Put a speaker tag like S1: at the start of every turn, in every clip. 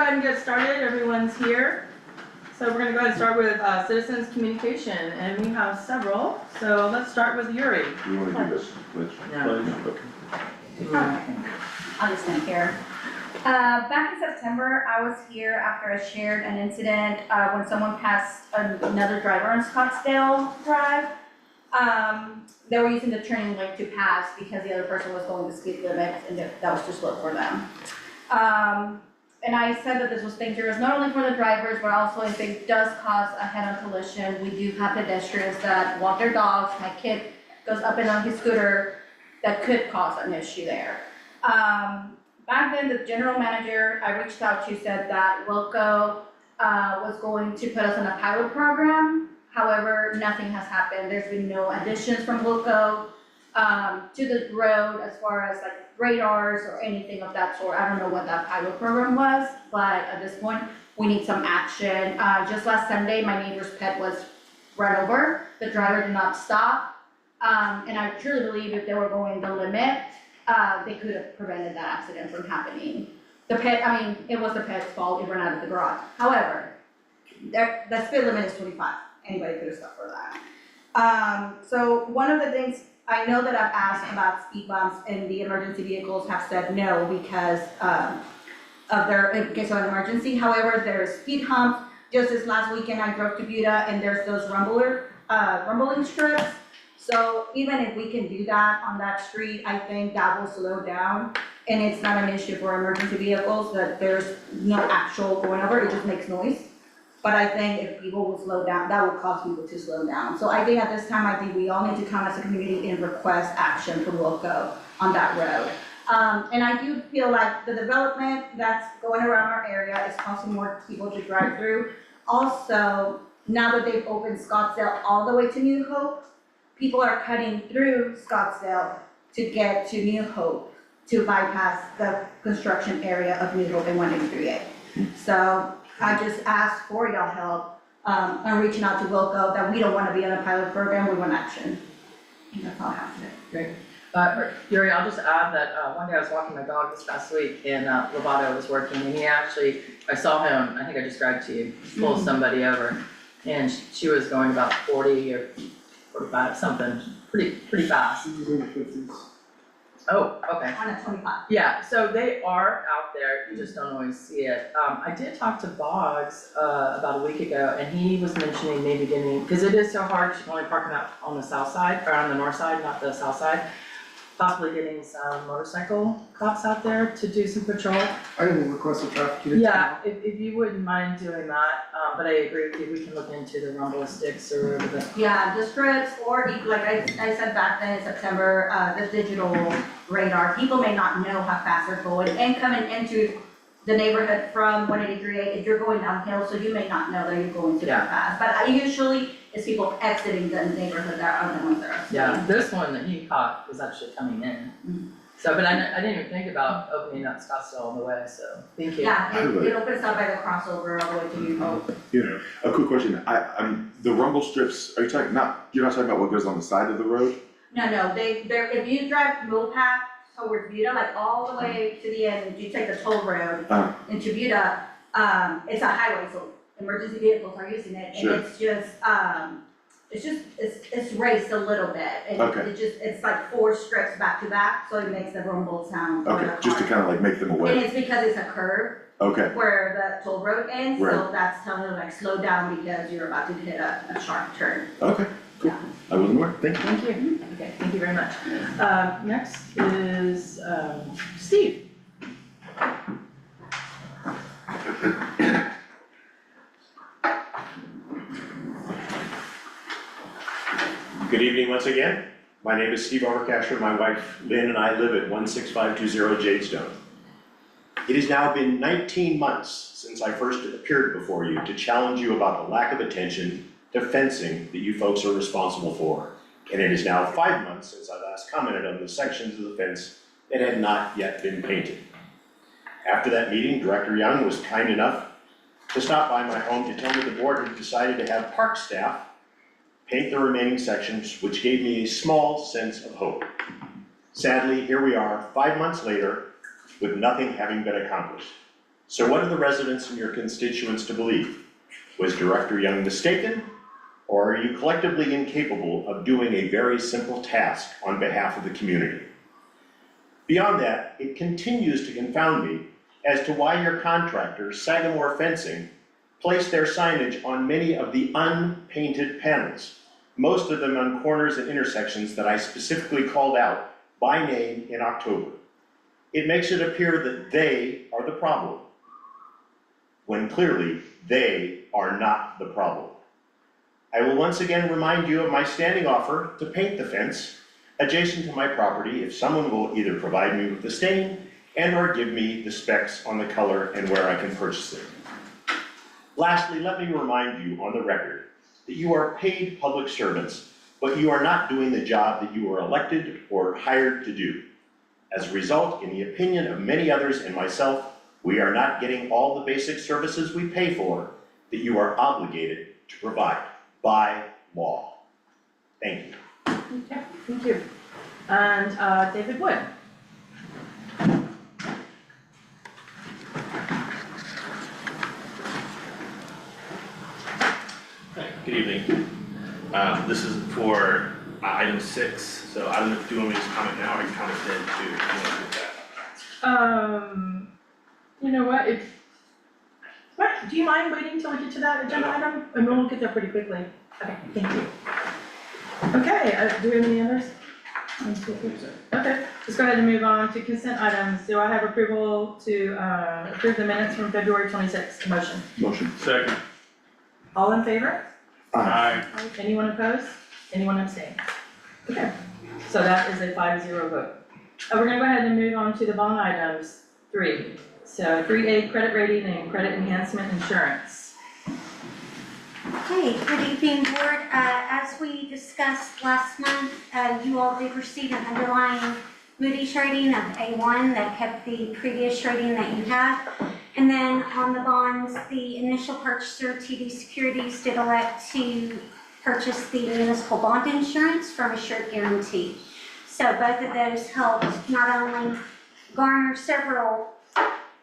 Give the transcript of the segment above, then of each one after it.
S1: go ahead and get started, everyone's here. So we're gonna go ahead and start with citizens communication, and we have several, so let's start with Yuri.
S2: You wanna do this, Mitch?
S1: No.
S2: Okay.
S3: I'll just stand here. Back in September, I was here after I shared an incident when someone passed another driver on Scottsdale Drive. They were using the turning lane to pass because the other person was going the speed limit and that was too slow for them. And I said that this was dangerous, not only for the drivers, but also if it does cause a head-on collision. We do have pedestrians that walk their dogs. My kid goes up and on his scooter, that could cause an issue there. Back then, the general manager I reached out to said that Wilco was going to put us on a pilot program. However, nothing has happened. There's been no additions from Wilco to the road as far as like radars or anything of that sort. I don't know what that pilot program was, but at this point, we need some action. Just last Sunday, my neighbor's pet was run over. The driver did not stop. And I truly believe if they were going the limit, they could have prevented that accident from happening. The pet, I mean, it was the pet's fault, it ran out of the garage. However, the speed limit is 25. Anybody could have stopped for that. So one of the things, I know that I've asked about speed bumps and the emergency vehicles have said no because of their, in case of an emergency. However, there's speed humps. Just this last weekend, I drove to Buda and there's those rumbling strips. So even if we can do that on that street, I think that will slow down. And it's not an issue for emergency vehicles that there's no actual going over, it just makes noise. But I think if people will slow down, that will cause people to slow down. So I think at this time, I think we all need to come as a community and request action from Wilco on that road. And I do feel like the development that's going around our area is causing more people to drive through. Also, now that they've opened Scottsdale all the way to New Hope, people are cutting through Scottsdale to get to New Hope to bypass the construction area of New Hope and 183A. So I just asked for y'all help. I'm reaching out to Wilco that we don't want to be on a pilot program, we want action. And that's all I have today.
S1: Great. Yuri, I'll just add that one day I was walking my dog this past week and Lovato was working and he actually, I saw him, I think I described to you, pull somebody over and she was going about 40 or 45, something, pretty fast.
S4: She was in the 50s.
S1: Oh, okay.
S3: On a 25.
S1: Yeah, so they are out there, you just don't always see it. I did talk to Boggs about a week ago, and he was mentioning maybe getting, because it is so hard, you can only park them out on the south side, or on the north side, not the south side. Possibly getting some motorcycle cops out there to do some patrol.
S4: I didn't request a traffic unit.
S1: Yeah, if you wouldn't mind doing that, but I agree with you, we can look into the rumble sticks or the.
S3: Yeah, the strips or like I said back then in September, the digital radar, people may not know how fast they're going and coming into the neighborhood from 183A, if you're going downhill, so you may not know that you're going super fast. But I usually, it's people exiting the neighborhood that are the ones that are speeding.
S1: Yeah, this one that he caught was actually coming in. So, but I didn't even think about opening up Scottsdale all the way, so thank you.
S3: Yeah, it opens up by the crossover all the way to New Hope.
S2: Yeah, a quick question, the rumble strips, are you talking, you're not talking about what goes on the side of the road?
S3: No, they're, if you drive Millpath towards Buda, like all the way to the end, if you take the toll road into Buda, it's a highway, so emergency vehicles are using it, and
S2: Sure.
S3: it's raised a little bit, and
S2: Okay.
S3: it's like 4 strips back to back, so it makes the rumble sound. for
S2: Okay,
S3: the
S2: just to
S3: car.
S2: kind of like make them
S3: And
S2: aware,
S3: it's because it's a curve
S2: okay,
S3: where the toll road ends, so
S2: Right.
S3: that's telling you like slow down because you're about to hit a sharp turn.
S2: okay, cool, I wasn't aware, thank you.
S1: Thank you. Okay, thank you very much. Next is Steve.
S5: Good evening once again. My name is Steve Overcasher. My wife Lynn and I live at 16520 Jadestone. It has now been 19 months since I first appeared before you to challenge you about the lack of attention to fencing that you folks are responsible for. And it is now 5 months since I last commented on the sections of the fence that had not yet been painted. After that meeting, Director Young was kind enough to stop by my home to tell me the board had decided to have park staff paint the remaining sections, which gave me a small sense of hope. Sadly, here we are 5 months later with nothing having been accomplished. So what are the residents and your constituents to believe? Was Director Young mistaken? Or are you collectively incapable of doing a very simple task on behalf of the community? Beyond that, it continues to confound me as to why your contractor, Sagamore Fencing, placed their signage on many of the unpainted panels, most of them on corners and intersections that I specifically called out by name in October. It makes it appear that they are the problem, when clearly they are not the problem. I will once again remind you of my standing offer to paint the fence adjacent to my property if someone will either provide me with the stain and or give me the specs on the color and where I can purchase it. Lastly, let me remind you on the record that you are paid public servants, but you are not doing the job that you were elected or hired to do. As a result, in the opinion of many others and myself, we are not getting all the basic services we pay for that you are obligated to provide by law. Thank you.
S1: Okay, thank you. And David Wood.
S6: Hi, good evening. This is for item 6, so I don't know if you want me to just comment now or you comment then too, if you want to do that.
S1: You know what, do you mind waiting till we get to that agenda item? And we'll get there pretty quickly. Okay, thank you. Okay, do we have any others? Okay, let's go ahead and move on to consent items. Do I have approval to approve the minutes from February 26th? Motion.
S2: Motion.
S6: Second.
S1: All in favor?
S6: Aye.
S1: Anyone opposed? Anyone abstain? Okay, so that is a 5-0 vote. We're gonna go ahead and move on to the bond items 3. So 3A, credit rating and credit enhancement insurance.
S7: Okay, good evening, board. As we discussed last month, you all did receive an underlying Moody's rating of A1 that kept the previous rating that you had. And then on the bonds, the initial purchaser, TD Securities, did elect to purchase the municipal bond insurance from Assured Guaranty. So both of those helped not only garner several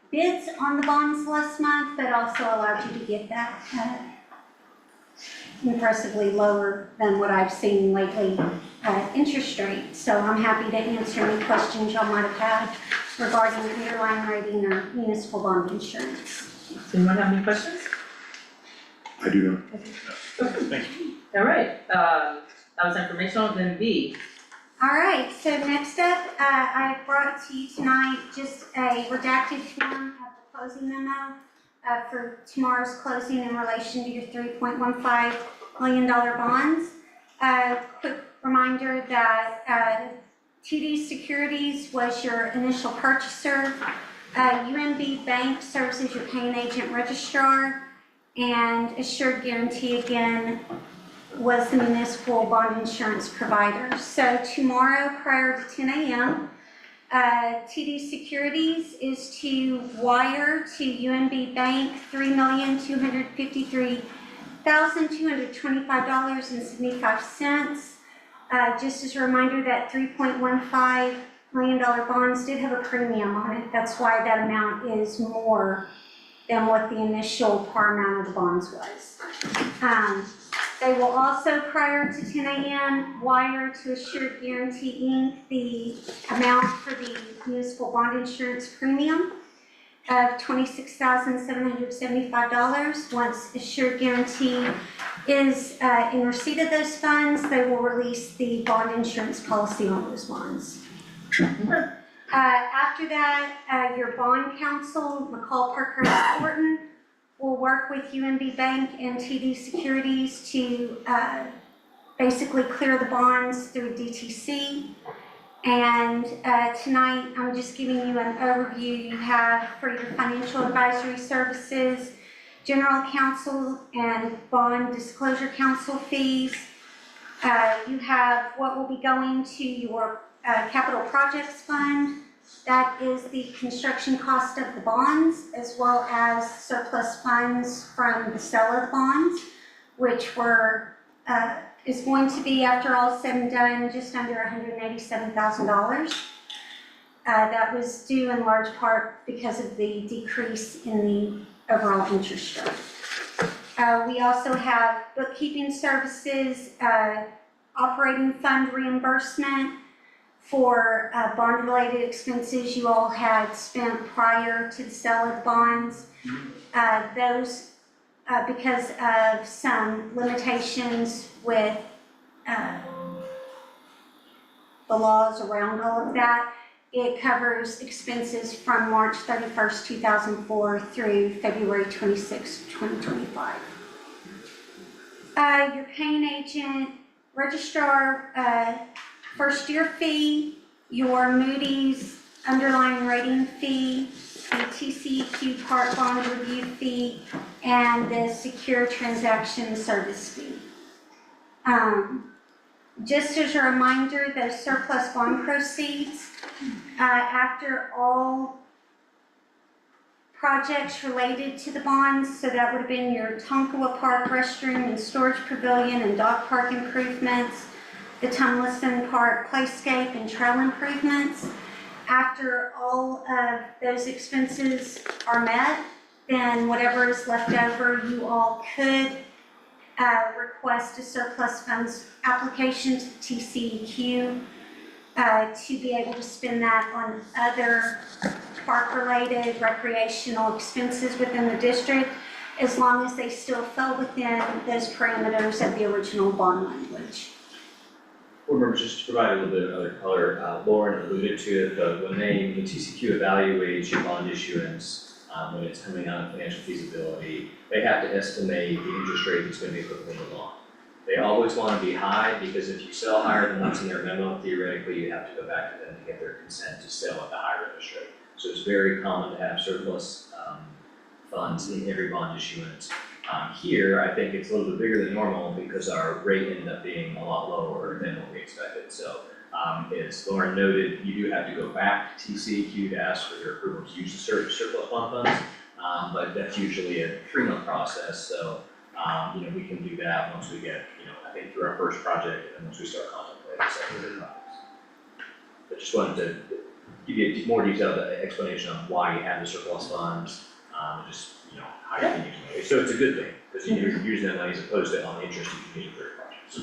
S7: bids on the bonds last month, but also allowed you to get that impressively lower than what I've seen lately interest rate. So I'm happy to answer any questions y'all might have had regarding the underlying rating or municipal bond insurance.
S1: Does anyone have any questions?
S2: I do know.
S6: Thank you.
S1: All right, that was informational, then B.
S7: All right, so next up, I brought to you tonight just a redacted form of the closing memo for tomorrow's closing in relation to your $3.15 million bonds. Quick reminder that TD Securities was your initial purchaser. UMB Bank serves as your paying agent registrar, and Assured Guaranty again was the municipal bond insurance provider. So tomorrow prior to 10 a.m., TD Securities is to wire to UMB Bank $3,253,225.75. Just as a reminder that $3.15 million bonds did have a premium on it. That's why that amount is more than what the initial par amount of the bonds was. They will also, prior to 10 a.m., wire to Assured Guaranty Inc. the amount for the municipal bond insurance premium of $26,775. Once Assured Guaranty is in receipt of those funds, they will release the bond insurance policy on those bonds. After that, your bond counsel, McCall Parker Thornton, will work with UMB Bank and TD Securities to basically clear the bonds through DTC. And tonight, I'm just giving you an overview you have for your financial advisory services, general counsel, and bond disclosure counsel fees. You have what will be going to your capital projects fund. That is the construction cost of the bonds, as well as surplus funds from the sale of the bonds, which is going to be, after all said and done, just under $187,000. That was due in large part because of the decrease in the overall interest rate. We also have bookkeeping services, operating fund reimbursement for bond-related expenses you all had spent prior to the sale of bonds. Those, because of some limitations with the laws around all of that, it covers expenses from March 31st, 2004 through February 26, 2025. Your paying agent, registrar, first year fee, your Moody's underlying rating fee, the TCEQ part bond review fee, and the secure transaction service fee. Just as a reminder, those surplus bond proceeds, after all projects related to the bonds, so that would have been your Tonkawa Park restroom and storage pavilion and dog park improvements, the Tumlison Park playscape and trail improvements. After all of those expenses are met, then whatever is left over, you all could request a surplus funds application to the TCEQ to be able to spend that on other park-related recreational expenses within the district, as long as they still fell within those parameters of the original bond language.
S8: Board members, just to provide a little bit of other color, Lauren alluded to it, but when the TCQ evaluates your bond issuance, when it's coming out of financial feasibility, they have to estimate the interest rate that's going to be applicable in the bond. They always want to be high, because if you sell higher than what's in their memo, theoretically you have to go back to them to get their consent to sell at the higher interest rate. So it's very common to have surplus funds in every bond issuance. Here, I think it's a little bit bigger than normal because our rate ended up being a lot lower than what we expected. So as Lauren noted, you do have to go back to TCEQ to ask for their approval to use the surplus bond funds, but that's usually a 3-month process. So we can do that once we get, I think through our first project, and once we start contemplating secondary projects. But just wanted to give you a more detailed explanation on why you have the surplus funds, just how you can use it. So it's a good thing, because you're using that money as opposed to on the interest you can use it for projects.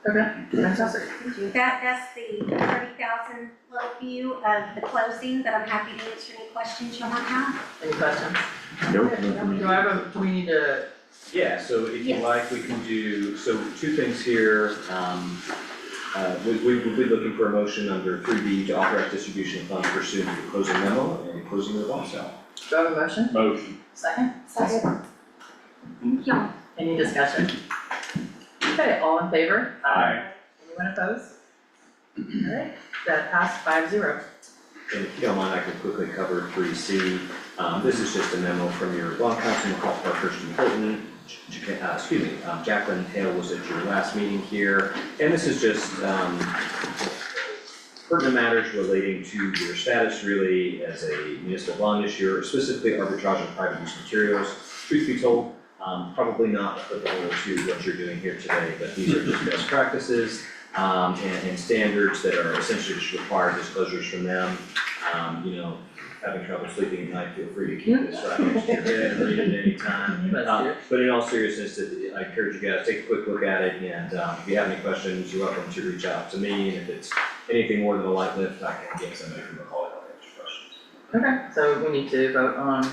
S1: Okay, fantastic.
S7: That's the 30,000 little view of the closing, but I'm happy to answer any questions you might have.
S1: Any questions?
S2: Nope, no for me.
S1: Do we need to,
S8: Yeah, so if you
S7: Yes.
S8: like, we can do, so 2 things here. We'll be looking for a motion under 3B to authorize distribution of funds pursuant to the closing memo and closing of the bond sale.
S1: do I have a motion?
S6: Motion.
S1: Second?
S7: Second. Thank you.
S1: Any discussion? Okay, all in favor?
S6: Aye.
S1: Anyone opposed? Alright, that passed 5-0.
S8: And if you don't mind, I can quickly cover 3C. This is just a memo from your bond counsel, McCall Parkhurst and Hilton. Jacqueline Hale was at your last meeting here. And this is just pertinent matters relating to your status really as a municipal bond issuer, specifically arbitrage on private use materials. Truth be told, probably not applicable to what you're doing here today, but these are just best practices and standards that are essentially just required disclosures from them. Having trouble sleeping at night, feel free to keep this right next to your bed and read it at any time.
S1: You must do.
S8: But in all seriousness, I encourage you guys, take a quick look at it, and if you have any questions, you're welcome to reach out to me, and if it's anything more than a light lift, I can get somebody from the call to help answer questions.
S1: Okay, so we need to vote on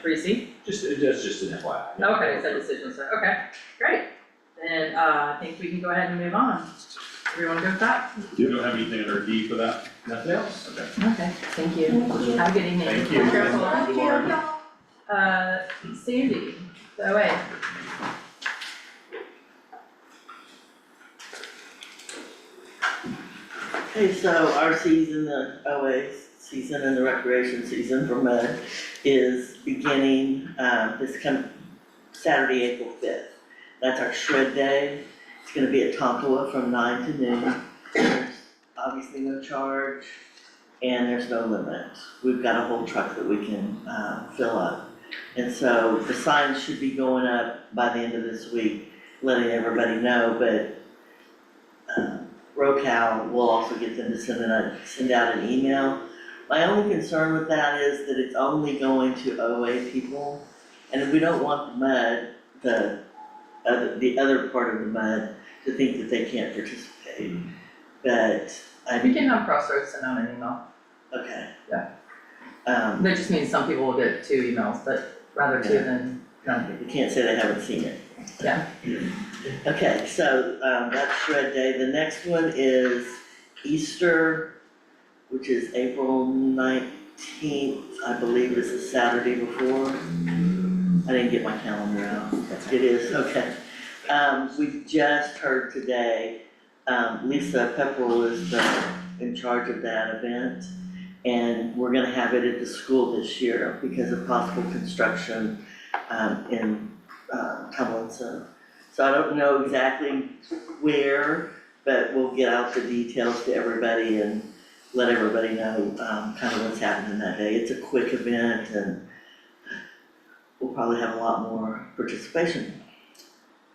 S1: 3C?
S8: That's just an FYI.
S1: Okay, so decision, so, okay, great. Then, I think we can go ahead and move on. Everyone good with that?
S6: You don't have anything under D for that?
S8: Nothing else? Okay.
S1: Okay, thank you.
S7: Thank you.
S1: Have a good evening.
S6: Thank you.
S1: Be careful.
S6: Thank you, Lauren.
S1: Sandy, go away.
S9: Okay, so our season, the OA season and the recreation season for Mud is beginning, this Saturday, April 5th. That's our shred day. It's gonna be at Tonkawa from 9 to noon. There's obviously no charge and there's no limit. We've got a whole truck that we can, fill up. And so the signs should be going up by the end of this week, letting everybody know, but RoCal will also get them to send out an email My only concern with that is that it's only going to OA people, and we don't want the mud, the other part of the mud, to think that they can't participate. But
S1: We can have Crossroads send out an email.
S9: okay.
S1: Yeah.
S9: That
S1: just means some people will get 2 emails, but rather 2 than none.
S9: you can't say they haven't seen it.
S1: Yeah.
S9: Okay, so, that's Shred Day. The next one is Easter, which is April 19th, I believe is the Saturday before. I didn't get my calendar out. It is, okay. We just heard today, Lisa Pepperell is in charge of that event. And we're gonna have it at the school this year because of possible construction, in, Tomlinson. So I don't know exactly where, but we'll get out the details to everybody and let everybody know, kind of what's happening that day. It's a quick event and we'll probably have a lot more participation.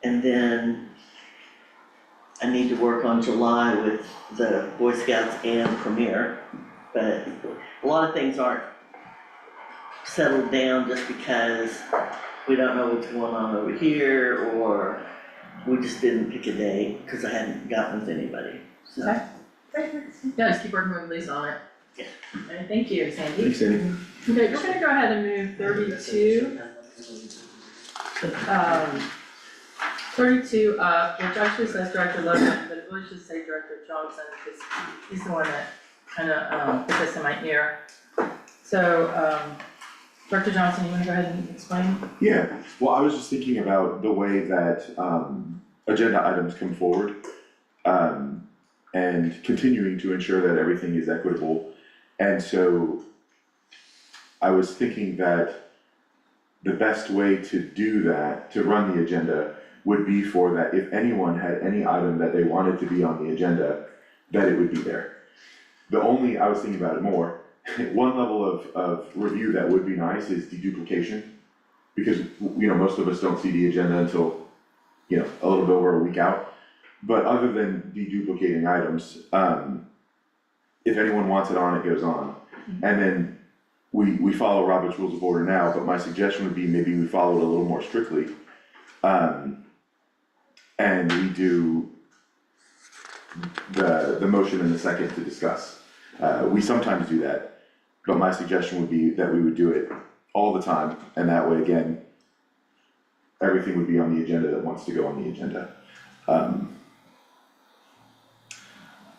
S9: And then I need to work on July with the Boy Scouts and Premier, but a lot of things aren't settled down just because we don't know what's going on over here, or we just didn't pick a date because I hadn't gotten with anybody, so.
S1: Okay. Yeah, just keep working with Lisa on it.
S9: Yeah.
S1: And thank you, Sandy.
S2: Thanks, Sandy.
S1: Okay, we're gonna go ahead and move 32. 32 up, which actually says Director Logan, but it really should say Director Johnson, because he's the one that kinda, put this in my ear. So, Director Johnson, you wanna go ahead and explain?
S2: Yeah, well, I was just thinking about the way that agenda items come forward, and continuing to ensure that everything is equitable. And so I was thinking that the best way to do that, to run the agenda, would be for that if anyone had any item that they wanted to be on the agenda, that it would be there. I was thinking about it more, one level of review that would be nice is deduplication. Because, most of us don't see the agenda until, a little bit over a week out. But other than deduplicating items, if anyone wants it on, it goes on. And then we follow Robert's Rules of Order now, but my suggestion would be maybe we follow it a little more strictly. And we do the motion and the second to discuss. We sometimes do that, but my suggestion would be that we would do it all the time, and that way, again, everything would be on the agenda that wants to go on the agenda.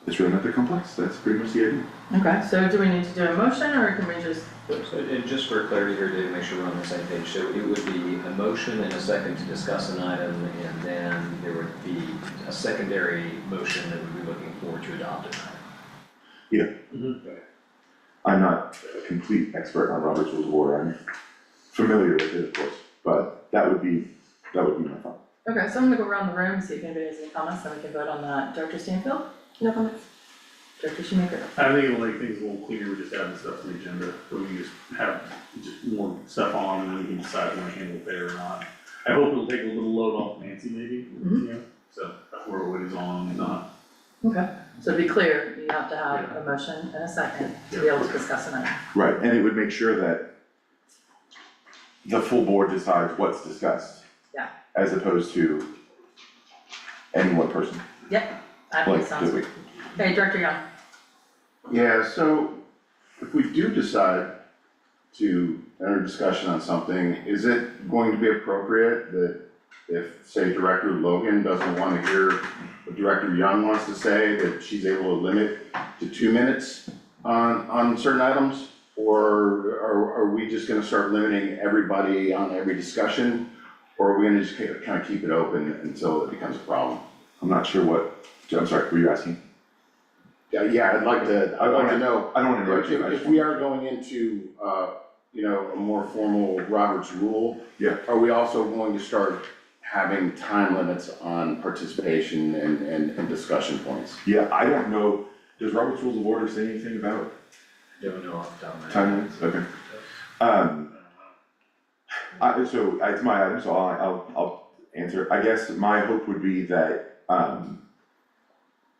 S2: It's really not that complex, that's pretty much the idea.
S1: Okay, so do we need to do a motion, or can we just?
S8: So, and just for clarity here, to make sure we're on the same page, so it would be a motion and a second to discuss an item, and then there would be a secondary motion that we'd be looking for to adopt an item.
S2: I'm not a complete expert on Robert's Rules of Order, I'm familiar with it, of course, but that would be my thought.
S1: Okay, so I'm gonna go around the room, and see if anybody has any comments, then we can vote on that. Director Stanfield? No comments. Director Shoemaker?
S10: I think it'll make things a little cleaner, we just add the stuff to the agenda, so we can just have more stuff on, and we can decide if we want to handle it there or not. I hope it'll take a little load off Nancy maybe, so that's where what is on and not.
S1: Okay, so to be clear, you have to have a motion and a second to be able to discuss an item.
S2: Right, and it would make sure that the full board decides what's discussed.
S1: Yeah.
S2: As opposed to any one person,
S1: That
S2: like
S1: sounds
S2: this
S1: good.
S2: week.
S1: Okay, Director Young?
S11: Yeah, so if we do decide to enter discussion on something, is it going to be appropriate that if, say, Director Logan doesn't want to hear what Director Young wants to say, that she's able to limit to 2 minutes on certain items? Or are we just gonna start limiting everybody on every discussion? Or are we gonna just kind of keep it open until it becomes a problem?
S2: I'm not sure I'm sorry, were you asking?
S11: Yeah, I'd like to know.
S2: I don't wanna interrupt you.
S11: If we are going into, a more formal Robert's rule.
S2: Yeah.
S11: Are we also going to start having time limits on participation and discussion points?
S2: Yeah, I don't know, does Robert's Rules of Order say anything about
S8: Don't know off the top of my head.
S2: time limits? Okay. So it's my item, so I'll answer. I guess my hope would be that,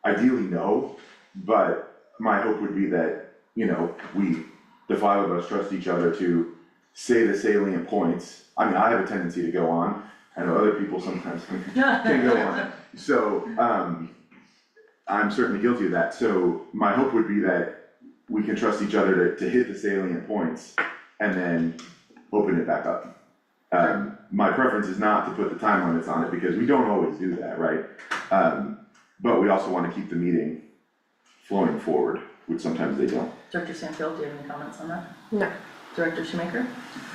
S2: ideally no, but my hope would be that the five of us trust each other to say the salient points. I mean, I have a tendency to go on, I know other people sometimes can go on. So, I'm certainly guilty of that, so my hope would be that we can trust each other to hit the salient points and then open it back up. My preference is not to put the time limits on it because we don't always do that, right? But we also wanna keep the meeting flowing forward, which sometimes they don't.
S1: Director Sanfield, do you have any comments on that?
S12: No.
S1: Director Shoemaker?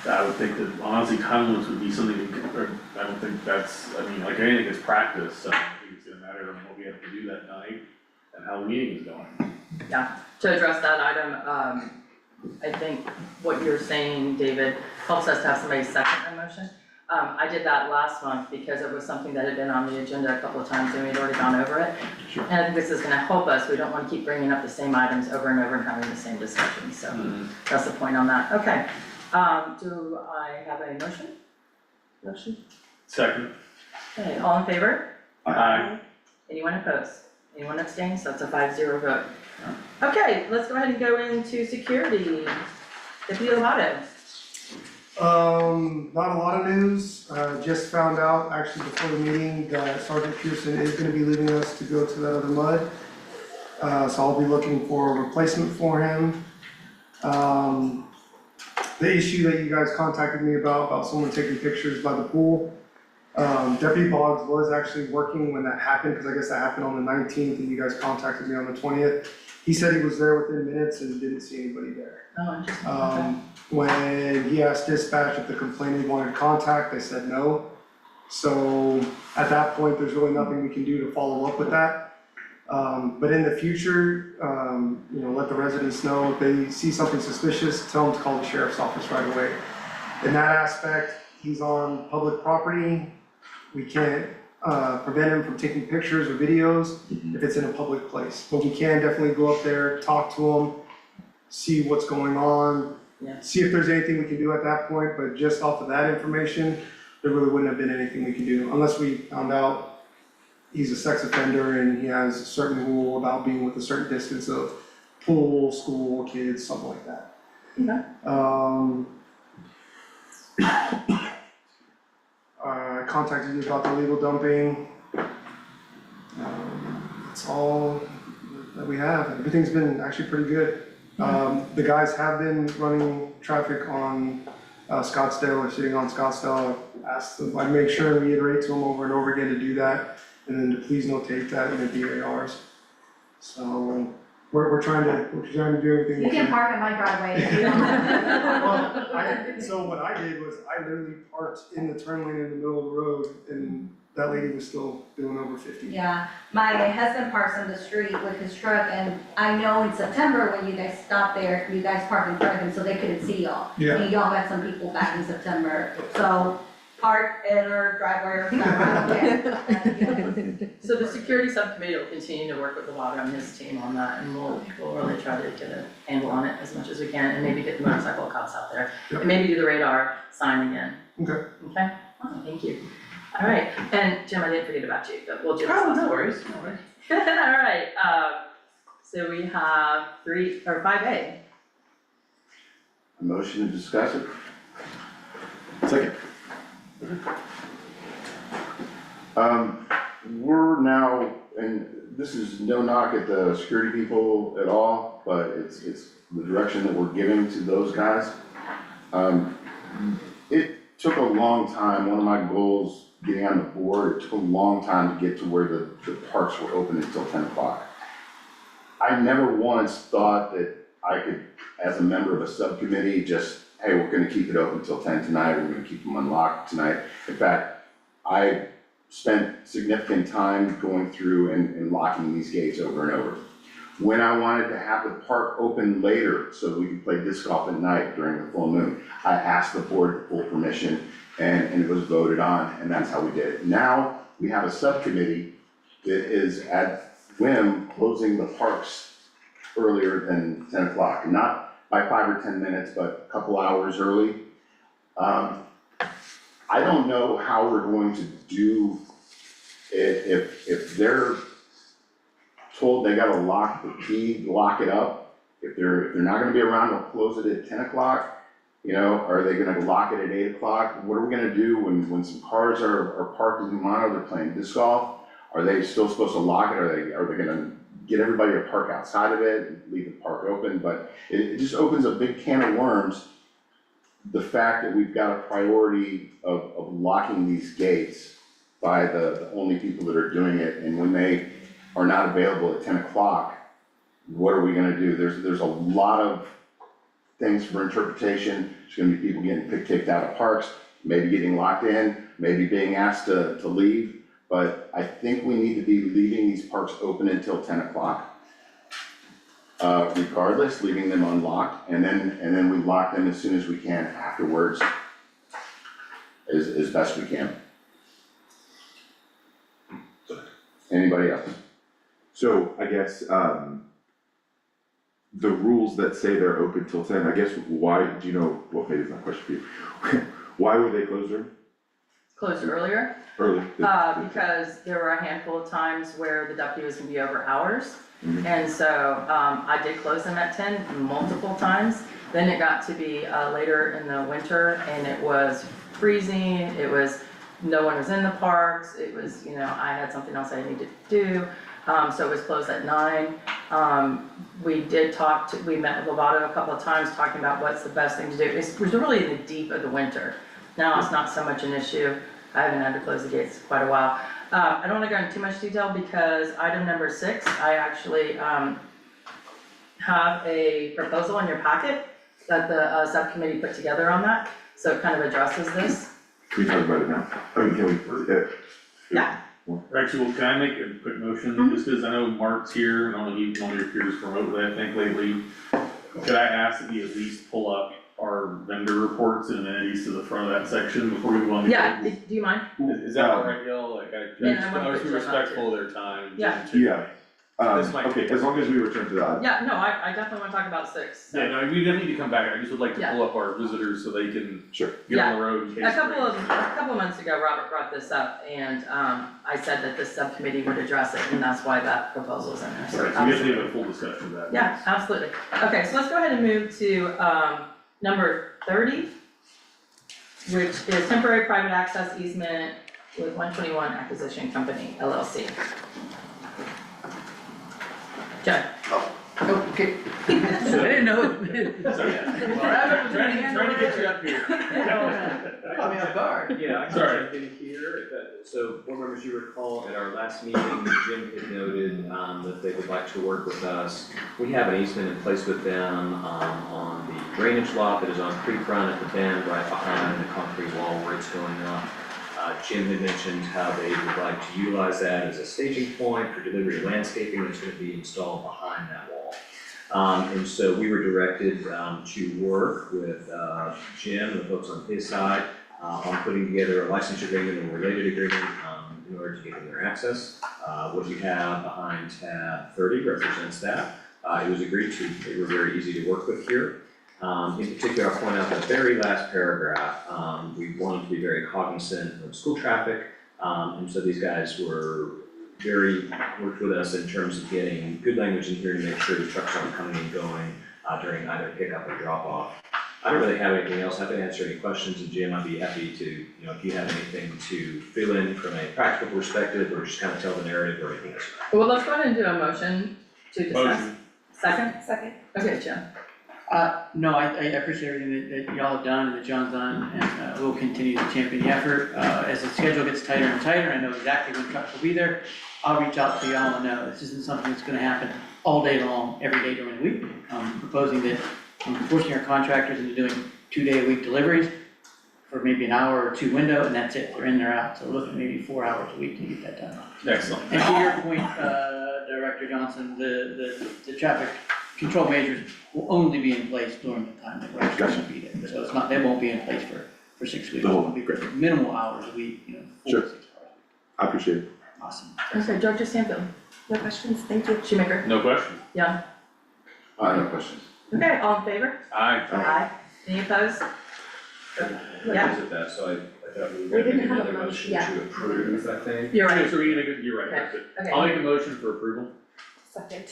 S10: I would think that honestly, time limits would be something, or I don't think that's, I mean, like anything, it's practice, so I don't think it's gonna matter on what we have to do that night and how the meeting is going.
S1: Yeah, to address that item, I think what you're saying, David, helps us to have somebody second the motion. I did that last month because it was something that had been on the agenda a couple of times and we'd already gone over it.
S2: Sure.
S1: And I think this is gonna help us, we don't wanna keep bringing up the same items over and over and having the same discussion, so that's the point on that. Okay, do I have a motion? Motion?
S10: Second.
S1: Okay, all in favor?
S10: Aye.
S1: Anyone opposed? Anyone abstain? So that's a 5-0 vote. Okay, let's go ahead and go into security. Deputy Lovato.
S4: Not a lot of news, just found out actually before the meeting that Sergeant Pearson is gonna be leaving us to go to that other mud. So I'll be looking for a replacement for him. The issue that you guys contacted me about someone taking pictures by the pool. Deputy Boggs was actually working when that happened, cause I guess that happened on the 19th and you guys contacted me on the 20th. He said he was there within minutes and didn't see anybody there.
S1: Oh, interesting. Okay.
S4: When he asked dispatch if the complainant wanted contact, they said no. So at that point, there's really nothing we can do to follow up with that. But in the future, let the residents know if they see something suspicious, tell them to call the sheriff's office right away. In that aspect, he's on public property. We can't prevent him from taking pictures or videos if it's in a public place. But we can definitely go up there, talk to him, see what's going on,
S1: Yeah.
S4: see if there's anything we can do at that point, but just off of that information, there really wouldn't have been anything we could do, unless we found out he's a sex offender and he has a certain rule about being with a certain distance of pool, school, kids, something like that.
S1: Okay.
S4: I contacted you about the legal dumping. That's all that we have. Everything's been actually pretty good. The guys have been running traffic on Scottsdale or sitting on Scottsdale. I asked them, I make sure and reiterate to them over and over again to do that, and then to please notate that in the DARs. So we're trying to do everything we
S3: You
S4: can.
S3: can park in my driveway if you want.
S4: Well, so what I did was I literally parked in the turn lane in the middle of the road, and that lady was still doing over 50.
S3: Yeah, my husband parks on the street with his truck, and I know in September when you guys stopped there, you guys parked in front of him, so they couldn't see y'all.
S4: Yeah.
S3: And y'all got some people back in September, so park in our driveway or something, I don't care.
S1: So the security subcommittee will continue to work with Lovato and his team on that, and we'll really try to get a handle on it as much as we can, and maybe get the motorcycle cops out there. And maybe do the radar sign again.
S4: Okay.
S1: Okay? Oh, thank you. All right, and Jim, I didn't forget about you, but we'll do this.
S5: Oh, no worries, no worries.
S1: All right, so we have 5A.
S11: A motion to discuss it?
S2: Second.
S11: We're now, and this is no knock at the security people at all, but it's the direction that we're giving to those guys. It took a long time, one of my goals getting on the board, it took a long time to get to where the parks were open until 10 o'clock. I never once thought that I could, as a member of a subcommittee, just, hey, we're gonna keep it open until 10 tonight, we're gonna keep them unlocked tonight. In fact, I spent significant time going through and locking these gates over and over. When I wanted to have the park open later so we could play disc golf at night during the full moon, I asked the board for full permission and it was voted on, and that's how we did it. Now, we have a subcommittee that is at whim closing the parks earlier than 10 o'clock, not by 5 or 10 minutes, but a couple hours early. I don't know how we're going to do it if they're told they gotta lock the key, lock it up, If they're not gonna be around, they'll close it at 10 o'clock. You know, are they gonna lock it at 8 o'clock? What are we gonna do when some cars are parked in Humano, they're playing disc golf? Are they still supposed to lock it? Are they gonna get everybody to park outside of it, and leave the park open? But it just opens a big can of worms. The fact that we've got a priority of locking these gates by the only people that are doing it, and when they are not available at 10 o'clock, what are we gonna do? There's a lot of things for interpretation. There's gonna be people getting kicked out of parks, maybe getting locked in, maybe being asked to leave. But I think we need to be leaving these parks open until 10 o'clock. Regardless, leaving them unlocked, and then we lock them as soon as we can afterwards, as best we can. Anybody else?
S2: So I guess, the rules that say they're open till 10, I guess, why, do you know, well, maybe it's not a question for you. Why were they closed
S1: Closed earlier,
S2: early?
S1: because there were a handful of times where the deputy was gonna be over hours.
S2: Mhm.
S1: And so, I did close them at 10 multiple times. Then it got to be, later in the winter and it was freezing, no one was in the parks, I had something else I needed to do. So it was closed at 9. We met with Lovato a couple of times talking about what's the best thing to do. It was really in the deep of the winter. Now it's not so much an issue. I haven't had to close the gates in quite a while. I don't wanna go into too much detail because item number 6, I actually, have a proposal in your packet that the, subcommittee put together on that. So it kind of addresses this.
S2: Can we talk about it now? I mean, can we,
S1: Yeah.
S10: Actually, well, can I make a quick motion, just because I know Mark's here, and I don't know if one of your peers remotely, I think lately. Could I ask that we at least pull up our vendor reports and amenities to the front of that section before we go on?
S1: Yeah, do you mind?
S10: Is that all right, y'all? Like,
S1: Yeah, I wanna
S10: I was
S1: put you on that
S10: respectful of their time.
S1: Yeah.
S2: yeah,
S10: This might-
S2: okay, as long as we return to that.
S1: Yeah, no, I definitely wanna talk about 6. so.
S10: Yeah, no, we definitely need to come back, I just would like to
S1: Yeah.
S10: pull up our visitors so they can
S2: Sure.
S10: get on the road in case.
S1: A couple of months ago, Robert brought this up, and, I said that this subcommittee would address it, and that's why that proposal's in there, so.
S10: Right, so we have to have a full discussion of that.
S1: Yeah, absolutely. Okay, so let's go ahead and move to, number 30, which is temporary private access easement with 121 Acquisition Company LLC. Joe?
S12: Okay. I didn't know.
S10: Sorry, trying to get you up here.
S12: Caught me off guard.
S8: Yeah, I can
S10: Sorry.
S8: jump in here, so board members, you recall at our last meeting, Jim had noted, that they would like to work with us. We have an easement in place with them, on the drainage lot that is on Creek Run at the bend right behind the concrete wall where it's going up. Jim had mentioned how they would like to utilize that as a staging point for delivery of landscaping that's gonna be installed behind that wall. And so we were directed to work with Jim and the folks on his side on putting together a license agreement and related agreement in order to give them their access. What you have behind tab 30 represents that. It was agreed to, they were very easy to work with here. In particular, I'll point out the very last paragraph, we wanted to be very cognizant of school traffic. And so these guys worked with us in terms of getting good language in here to make sure the trucks aren't coming and going during either pickup or drop off. I don't really have anything else, happy to answer any questions, and Jim, I'd be happy to, if you have anything to fill in from a practical perspective, or just kind of tell the narrative or anything else.
S1: Well, let's go ahead and do a motion to discuss.
S10: Motion.
S1: Second? Okay, Jim.
S12: No, I appreciate everything that y'all have done and that John's done, and we'll continue to champion the effort. As the schedule gets tighter and tighter, I know exactly when trucks will be there. I'll reach out to y'all and know this isn't something that's gonna happen all day long, every day during the week. I'm proposing that I'm forcing our contractors into doing 2-day-a-week deliveries for maybe an hour or 2 window, and that's it, they're in, they're out. So we're looking at maybe 4 hours a week to get that done.
S10: Excellent.
S12: And to your point, Director Johnson, the traffic control measures will only be in place during the time that we're actually gonna be there. So it's not, they won't be in place for 6 weeks. It'll be minimal hours a week, 4
S2: Sure.
S12: to 6 hours.
S2: I appreciate it.
S12: Awesome.
S1: Okay, Director Stanfield.
S7: No questions, thank you.
S1: Shoemaker?
S10: No question.
S1: Young?
S11: No questions.
S1: Okay, all in favor?
S10: Aye.
S1: Aye. Any opposed? Yeah,
S8: Is it that, so I thought we
S7: We
S8: were gonna
S7: didn't
S8: make
S7: have a
S8: another
S7: motion,
S8: motion to approve, I think.
S1: you're right.
S10: So you're right,
S1: Okay.
S10: that's it.
S1: Okay.
S10: I'll make a motion for approval.
S7: Second.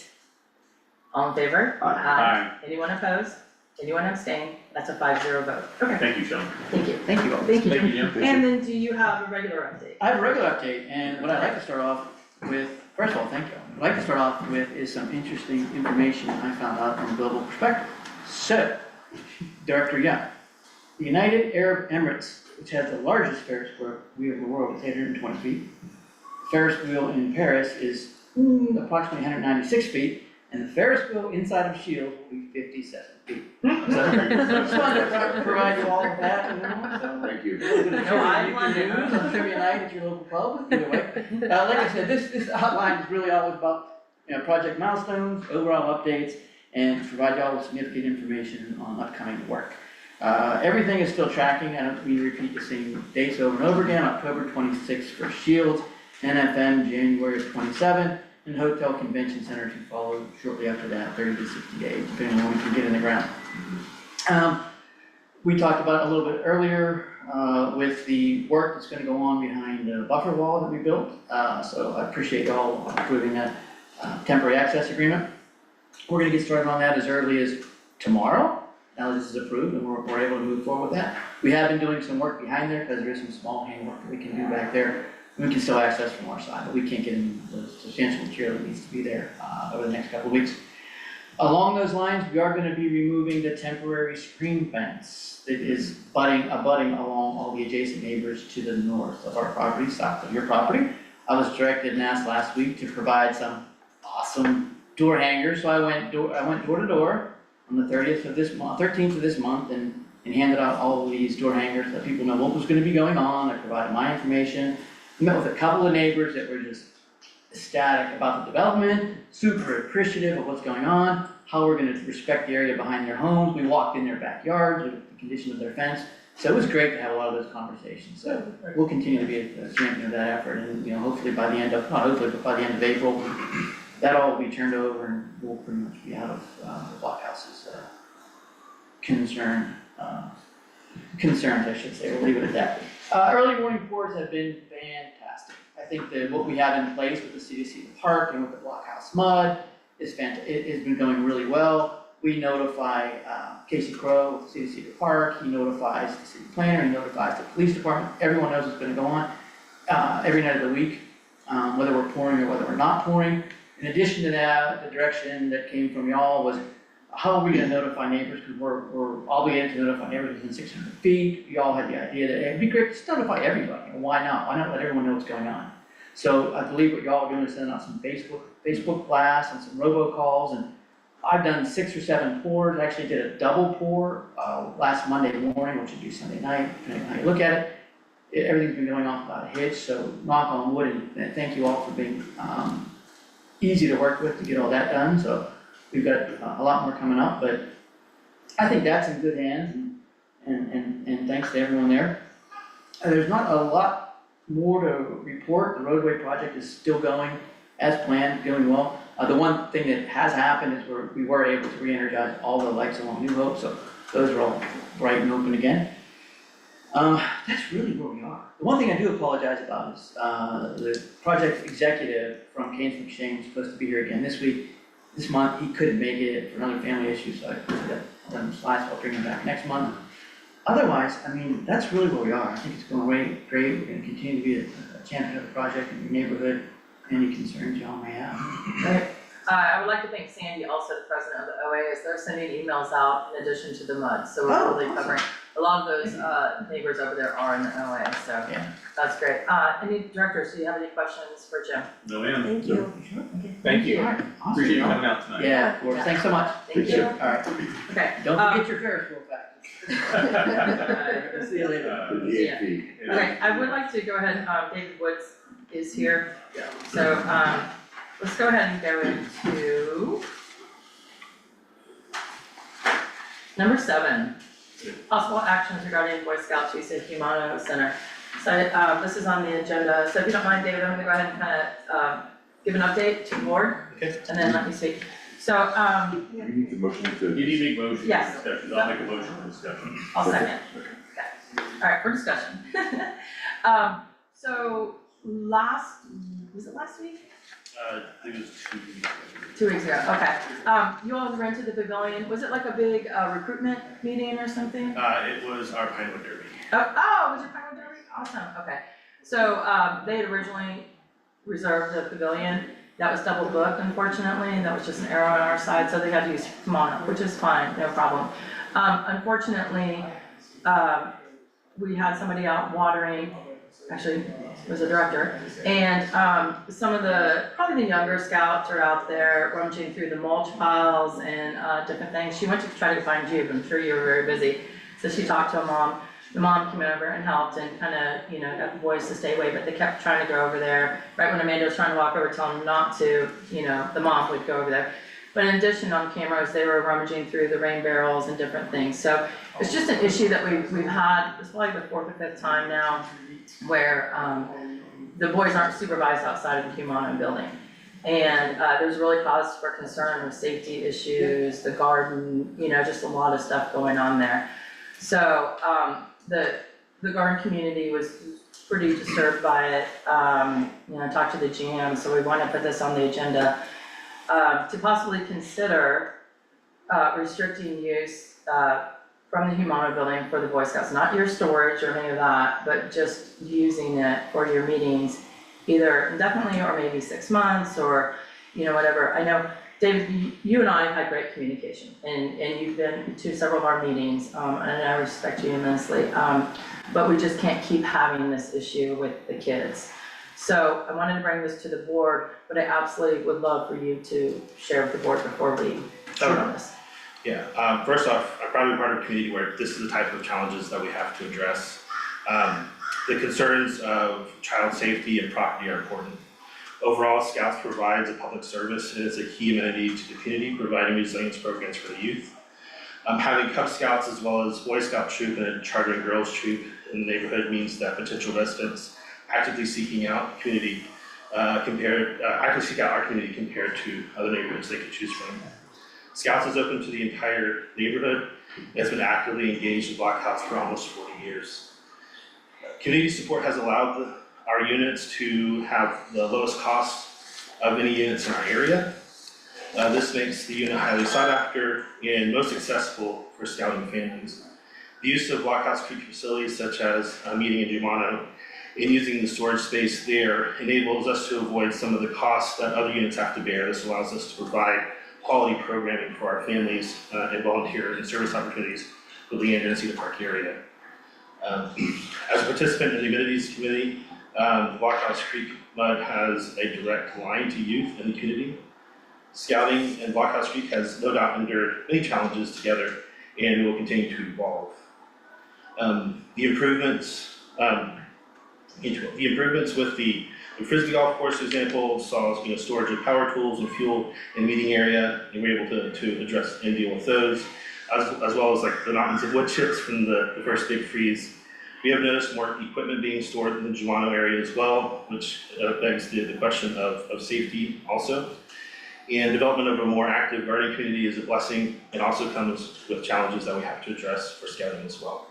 S1: All in favor?
S10: Aye.
S1: Anyone opposed? Anyone abstain? That's a 5-0 vote. Okay,
S10: Thank you, Sean.
S1: thank you.
S12: Thank you all.
S1: Thank you.
S10: Thank you, Jim.
S1: And then do you have a regular update?
S12: I have a regular update, and what I'd like to start off with, first of all, thank you. What I'd like to start off with is some interesting information I found out from Global Perspective. So, Director Young, the United Arab Emirates, which has the largest Ferris wheel in the world, is 820 feet. Ferris wheel in Paris is approximately 196 feet, and the Ferris wheel inside of Shields will be 57 feet. So, just wanted to provide you all with that, you know, so.
S11: Thank you.
S1: No, I
S12: You
S1: want
S12: can
S1: it.
S12: news on Trivia Night at your local pub, either way. Like I said, this outline is really always about, you know, project milestones, overall updates, and to provide y'all with significant information on upcoming work. Everything is still tracking, I don't mean to repeat the same dates over and over again, October 26th for Shields, NFM January 27th, and Hotel Convention Center to follow shortly after that, 30 to 60 days, depending on when we can get in the ground. We talked about it a little bit earlier with the work that's gonna go on behind the buffer wall that we built. So I appreciate y'all approving that temporary access agreement. We're gonna get started on that as early as tomorrow, now that this is approved and we're able to move forward with that. We have been doing some work behind there because there is some small handwork that we can do back there. We can still access from our side, but we can't get in the substantial material that needs to be there over the next couple of weeks. Along those lines, we are gonna be removing the temporary screen fence that is abutting along all the adjacent neighbors to the north of our property, south of your property. I was directed and asked last week to provide some awesome door hangers, so I went door to door on the 13th of this month, and handed out all of these door hangers to let people know what was gonna be going on. I provided my information. Met with a couple of neighbors that were just ecstatic about the development, super appreciative of what's going on, how we're gonna respect the area behind their homes. We walked in their backyards, looked at the condition of their fence. So it was great to have a lot of those conversations. So we'll continue to be a champion of that effort, and, you know, hopefully by the end of, not hopefully, but by the end of April, that all will be turned over and we'll pretty much be out of the blockhouse's concerns, I should say. We'll leave it at that. Early warning reports have been fantastic. I think that what we have in place with the City of Cedar Park and with the blockhouse mud is fantastic. It has been going really well. We notify Casey Crowe with the City of Cedar Park. He notifies the city planner. He notifies the police department. Everyone knows what's going to go on every night of the week, whether we're pouring or whether we're not pouring. In addition to that, the direction that came from y'all was, how are we gonna notify neighbors, because we're obligated to notify neighbors within 600 feet. We all had the idea that it'd be great to just notify everybody, and why not? Why not let everyone know what's going on? So I believe what y'all are doing is sending out some Facebook blasts and some robocalls, and I've done 6 or 7 pours. I actually did a double pour last Monday morning, which would be Sunday night, depending on how you look at it. Everything's been going off without a hitch, so knock on wood, and thank you all for being easy to work with to get all that done. So we've got a lot more coming up, but I think that's in good hands, and thanks to everyone there. There's not a lot more to report. The roadway project is still going as planned, going well. The one thing that has happened is we were able to re-energize all the lights along New Hope, so those are all bright and open again. That's really where we are. The one thing I do apologize about is the project executive from Canes McShane was supposed to be here again this month. He couldn't make it for another family issue, so I done some slides, so I'll bring him back next month. Otherwise, I mean, that's really where we are. I think it's going great. We're gonna continue to be a champion of the project in your neighborhood. Any concerns y'all may have.
S1: Right. I would like to thank Sandy, also the president of the OA, as they're sending emails out in addition to the mud. So we're really covering, a lot of those neighbors over there are in the OA, so
S12: Yeah.
S1: that's great. Any directors, do you have any questions for Jim?
S10: No, ma'am.
S7: Thank you.
S10: Thank you.
S12: All right, awesome.
S10: Appreciate you coming out tonight.
S12: Yeah, of course. Thanks so much.
S1: Thank you.
S12: All right.
S1: Okay.
S12: Don't forget your Ferris wheel fact. See you later.
S11: The DAP.
S1: Okay, I would like to go ahead, David Woods is here, so, let's go ahead and go into number 7, possible actions regarding Boy Scouts use of Humano Center. So, this is on the agenda, so if you don't mind, David, I'm gonna go ahead and kind of, give an update to the board,
S10: Okay.
S1: and then let me speak. So,
S2: You need the motion to.
S10: You need to make motion for
S1: Yes.
S10: discussion, I'll make a motion for discussion.
S1: I'll second. Okay. All right, for discussion. So last was it last week?
S6: I think it was 2 weeks.
S1: 2 weeks ago, okay. You all rented the pavilion, was it like a big, recruitment meeting or something?
S6: It was our Pinewood Derby.
S1: Oh, was it Pinewood Derby? Awesome, okay. So, they had originally reserved the pavilion, that was double booked unfortunately, and that was just an error on our side, so they had to use Pomona, which is fine, no problem. Unfortunately, we had somebody out watering, actually, it was a director, and, some of probably the younger scouts are out there rummaging through the mulch piles and, different things. She went to try to find you, but I'm sure you were very busy, so she talked to a mom. The mom came over and helped and kinda, got the boys to stay away, but they kept trying to go over there. Right when Amanda was trying to walk over, tell them not to, the mom would go over there. But in addition, on cameras, they were rummaging through the rain barrels and different things. So it's just an issue that we've had, it's probably the 4th or 5th time now, where, the boys aren't supervised outside of the Humana building. And, there's really cause for concern with safety issues, the garden, just a lot of stuff going on there. So, the garden community was pretty disturbed by it, I talked to the GM, so we wanna put this on the agenda, to possibly consider, restricting use, from the Humana building for the Boy Scouts, not your storage or any of that, but just using it for your meetings, either indefinitely or maybe 6 months or, whatever. I know, David, you and I have had great communication, and you've been to several of our meetings, and I respect you immensely, but we just can't keep having this issue with the kids. So I wanted to bring this to the board, but I absolutely would love for you to share with the board before we vote on this.
S6: Yeah, first off, I'm probably part of a community where this is the type of challenges that we have to address. The concerns of child safety and property are important. Overall, Scouts provides a public service and is a key amenity to the community, providing resilience programs for the youth. Having Cub Scouts as well as Boy Scout troop and a chartering girls troop in the neighborhood means that potential residents actively seeking out our community compared to other neighborhoods they could choose from. Scouts is open to the entire neighborhood and has been actively engaged in Blockhouse for almost 40 years. Community support has allowed our units to have the lowest cost of any units in our area. This makes the unit highly sought after and most accessible for scouting families. The use of Blockhouse Creek facilities such as a meeting in Jumano and using the storage space there enables us to avoid some of the costs that other units have to bear. This allows us to provide quality programming for our families and volunteer and service opportunities for the Leander and Cedar Park area. As a participant in the amenities committee, Blockhouse Creek Mud has a direct line to youth in the community. Scouting and Blockhouse Creek has no doubt endured many challenges together and will continue to evolve. The improvements with the Frisbee golf course, for example, saw storage of power tools and fuel in the meeting area, and we were able to address and deal with those, as well as like the mountains of wood chips from the first big freeze. We have noticed more equipment being stored in the Jumano area as well, which begs the question of safety also. And development of a more active gardening community is a blessing and also comes with challenges that we have to address for scouting as well.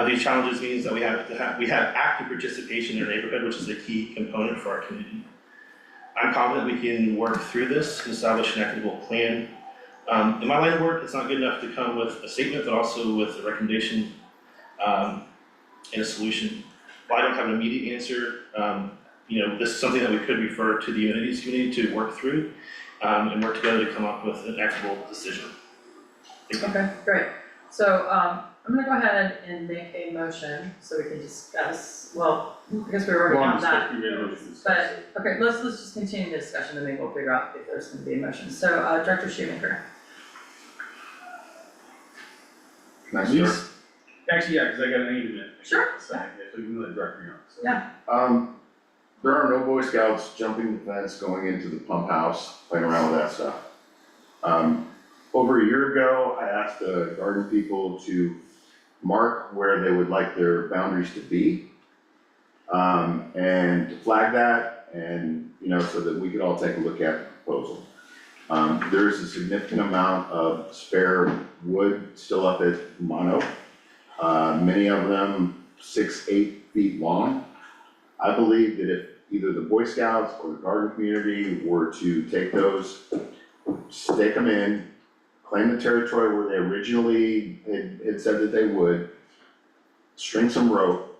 S6: These challenges means that we have active participation in our neighborhood, which is a key component for our community. I'm confident we can work through this and establish an equitable plan. In my line of work, it's not good enough to come with a statement, but also with a recommendation and a solution. While I don't have an immediate answer, this is something that we could refer to the amenities committee to work through and work together to come up with an equitable decision. Thank you.
S1: Okay, great. So, I'm gonna go ahead and make a motion so we can discuss, well, I guess we were already on that. But, okay, let's just continue the discussion and maybe we'll figure out if there's gonna be a motion. So, Director Shoemaker.
S11: Nice
S10: Please?
S11: start.
S10: Actually, yeah, cause I got an 8 minute.
S1: Sure.
S10: So you can let Director know. So.
S1: Yeah.
S11: There are no Boy Scouts jumping the fence, going into the pump house, playing around with that stuff. Over a year ago, I asked the garden people to mark where they would like their boundaries to be. And to flag that and, so that we could all take a look at the proposal. There is a significant amount of spare wood still up at Mono. Many of them 6-8 feet long. I believe that if either the Boy Scouts or the garden community were to take those, stake them in, claim the territory where they originally had said that they would, string some rope,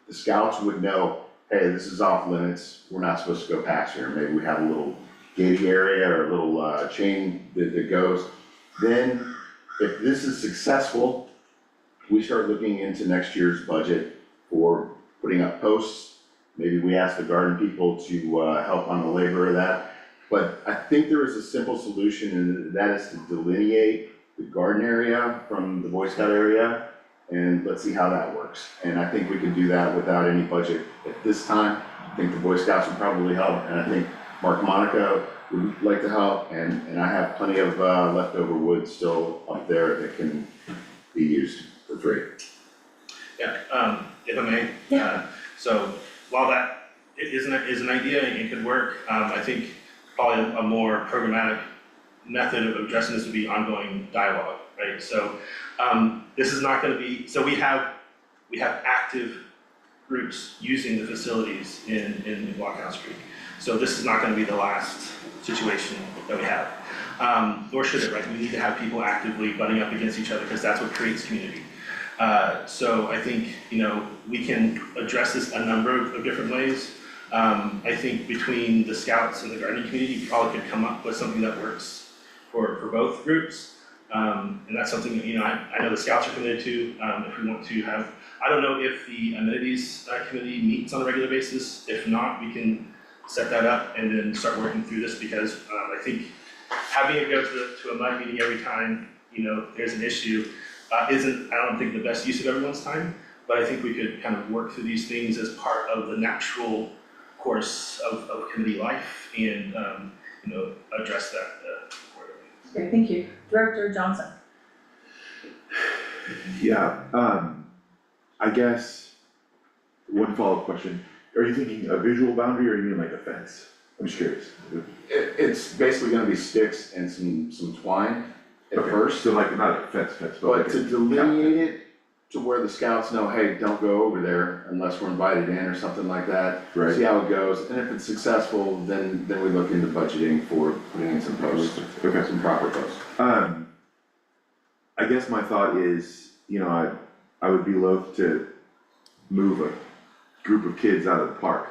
S11: the scouts would know, hey, this is off limits, we're not supposed to go past here, maybe we have a little gated area or a little chain that goes. Then, if this is successful, we start looking into next year's budget for putting up posts. Maybe we ask the garden people to help on the labor of that. But I think there is a simple solution, and that is to delineate the garden area from the Boy Scout area, and let's see how that works. And I think we can do that without any budget at this time. I think the Boy Scouts would probably help, and I think Mark Monica would like to help, and I have plenty of leftover wood still up there that can be used for free.
S6: Yeah, if I may, so while that is an idea and it could work, I think probably a more programmatic method of addressing this would be ongoing dialogue, right? So, this is not gonna be, so we have active groups using the facilities in Blockhouse Creek. So this is not gonna be the last situation that we have. Nor should it, right? We need to have people actively butting up against each other because that's what creates community. So I think, we can address this a number of different ways. I think between the Scouts and the gardening community, we probably could come up with something that works for both groups. And that's something, I know the Scouts are committed to, if we want to have, I don't know if the amenities committee meets on a regular basis. If not, we can set that up and then start working through this because I think having it go to a mud meeting every time, there's an issue, isn't, I don't think, the best use of everyone's time, but I think we could kind of work through these things as part of the natural course of committee life and, address that accordingly.
S1: Great, thank you. Director Johnson.
S2: Yeah, I guess, one follow-up question, are you thinking a visual boundary or you mean like a fence? I'm just curious.
S11: It's basically gonna be sticks and some twine at
S2: Okay,
S11: first.
S2: so like, not a fence, but like.
S11: But to delineate it to where the scouts know, hey, don't go over there unless we're invited in or something like that.
S2: Right.
S11: See how it goes, and if it's successful, then we look into budgeting for putting in some posts,
S2: Okay.
S11: some proper posts.
S2: I guess my thought is, I would be loath to move a group of kids out of the park.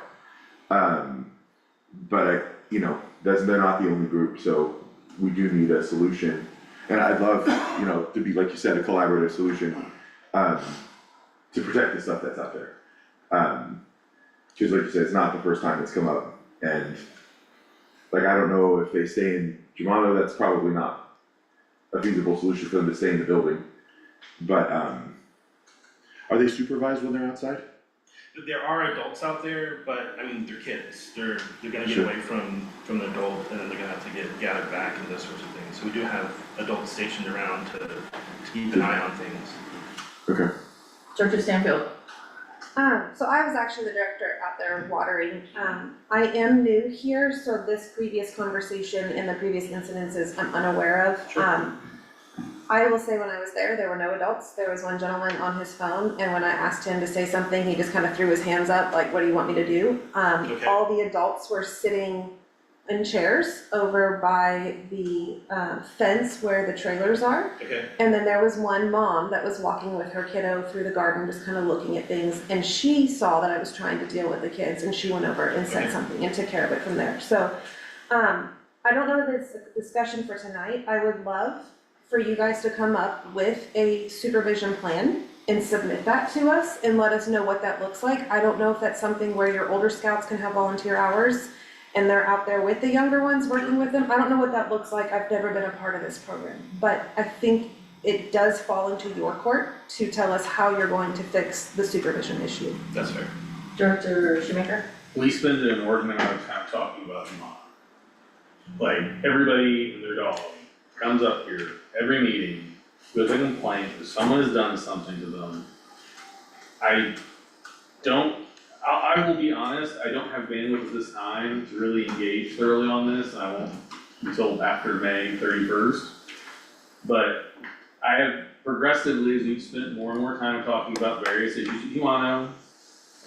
S2: But they're not the only group, so we do need a solution. And I'd love, to be, like you said, a collaborative solution, to protect the stuff that's out there. Cause like you said, it's not the first time it's come up, and like, I don't know if they stay in Germano, that's probably not a feasible solution for them to stay in the building. But, are they supervised when they're outside?
S6: There are adults out there, but they're kids. They're gonna get
S2: Sure.
S6: away from the adult and then they're gonna have to get gathered back and those sorts of things. So we do have adults stationed around to keep an eye on things.
S2: Okay.
S1: Director Stanfield.
S13: So I was actually the director out there watering. I am new here, so this previous conversation and the previous incidences I'm unaware of.
S6: Sure.
S13: I will say when I was there were no adults. There was one gentleman on his phone, and when I asked him to say something, he just kind of threw his hands up, like, what do you want me to do?
S6: Okay.
S13: All the adults were sitting in chairs over by the fence where the trailers are.
S6: Okay,
S13: And then there was one mom that was walking with her kiddo through the garden, just kind of looking at things, and she saw that I was trying to deal with the kids, and she went over and said
S6: Okay.
S13: something and took care of it from there. So, I don't know that it's a discussion for tonight. I would love for you guys to come up with a supervision plan and submit that to us and let us know what that looks like. I don't know if that's something where your older scouts can have volunteer hours and they're out there with the younger ones working with them. I don't know what that looks like. I've never been a part of this program. But I think it does fall into your court to tell us how you're going to fix the supervision issue.
S6: that's fair.
S1: Director Shoemaker.
S10: We spend an inordinate amount of time talking about Vermont. Like, everybody and their dog comes up here, every meeting, with a complaint that someone has done something to them. I will be honest, I don't have bandwidth at this time to really engage thoroughly on this, and I won't until after May 31st. But I have progressively, as we've spent more and more time talking about various issues in Humano,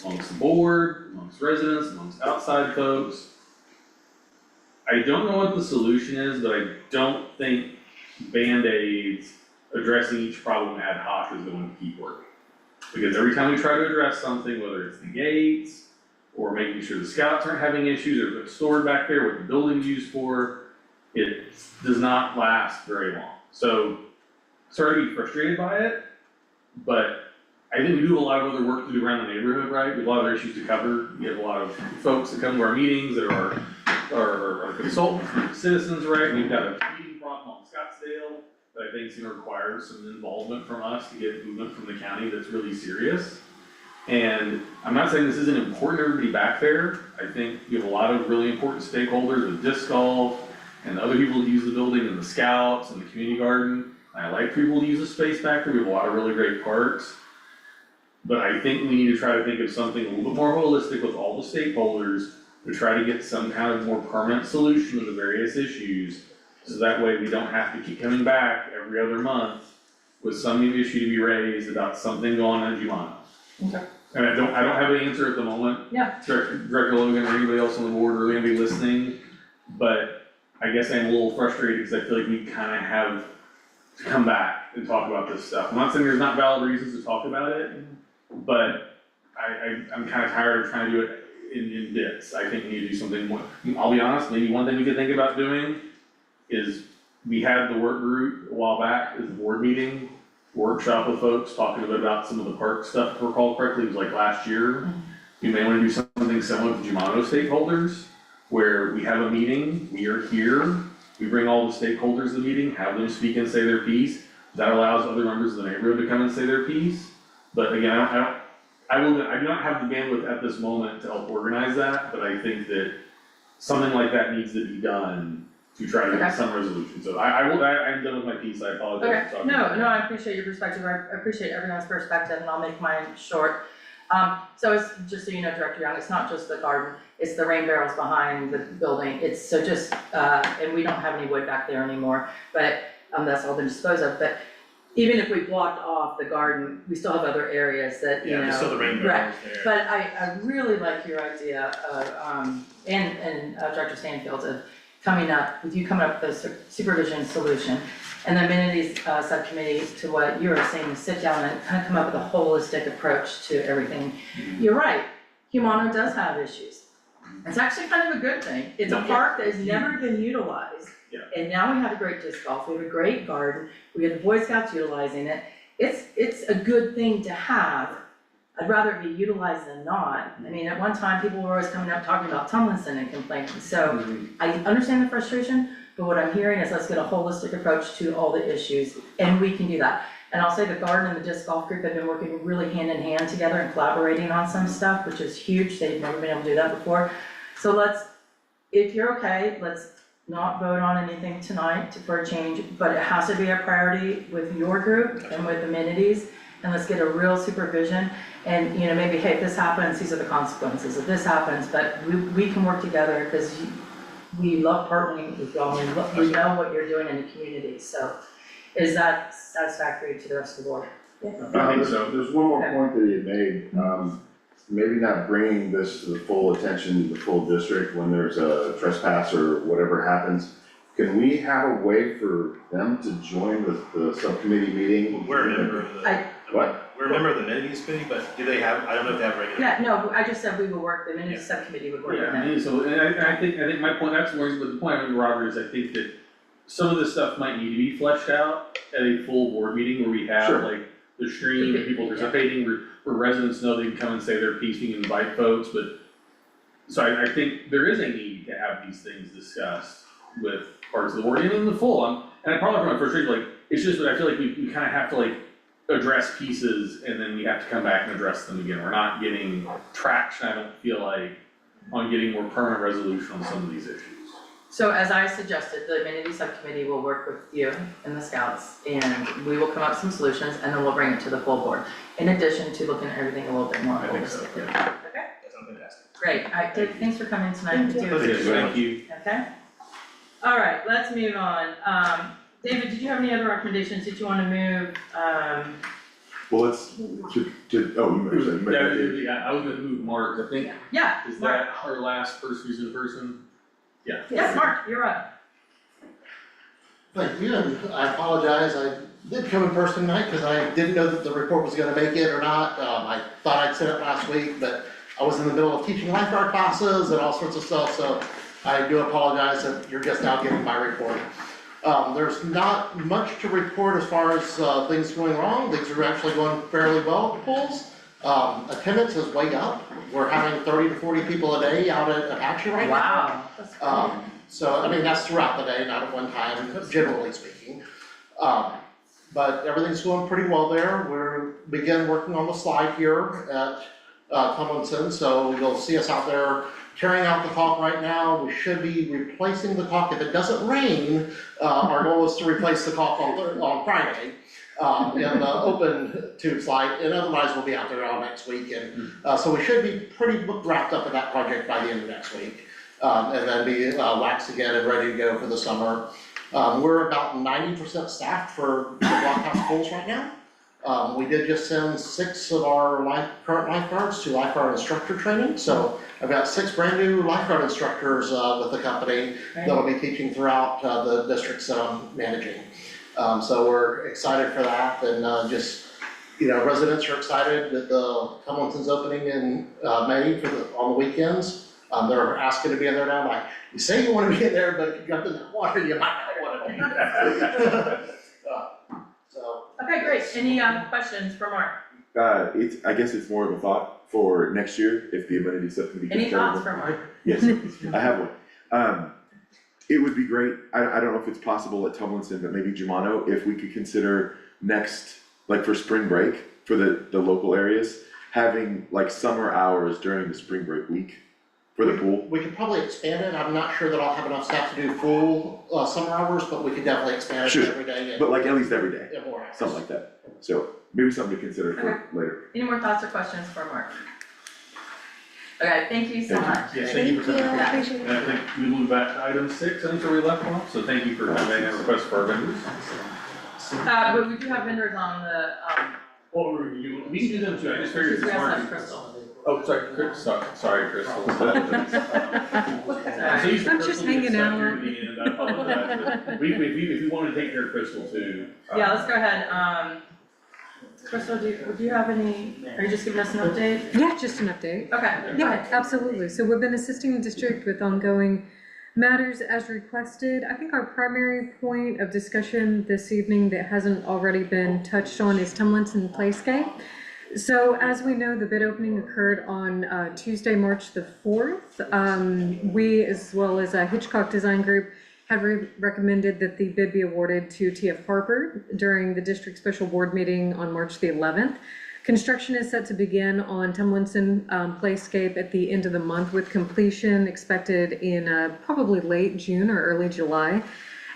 S10: amongst the board, amongst residents, amongst outside folks. I don't know what the solution is, but I don't think Band-Aids addressing each problem ad hoc is going to keep working. Because every time we try to address something, whether it's the gates, or making sure the scouts aren't having issues, or what's stored back there, what the building's used for, it does not last very long. So, sorry to be frustrated by it, but I think we do have a lot of other work to do around the neighborhood, right? We have a lot of other issues to cover. We have a lot of folks that come to our meetings that are our consultants, citizens, right? We've got a meeting problem on Scottsdale that I think is gonna require some involvement from us to get movement from the county that's really serious. And I'm not saying this isn't important to everybody back there. I think we have a lot of really important stakeholders with disc golf and the other people that use the building and the scouts and the community garden. I like people to use the space back there. We have a lot of really great parks. But I think we need to try to think of something a little bit more holistic with all the stakeholders to try to get some kind of more permanent solution to the various issues. So that way we don't have to keep coming back every other month with some new issue to be raised about something going on in Jumano.
S1: Okay.
S10: And I don't have an answer at the moment.
S1: Yeah.
S10: Director Logan or anybody else on the board or anybody listening, but I guess I'm a little frustrated because I feel like we kind of have to come back and talk about this stuff. I'm not saying there's not valid reasons to talk about it, but I'm kind of tired of trying to do it in bits. I think we need to do something more. I'll be honest, maybe one thing we could think about doing is we had the work group a while back as a board meeting, workshop with folks, talking a bit about some of the park stuff, if I recall correctly, it was like last year. We may wanna do something similar to Jumano stakeholders, where we have a meeting, we are here, we bring all the stakeholders to the meeting, have them speak and say their piece. That allows other members of the neighborhood to come and say their piece. But again, I do not have the bandwidth at this moment to help organize that, but I think that something like that needs to be done to try to get some resolution. So I'm done with my piece, I apologize
S1: Okay,
S10: for talking.
S1: no, I appreciate your perspective, I appreciate everyone's perspective, and I'll make mine short. So it's, just so you know, Director Young, it's not just the garden, it's the rain barrels behind the building, it's so just, and we don't have any wood back there anymore, but, that's all been disposed of, but even if we blocked off the garden, we still have other areas that, you know.
S6: Yeah, there's still the rain
S1: right.
S6: barrels there.
S1: But I really like your idea of, and Director Stanfield, of coming up with a supervision solution. And the amenities subcommittee, to what you were saying, to sit down and kind of come up with a holistic approach to everything. You're right, Jumano does have issues. It's actually kind of a good thing. It's a park that has never been utilized.
S10: Yeah.
S1: And now we have a great disc golf, we have a great garden, we have the Boy Scouts utilizing it. It's a good thing to have. I'd rather it be utilized than not. I mean, at one time, people were always coming up talking about Tomlinson and complaining. So I understand the frustration, but what I'm hearing is let's get a holistic approach to all the issues, and we can do that. And I'll say the garden and the disc golf group have been working really hand in hand together and collaborating on some stuff, which is huge. They've never been able to do that before. So let's, if you're okay, let's not vote on anything tonight for a change, but it has to be a priority with your group and with amenities. And let's get a real supervision, and, you know, maybe, hey, if this happens, these are the consequences, if this happens, but we can work together, because we love partnering with y'all, we know what you're doing in the community, so is that satisfactory to the rest of the board?
S10: I think so.
S11: There's one more point that he had made, maybe not bringing this to the full attention, the full district when there's a trespass or whatever happens. Can we have a way for them to join the subcommittee meeting?
S6: We're a member of the.
S11: What?
S6: We're a member of the amenities committee, but do they have, I don't know if they have regular.
S1: Yeah, no, I just said we would work, the amenities subcommittee would work with
S10: Yeah,
S1: them.
S10: and so, and I think my point, that's where, but the point of Robert is I think that some of this stuff might need to be fleshed out at a full board meeting where we have
S11: Sure.
S10: like the stream and people participating, where residents know they can come and say their piece, we can invite folks, but. So I think there is a need to have these things discussed with parts of the board, and in the full, and I probably from my frustration, like, it's just that I feel like we kind of have to like address pieces and then we have to come back and address them again. We're not getting traction, I don't feel like, on getting more permanent resolution on some of these issues.
S1: So as I suggested, the amenities subcommittee will work with you and the scouts, and we will come up with some solutions, and then we'll bring it to the full board. In addition to looking at everything a little bit more
S10: I think so,
S1: holistically.
S10: yeah.
S1: Okay,
S6: That sounds fantastic.
S1: great, alright, Dick, thanks for coming tonight, we do appreciate it.
S10: Thank you.
S1: Okay? Alright, let's move on. David, did you have any other recommendations that you wanna move,
S2: Well, let's,
S10: I was gonna move Mark, I think,
S1: Yeah,
S10: is
S1: Mark.
S10: that our last first who's in person? Yeah.
S1: Yes, Mark, you're up.
S14: Thank you, and I apologize, I did come in person tonight because I didn't know that the report was gonna make it or not. I thought I'd sent it last week, but I was in the middle of teaching lifeguard classes and all sorts of stuff, so I do apologize that you're just now getting my report. There's not much to report as far as things going wrong, things are actually going fairly well at the pools. Attendance is way up, we're having 30 to 40 people a day out at Apache right now.
S1: Wow.
S14: So, I mean, that's throughout the day, not at one time, generally speaking. But everything's going pretty well there. We're begin working on the slide here at Tomlinson, so you'll see us out there carrying out the caulk right now. We should be replacing the caulk. If it doesn't rain, our goal is to replace the caulk on Friday in the open tube slide, and otherwise we'll be out there all next week. And so we should be pretty wrapped up in that project by the end of next week. And then be waxed again and ready to go for the summer. We're about 90% staffed for the blockhouse pools right now. We did just send 6 of our current lifeguards to lifeguard instructor training, so I've got 6 brand new lifeguard instructors with the company that'll be teaching throughout the districts that I'm managing. So we're excited for that, and just, you know, residents are excited that the Tomlinson's opening in May on the weekends. They're asking to be in there now, like, you say you wanna be in there, but if you jump in that water, you might not wanna be there. So.
S1: Okay, great. Any questions for Mark?
S2: I guess it's more of a thought for next year, if the amenity subcommittee.
S1: Any thoughts for Mark?
S2: Yes, I have one. It would be great, I don't know if it's possible at Tomlinson, but maybe Germano, if we could consider next, like for spring break, for the local areas, having like summer hours during the spring break week for the pool.
S14: We could probably expand it. I'm not sure that I'll have enough staff to do full summer hours, but we could definitely expand it
S2: Sure.
S14: every day.
S2: But like at least every day,
S14: And more hours.
S2: something like that. So maybe something to consider for later.
S1: Any more thoughts or questions for Mark? Okay, thank you so
S2: Thank you.
S1: much.
S10: Yeah,
S14: Thank you for coming.
S1: Yeah.
S13: Appreciate
S10: And I think we move back to item 6, I think where we left off, so thank you for having a request for our vendors.
S1: But we do have vendors on the,
S10: What were we doing? We can do them too, I just figured
S1: we
S10: it's
S1: also
S10: smart.
S1: have Crystal.
S10: Oh, sorry, Crystal.
S1: Sorry.
S10: I'm just hanging out. I apologize, but if you wanted to take care of Crystal too.
S1: Yeah, let's go ahead. Crystal, do you have any, are you just giving us an update?
S15: Yeah, just an update.
S1: Okay. go
S15: Yeah,
S1: ahead.
S15: absolutely. So we've been assisting the district with ongoing matters as requested. I think our primary point of discussion this evening that hasn't already been touched on is Tomlinson Playscape. So as we know, the bid opening occurred on Tuesday, March the 4th. We, as well as Hitchcock Design Group, have recommended that the bid be awarded to TF Harper during the district special board meeting on March the 11th. Construction is set to begin on Tomlinson Playscape at the end of the month, with completion expected in probably late June or early July.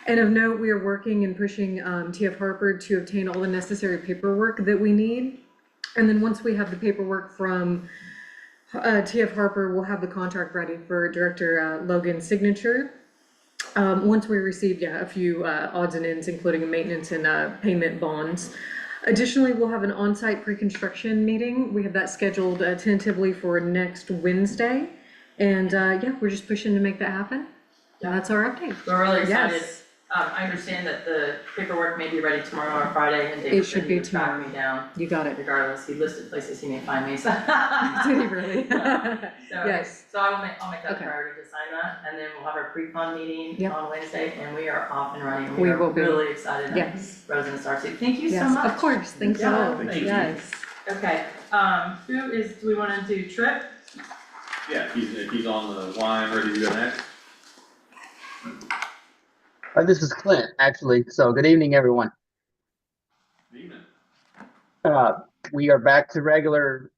S15: And of note, we are working and pushing TF Harper to obtain all the necessary paperwork that we need. And then once we have the paperwork from TF Harper, we'll have the contract ready for Director Logan's signature. Once we receive, a few odds and ends, including a maintenance and payment bonds. Additionally, we'll have an on-site pre-construction meeting. We have that scheduled tentatively for next Wednesday. And we're just pushing to make that happen. And that's our update.
S1: We're really excited.
S15: Yes.
S1: I understand that the paperwork may be ready tomorrow or Friday, and
S15: It
S1: David
S15: should
S1: said
S15: be
S1: he would track
S15: tomorrow.
S1: me down.
S15: You got it.
S1: Regardless, he listed places he may find me, so.
S15: Did he really? Yes.
S1: So I'll make that
S15: Okay.
S1: priority to sign that, and then we'll have our pre-con meeting
S15: Yep.
S1: on Wednesday, and we are off and running.
S15: We
S1: are
S15: will be.
S1: really excited.
S15: Yes.
S1: Residents are too. Thank you so
S15: Yes,
S1: much.
S15: of course. Thanks a
S1: Yeah.
S15: lot.
S10: Thank you.
S15: Yes.
S1: Okay, do we wanna do Trip?
S10: Yeah, if he's on the line, ready to go next.
S16: This is Clint, actually. So good evening, everyone.
S10: Good evening.
S16: We are back to regular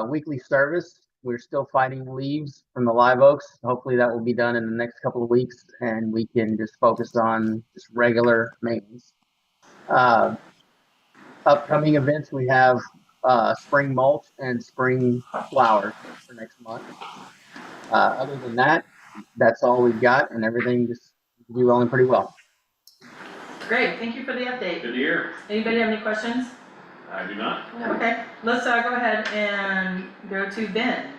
S16: weekly service. We're still fighting leaves from the live oaks. Hopefully that will be done in the next couple of weeks, and we can just focus on just regular maintenance. Upcoming events, we have spring mulch and spring flowers for next month. Other than that, that's all we've got, and everything just rolling pretty well.
S1: Great, thank you for the update.
S10: Good to hear.
S1: Anybody have any questions?
S10: I do not.
S1: Okay, let's go ahead and go to Ben.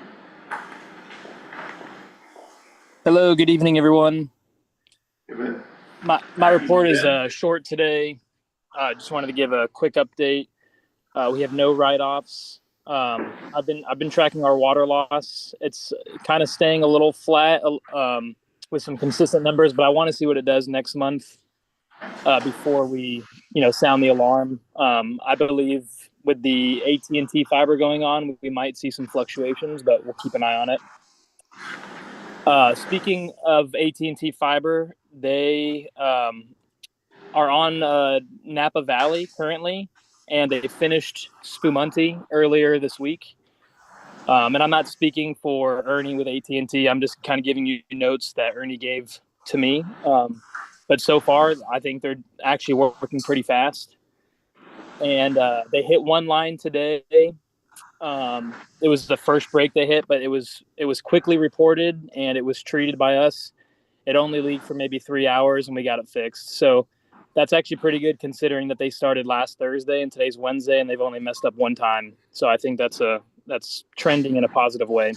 S17: Hello, good evening, everyone.
S2: Amen.
S17: My report is short today. Just wanted to give a quick update. We have no write-offs. I've been tracking our water loss. It's kind of staying a little flat with some consistent numbers, but I want to see what it does next month before we sound the alarm. I believe with the AT&T fiber going on, we might see some fluctuations, but we'll keep an eye on it. Speaking of AT&T fiber, they are on Napa Valley currently, and they finished Spumanti earlier this week. And I'm not speaking for Ernie with AT&T. I'm just kind of giving you notes that Ernie gave to me. But so far, I think they're actually working pretty fast. And they hit one line today. It was the first break they hit, but it was quickly reported and it was treated by us. It only leaked for maybe 3 hours and we got it fixed. So that's actually pretty good considering that they started last Thursday and today's Wednesday and they've only messed up one time. So I think that's trending in a positive way.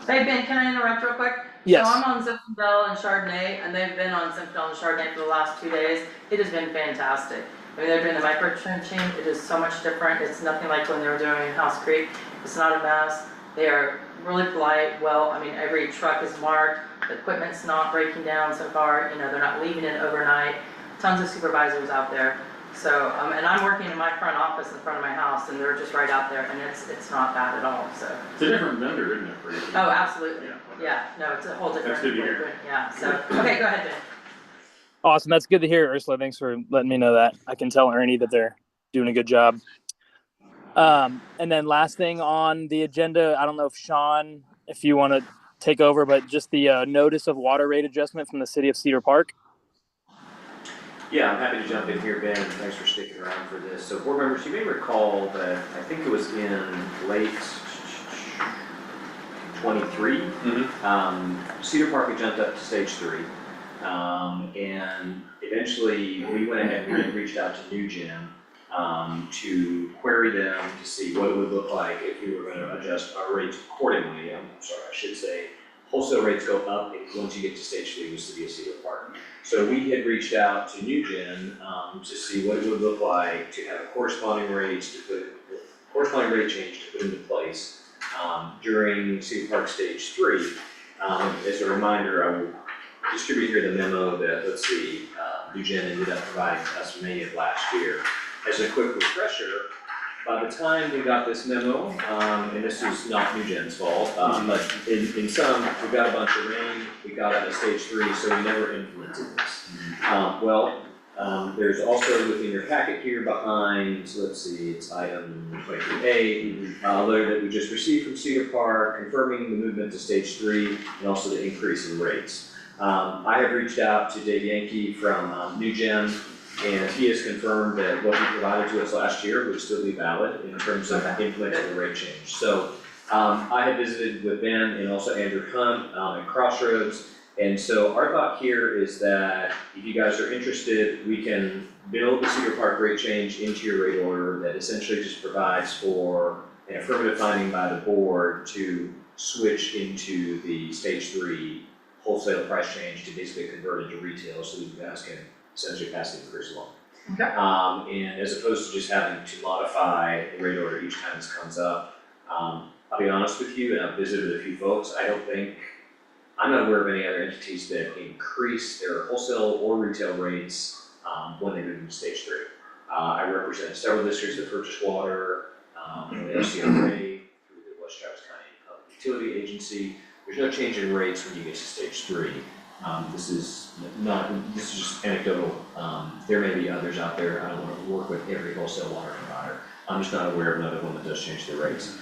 S1: Hey Ben, can I interrupt real quick?
S17: Yes.
S1: So I'm on Zinfandel and Chardonnay, and they've been on Zinfandel and Chardonnay for the last 2 days. It has been fantastic. I mean, they're doing the micro-trenching. It is so much different. It's nothing like when they were doing House Creek. It's not a mess. They are really polite. Well, I mean, every truck is marked. The equipment's not breaking down so far. They're not leaving it overnight. Tons of supervisors out there. So, and I'm working in my front office in front of my house, and they're just right out there, and it's not bad at all. So.
S10: It's a different vendor, isn't it, for you?
S1: Oh, absolutely.
S10: Yeah.
S1: Yeah, no, it's a whole different.
S10: That's good to hear.
S1: Yeah, so, okay, go ahead, Ben.
S17: Awesome. That's good to hear, Ursula. Thanks for letting me know that. I can tell Ernie that they're doing a good job. And then last thing on the agenda, I don't know if Sean, if you want to take over, but just the notice of water rate adjustment from the city of Cedar Park.
S8: Yeah, I'm happy to jump in here, Ben, and thanks for sticking around for this. So board members, you may recall that I think it was in late 23. Cedar Park had jumped up to stage 3. And eventually we went ahead and reached out to NewGen to query them to see what it would look like if we were going to adjust our rates accordingly. I'm sorry, I should say wholesale rates go up once you get to stage 3 with the city of Cedar Park. So we had reached out to NewGen to see what it would look like to have a corresponding rate change to put into place during Cedar Park stage 3. As a reminder, I will distribute here the memo that, NewGen ended up providing us May of last year. As a quick refresher, by the time we got this memo, and this is not NewGen's fault, but in sum, we got a bunch of rain, we got out of stage 3, so we never implemented this. There's also within your packet here behind, it's item 23A, a letter that we just received from Cedar Park confirming the movement to stage 3 and also the increase in rates. I have reached out to Dave Yankee from NewGen, and he has confirmed that what he provided to us last year would still be valid in terms of implementing the rate change. So I have visited with Ben and also Andrew Hunt at Crossroads. And so our thought here is that if you guys are interested, we can build the Cedar Park rate change into your rate order that essentially just provides for an affirmative finding by the board to switch into the stage 3 wholesale price change to basically convert into retail so that you guys can essentially pass the increase along.
S1: Okay.
S8: And as opposed to just having to modify the rate order each time this comes up, I'll be honest with you, and I've visited a few folks, I'm not aware of any other entities that increase their wholesale or retail rates when they move into stage 3. I represent several districts that purchase water, the FCRA, through the West Travis County Public Utility Agency. There's no change in rates when you get to stage 3. This is just anecdotal. There may be others out there. I don't want to work with every wholesale water provider. I'm just not aware of another one that does change their rates.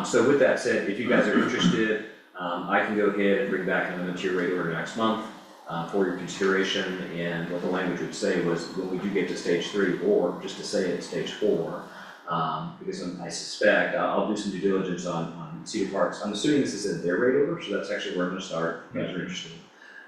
S8: So with that said, if you guys are interested, I can go ahead and bring back an amendment to your rate order next month for your consideration. And what the language would say was when we do get to stage 3, or just to say it's stage 4, because I suspect I'll do some due diligence on Cedar Parks. I'm assuming this is in their rate order, so that's actually where I'm going to start. If you guys are interested.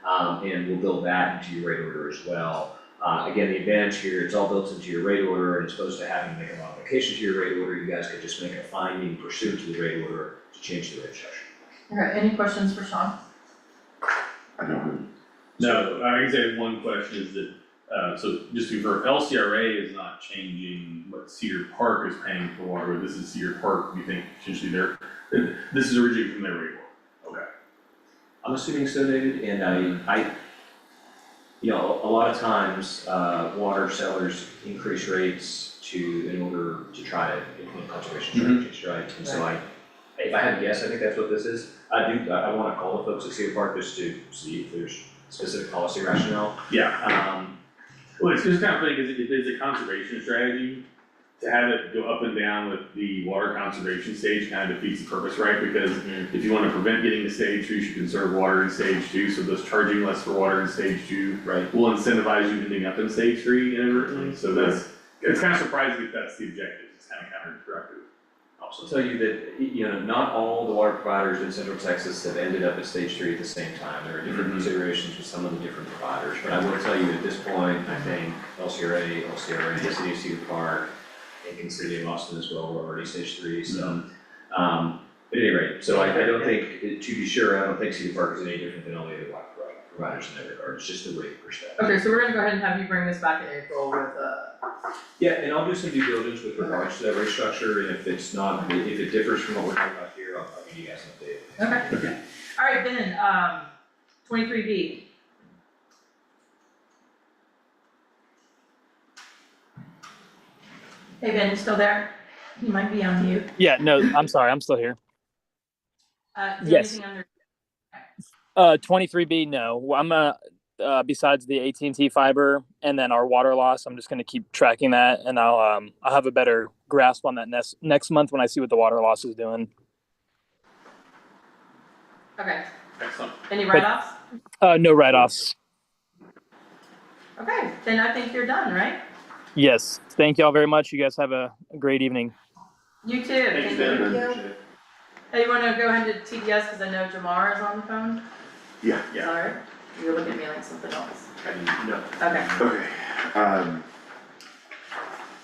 S8: And we'll build that into your rate order as well. Again, the advantage here, it's all built into your rate order, and as opposed to having to make a modification to your rate order, you guys could just make a finding pursuant to the rate order to change the rate structure.
S1: Alright, any questions for Sean?
S2: I don't,
S10: No, I guess I have one question is that, so just to confirm, LCRA is not changing what Cedar Park is paying for water, but this is Cedar Park, you think potentially this is originating from their rate order, okay.
S8: I'm assuming so, David, and I, you know, a lot of times, water sellers increase rates in order to try to implement conservation strategies, right? And so if I had to guess, I think that's what this is. I wanna call the folks at Cedar Park just to see if there's specific policy rationale.
S10: Yeah. Well, it's just kind of funny, because if it's a conservation strategy, to have it go up and down with the water conservation stage kind of defeats the purpose, right? Because if you wanna prevent getting to stage 2, you should conserve water in stage 2, so those charging less for water in stage 2 will incentivize you ending up in stage 3 inadvertently, so it's kind of surprising if that's the objective, it's kind of counterproductive.
S8: I'll also tell you that, you know, not all the water providers in Central Texas have ended up at stage 3 at the same time. There are different considerations with some of the different providers, but I will tell you at this point, I think LCRA, City of Cedar Park, and in City of Austin as well, we're already stage 3, so. At any rate, so I don't think, to be sure, I don't think Cedar Park is any different than all the other water providers in that regard, it's just the rate perspective.
S1: Okay, so we're gonna go ahead and have you bring this back in April with
S8: Yeah, and I'll do some due diligence with regards to that rate structure, and if it's not, if it differs from what we're talking about here, I'll give you guys an update.
S1: Okay. Alright, Ben, 23B. Hey Ben, you still there? You might be on mute.
S17: Yeah, no, I'm sorry, I'm still here.
S1: Is there
S17: Yes.
S1: anything under?
S17: 23B, no. I'm besides the AT&T fiber and then our water loss, I'm just going to keep tracking that, and I'll have a better grasp on that next month when I see what the water loss is doing.
S1: Okay,
S10: Excellent.
S1: any write-offs?
S17: No write-offs.
S1: Okay, then I think you're done, right?
S17: Yes. Thank y'all very much. You guys have a great evening.
S1: You too.
S10: Thank you, Ben.
S13: Thank you.
S1: Hey, you wanna go ahead to TDS, cause I know Jamar is on the phone?
S2: yeah,
S1: Is that alright? You're looking at me like something else.
S5: No.
S1: Okay.
S2: okay,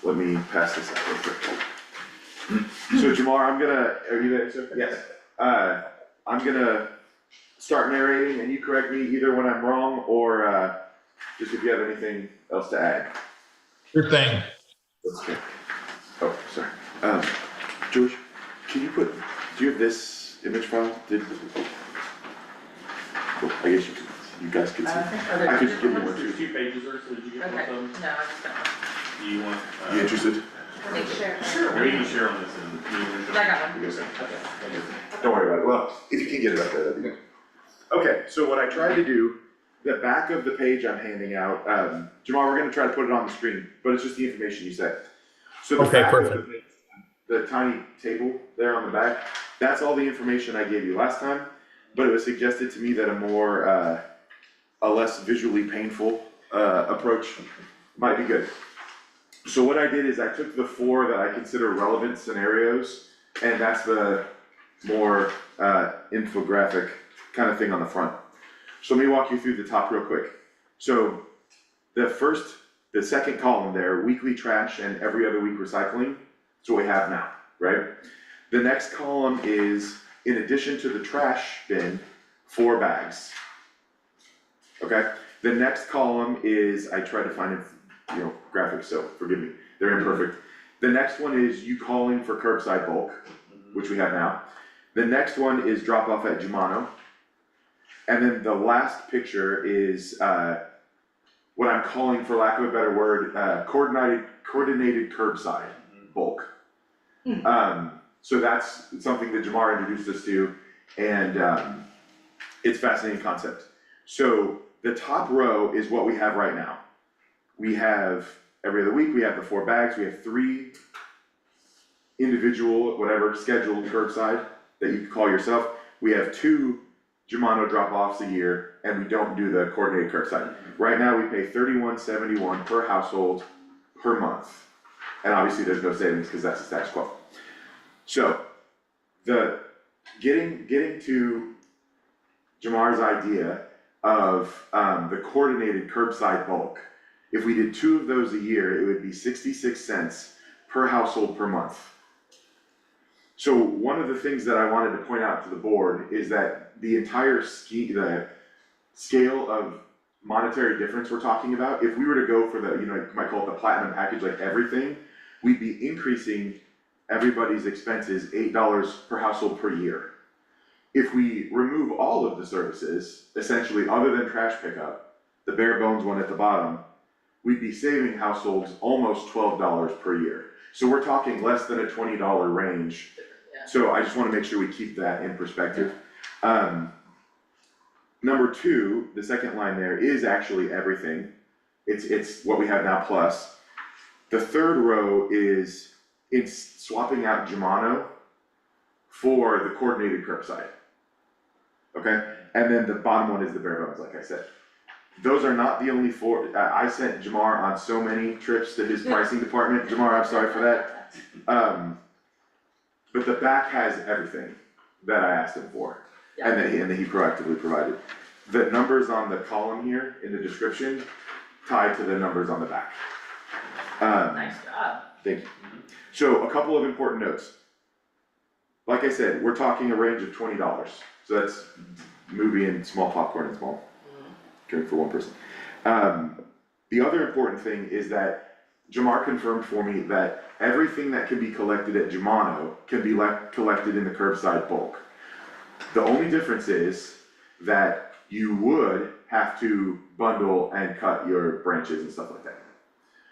S2: let me pass this out real quick. So Jamar, are you there, sir? Yes. I'm gonna start narrating and you correct me either when I'm wrong or, just if you have anything else to add.
S18: Sure thing.
S2: Let's go. Oh, sorry. George, can you do you have this image file? I guess you guys could see. I could just give you one
S10: There's
S2: too.
S10: 2 pages or so, did you get
S1: Okay,
S10: one
S1: no,
S10: of them?
S1: I just got one.
S10: Do you want?
S2: You interested?
S13: Make sure.
S10: Sure. We can share on this and you
S1: I got one.
S2: Don't worry about it. Well, if you can get it up there, that'd be good. Okay, so what I tried to do, the back of the page I'm handing out, Jamar, we're gonna try to put it on the screen, but it's just the information you said. So the
S18: Okay,
S2: back of
S18: perfect.
S2: the tiny table there on the back, that's all the information I gave you last time, but it was suggested to me that a less visually painful, approach might be good. So what I did is I took the 4 that I consider relevant scenarios, and that's the more, infographic kind of thing on the front. So let me walk you through the top real quick. So the second column there, weekly trash and every other week recycling, that's what we have now, right? The next column is, in addition to the trash bin, 4 bags. Okay, the next column is, I tried to find it, graphics, so forgive me, they're imperfect. The next one is you calling for curbside bulk, which we have now. The next one is drop off at Jumano. And then the last picture is, what I'm calling, for lack of a better word, coordinated curbside bulk. So that's something that Jamar introduced us to, and it's a fascinating concept. So the top row is what we have right now. We have, every other week, we have the 4 bags, we have 3 individual, whatever, scheduled curbside that you can call yourself. We have 2 Jumano drop-offs a year, and we don't do the coordinated curbside. Right now, we pay $31.71 per household per month. And obviously, there's no savings because that's the status quo. So, getting to Jamar's idea of the coordinated curbside bulk If we did 2 of those a year, it would be 66 cents per household per month. So one of the things that I wanted to point out to the board is that the entire the scale of monetary difference we're talking about, if we were to go for the, you know, you might call it the platinum package, like everything, we'd be increasing everybody's expenses $8 per household per year. If we remove all of the services, essentially other than trash pickup, the bare bones one at the bottom, we'd be saving households almost $12 per year. So we're talking less than a $20 range.
S1: Yeah.
S2: So I just wanna make sure we keep that in perspective. Number 2, the second line there is actually everything. It's what we have now plus. The third row is it's swapping out Germano for the coordinated curbside. Okay, and then the bottom one is the bare bones, like I said. Those are not the only 4, I sent Jamar on so many trips to his pricing department, Jamar, I'm sorry for that. But the back has everything that I asked him for, and that he proactively provided. The numbers on the column here in the description tie to the numbers on the back.
S1: Nice job.
S2: Thank you. So a couple of important notes. Like I said, we're talking a range of $20, so that's movie and small popcorn and small drink for one person. The other important thing is that Jamar confirmed for me that everything that can be collected at Germano can be collected in the curbside bulk. The only difference is that you would have to bundle and cut your branches and stuff like that.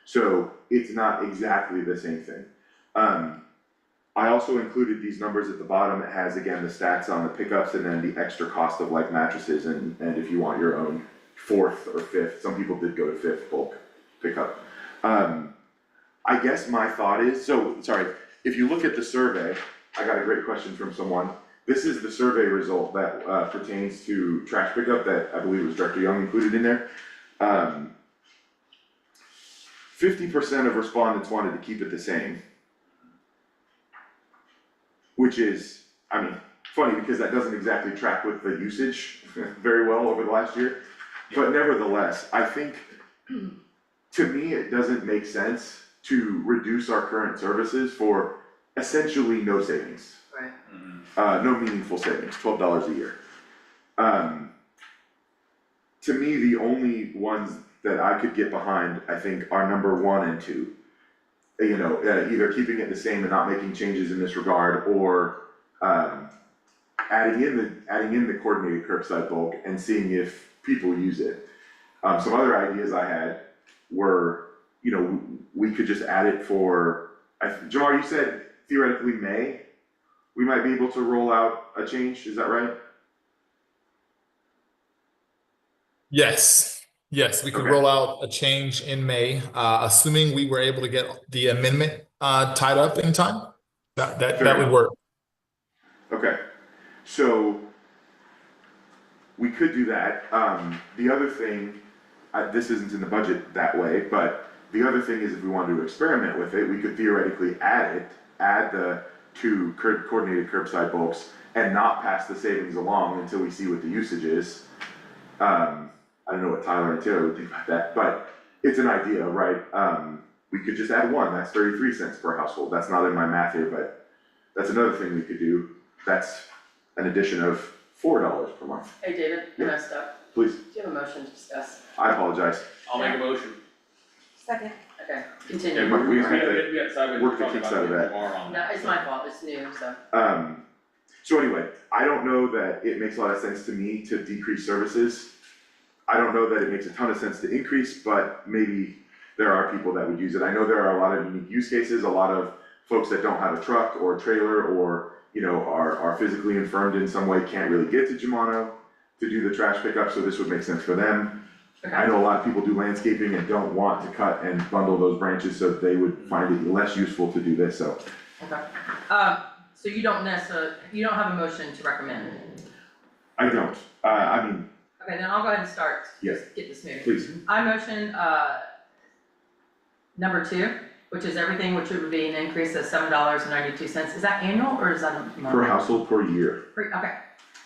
S2: So it's not exactly the same thing. I also included these numbers at the bottom. It has, again, the stats on the pickups and then the extra cost of like mattresses and if you want your own 4th or 5th, some people did go to 5th bulk pickup. I guess my thought is, if you look at the survey, I got a great question from someone. This is the survey result that pertains to trash pickup that I believe was Director Young included in there. 50% of respondents wanted to keep it the same. Which is, I mean, funny because that doesn't exactly track with the usage very well over the last year. But nevertheless, I think, to me, it doesn't make sense to reduce our current services for essentially no savings.
S1: Right.
S2: No meaningful savings, $12 a year. To me, the only ones that I could get behind, I think, are number 1 and 2. You know, either keeping it the same and not making changes in this regard, or adding in the coordinated curbside bulk and seeing if people use it. Some other ideas I had were, you know, we could just add it for, Jamar, you said theoretically May, we might be able to roll out a change, is that right?
S18: Yes, we could roll out a change in May, assuming we were able to get the amendment tied up in time. That would work.
S2: Okay, so we could do that. The other thing, this isn't in the budget that way, but the other thing is if we wanted to experiment with it, we could theoretically add the 2 coordinated curbside bulks and not pass the savings along until we see what the usage is. I don't know what Tyler and Taylor would think about that, but it's an idea, right? We could just add 1, that's 33 cents per household. That's not in my math here, but that's another thing we could do. That's an addition of $4 per month.
S1: Hey, David, you messed up.
S2: Please,
S1: Do you have a motion to discuss?
S2: I apologize.
S8: I'll make a motion.
S13: Second.
S1: Okay,
S2: Yeah,
S1: continue.
S2: we
S8: We
S2: have to
S8: got sideways,
S2: work the
S8: talking
S2: kinks
S8: about
S2: out of
S8: it
S2: that.
S8: tomorrow on
S1: No,
S8: that.
S1: it's my fault, it's new, so.
S2: So anyway, I don't know that it makes a lot of sense to me to decrease services. I don't know that it makes a ton of sense to increase, but maybe there are people that would use it. I know there are a lot of unique use cases, a lot of folks that don't have a truck or a trailer or, you know, are physically infirmed in some way, can't really get to Germano to do the trash pickup, so this would make sense for them. I know a lot of people do landscaping and don't want to cut and bundle those branches, so they would find it less useful to do this, so.
S1: Okay. So you don't you don't have a motion to recommend?
S2: I don't, I mean,
S1: Okay, then I'll go ahead and start.
S2: Yes.
S1: Get this moving.
S2: please,
S1: I motion, number 2, which is everything, which would be an increase of $7.92. Is that annual or is that a month?
S2: per household per year.
S1: Okay.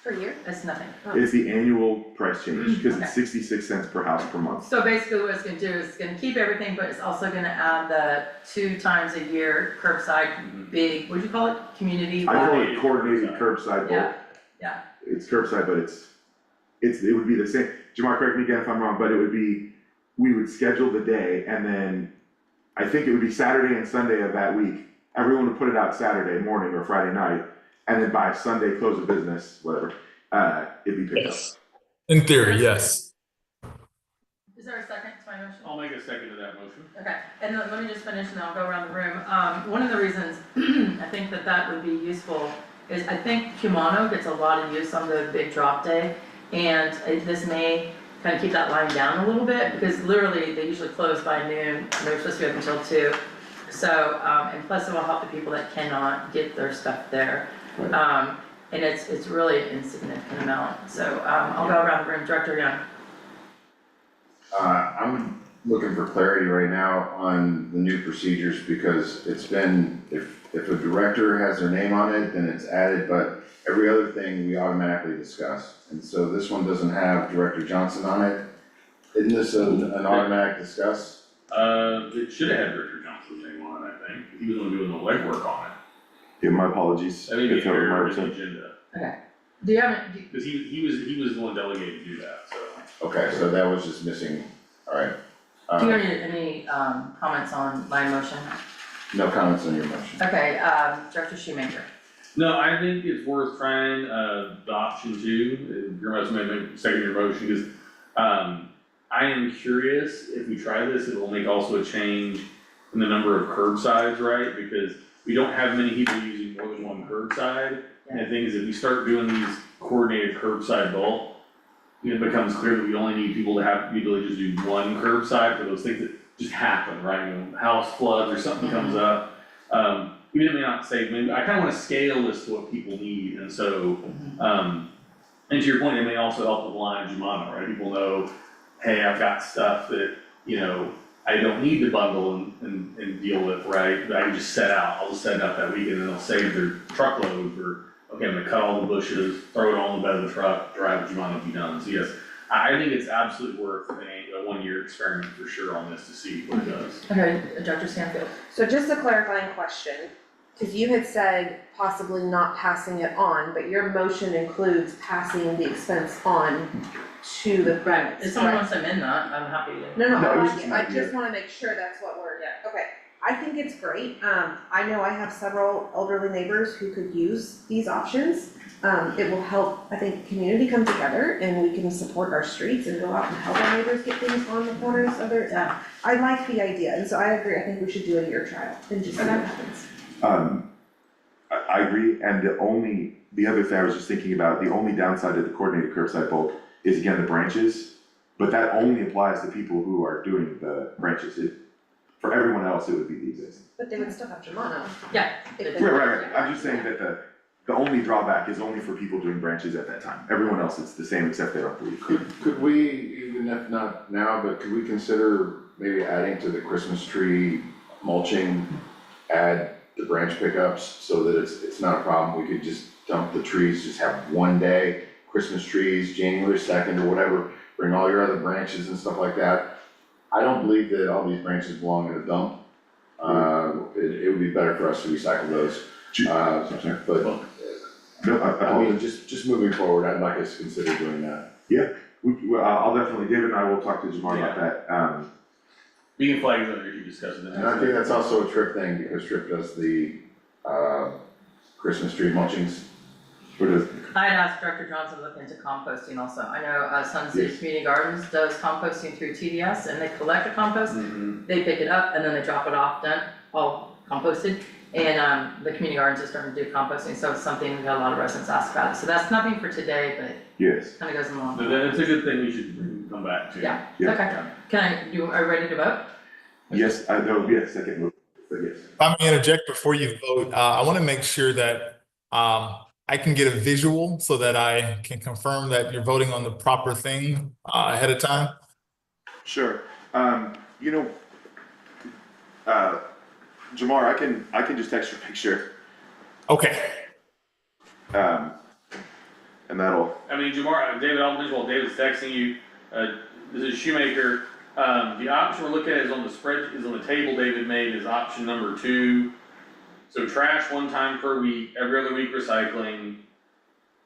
S13: Per year?
S1: It's nothing.
S2: It's the annual price change, cause
S1: Okay.
S2: it's 66 cents per house per month.
S1: So basically what it's gonna do is it's gonna keep everything, but it's also gonna add the 2 times a year curbside big, what'd you call it? Community.
S2: I call
S1: wide-
S2: it coordinated curbside bulk.
S1: Yeah, yeah.
S2: It's curbside, but it would be the same, Jamar, correct me again if I'm wrong, but it would be, we would schedule the day and then I think it would be Saturday and Sunday of that week. Everyone would put it out Saturday morning or Friday night, and then by Sunday, close of business, whatever, it'd be picked up.
S18: In theory, yes.
S1: Is there a second to my motion?
S10: I'll make a second to that motion.
S1: Okay, and then let me just finish and then I'll go around the room. One of the reasons I think that would be useful is I think Kumano gets a lot of use on the big drop day. And this may kind of keep that line down a little bit because literally they usually close by noon and they're supposed to be open until 2. So, and plus it will help the people that cannot get their stuff there. And it's really an insignificant amount. So, I'll go around the room. Director Young.
S11: I'm looking for clarity right now on the new procedures because it's been, if a director has their name on it, then it's added, but every other thing we automatically discuss. And so this one doesn't have Director Johnson on it. Isn't this an automatic discuss?
S10: It should have had Richard Johnson's name on it, I think. He was the one doing the legwork on it.
S2: Yeah, my apologies.
S10: That may be
S2: If that was my
S10: error in the
S2: mistake.
S10: agenda.
S1: Okay. Do you have,
S10: Cause he was the one delegated to do that, so.
S11: Okay, so that was just missing, alright.
S1: do you have any comments on my motion?
S11: No comments on your motion.
S1: Okay, Director Shoemaker.
S10: No, I think it's worth trying, the option 2, your motion, maybe second your motion, cause, I am curious, if we try this, it will make also a change in the number of curbsides, right? Because we don't have many people using more than one curbside. And the thing is, if we start doing these coordinated curbside bulk, it becomes clear that we only need people to have the ability to do one curbside for those things that just happen, right? You know, house floods or something comes up. Even if it may not say, maybe, I kinda wanna scale this to what people need, and so, and to your point, it may also help with line of Jumano, right? People know, hey, I've got stuff that, you know, I don't need to bundle and deal with, right? That I can just set out, I'll just set it out that weekend and they'll save their truckload for, okay, I'm gonna cut all the bushes, throw it all in the bed of the truck, drive to Jumano, be done. So yes, I think it's absolutely worth a 1-year experiment for sure on this to see what it does.
S1: Okay, Director Stanfield.
S13: So just a clarifying question, because you had said possibly not passing it on, but your motion includes passing the expense on to the premise,
S1: If someone
S13: right?
S1: wants to amend that, I'm happy to.
S13: No,
S2: No,
S13: I
S2: it was
S13: like
S2: just
S13: it,
S2: an
S13: I
S2: idea.
S13: just wanna make sure that's what we're, okay. I think it's great, I know I have several elderly neighbors who could use these options. It will help, I think, community come together and we can support our streets and go out and help our neighbors get things on the corners of their, I like the idea, and so I agree, I think we should do a year trial and just see what happens.
S2: I agree, and the other thing I was just thinking about, the only downside of the coordinated curbside bulk is again the branches, but that only applies to people who are doing the branches. For everyone else, it would be the existing.
S13: But they would still have Germano.
S1: Yeah.
S2: Right, I'm just saying that the only drawback is only for people doing branches at that time. Everyone else, it's the same except they don't believe.
S11: Could we, even if not now, but could we consider maybe adding to the Christmas tree mulching, add the branch pickups so that it's not a problem, we could just dump the trees, just have one day, Christmas trees, January 2nd or whatever, bring all your other branches and stuff like that. I don't believe that all these branches belong in a dump. It would be better for us to recycle those. But,
S2: No,
S11: I mean, just moving forward, I'd like us to consider doing that.
S2: Yeah, well, I'll definitely, David and I will talk to Jamar about that.
S10: We can flag another issue discussing it.
S11: And I think that's also a Trip thing, because Trip does the, Christmas tree mulchings.
S1: I had asked Director Johnson to look into composting also. I know Sun City
S2: Yes.
S1: Community Gardens does composting through TDS and they collect the compost, they pick it up and then they drop it off done, all composted. And the community gardens are starting to do composting, so it's something we've had a lot of residents ask about. So that's nothing for today, but
S2: Yes.
S1: kind of goes along.
S10: But then it's a good thing we should come back to.
S1: Yeah,
S2: Yeah.
S1: okay. Are you ready to vote?
S2: Yes, there will be a second move, but yes.
S18: If I may interject before you vote, I want to make sure that I can get a visual so that I can confirm that you're voting on the proper thing ahead of time.
S2: Sure, you know, Jamar, I can just text your picture.
S18: Okay.
S2: And that'll,
S10: I mean, Jamar, David, I'll mention while David's texting you, this is Shoemaker. The option we're looking at is on the spread, is on the table David made, is option number 2. So trash 1 time per week, every other week recycling.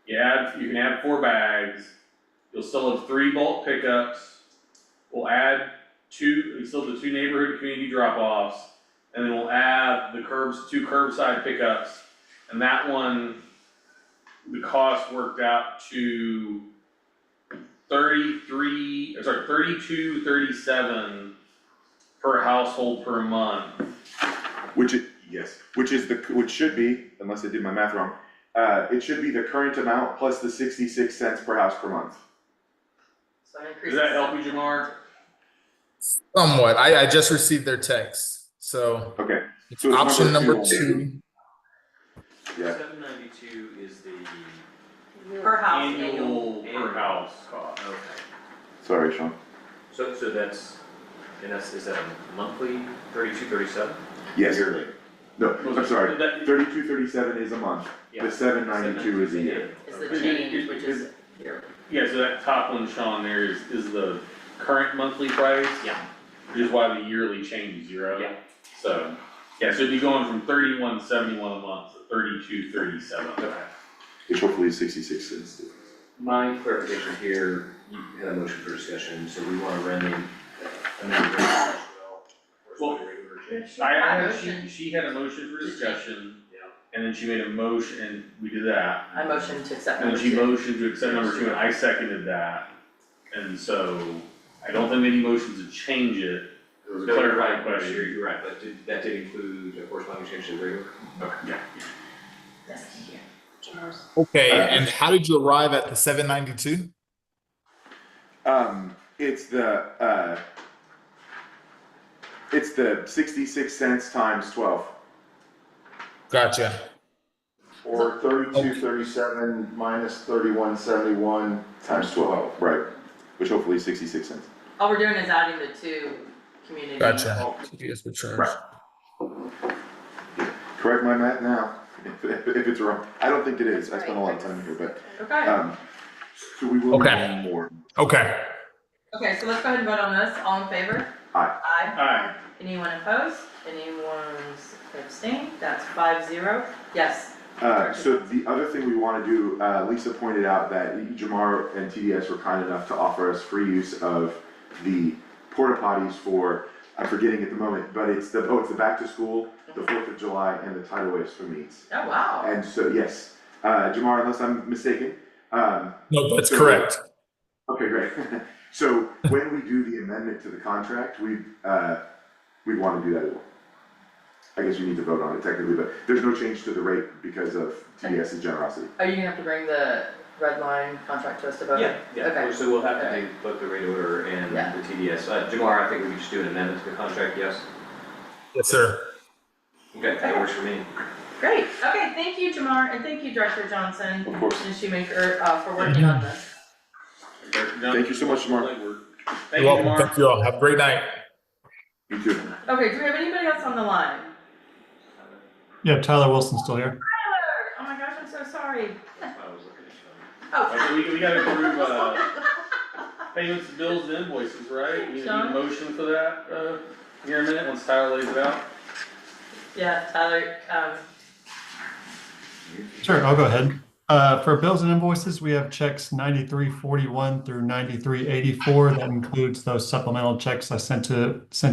S10: You can add 4 bags. You'll still have 3 bulk pickups. We'll add 2 neighborhood community drop-offs. And then we'll add the 2 curbside pickups. And that one, the cost worked out to $32.37 per household per month.
S2: which should be, unless I did my math wrong, it should be the current amount plus the 66 cents per house per month.
S1: So I increase.
S10: Does that help you, Jamar?
S18: Somewhat. I just received their text, so.
S2: Okay.
S18: It's
S2: So it's
S18: option number
S2: number
S18: 2.
S2: Yeah.
S8: 792 is the
S1: Per house,
S10: Annual per house cost.
S8: Okay.
S2: Sorry, Sean.
S8: So that's, is that a monthly 32.37?
S2: Yes.
S8: Yearly?
S2: No, I'm sorry, 32.37 is a month,
S8: Yeah.
S2: the 792 is a year.
S1: Is the change, which is here.
S10: Yeah, so that top one, Sean, there is the current monthly price.
S8: Yeah.
S10: Which is why the yearly change is 0.
S8: Yeah.
S10: So, yeah, so it'd be going from $31.71 a month to $32.37.
S8: Okay.
S2: Which hopefully is 66 cents.
S8: My clarification here, you had a motion for discussion, so we want to run the amendment as well.
S10: Well, she had a motion for discussion.
S8: Yeah.
S10: And then she made a motion, and we did that.
S1: I motion to accept
S10: And
S1: number
S10: then she
S1: 2.
S10: motioned to accept number 2, and I seconded that. And so, I don't think any motion to change it. It was a clarifying question.
S8: You're right, but that did include a corresponding change to the regular? Okay.
S10: Yeah.
S1: Yes, thank you.
S18: Okay, and how did you arrive at the 792?
S2: It's the 66 cents times 12.
S18: Gotcha.
S11: Or 32.37 minus 31.71
S2: Times 12, right, which hopefully is 66 cents.
S1: All we're doing is adding the 2 community.
S18: Gotcha. TDS returns.
S2: Right. Correct my math now, if it's wrong. I don't think it is, I spent a lot of time here, but,
S1: Okay,
S2: so we will
S18: Okay.
S2: need more.
S18: Okay.
S1: okay, so let's go ahead and vote on this. All in favor?
S2: Aye.
S1: Aye.
S10: Alright,
S1: Anyone opposed? Anyone's abstained? That's 5-0. Yes.
S2: So the other thing we wanna do, Lisa pointed out that Jamar and TDS were kind enough to offer us free use of the porta potties for, I'm forgetting at the moment, but it's the back to school, the 4th of July, and the tidal wave swim meets.
S1: Oh, wow.
S2: And so, yes, Jamar, unless I'm mistaken,
S18: No, that's
S2: So-
S18: correct.
S2: okay, great. So when we do the amendment to the contract, we'd wanna do that as well. I guess you need to vote on it technically, but there's no change to the rate because of TDS's generosity.
S1: Are you gonna have to bring the red line contract to us to vote?
S8: Yeah, yeah,
S1: Okay.
S8: so we'll have to
S1: Okay.
S8: do both the rate order and
S1: Yeah.
S8: the TDS. Jamar, I think we could just do an amendment to the contract, yes?
S18: Yes, sir.
S8: Okay, that works for me.
S1: Great. Okay, thank you, Jamar, and thank you, Director Johnson
S2: Of course.
S1: and Shoemaker, for working on this.
S2: Thank you so much, Jamar.
S10: Thank
S18: You're
S10: you,
S18: welcome.
S10: Jamar.
S18: Thank you all. Have a great night.
S2: You too.
S1: Okay, do we have anybody else on the line?
S19: Yeah, Tyler Wilson's still here.
S1: Tyler! Oh my gosh, I'm so sorry.
S8: I was looking at you.
S1: Oh.
S10: Okay, we gotta approve, payments, bills, and invoices, right? You need a
S1: Sean?
S10: motion for that, here in a minute, once Tyler lays it out.
S1: Yeah, Tyler,
S19: Sure, I'll go ahead. For bills and invoices, we have checks 9341 through 9384. That includes those supplemental checks I sent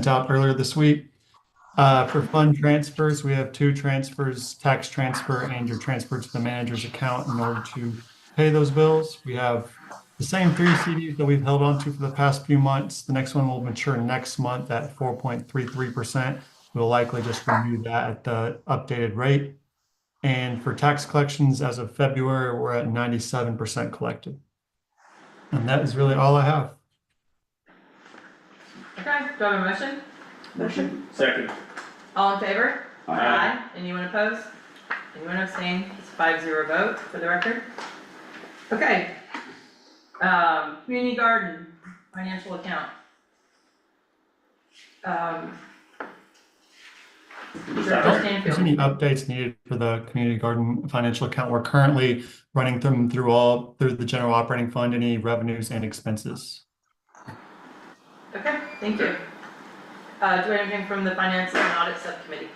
S19: out earlier this week. For fund transfers, we have 2 transfers, tax transfer and your transfer to the manager's account in order to pay those bills. We have the same 3 CDs that we've held on to for the past few months. The next one will mature next month at 4.33%. We'll likely just renew that at the updated rate. And for tax collections, as of February, we're at 97% collected. And that is really all I have.
S1: okay, do I have a motion?
S2: Motion.
S10: Second.
S1: All in favor?
S10: Aye.
S1: Anyone opposed? Anyone abstain? It's 5-0 vote for the record. Okay. Community garden, financial account.
S19: If there's any updates needed for the community garden financial account, we're currently running them through the general operating fund, any revenues and expenses.
S1: Okay, thank you. Do we have anything from the finance and audit subcommittee?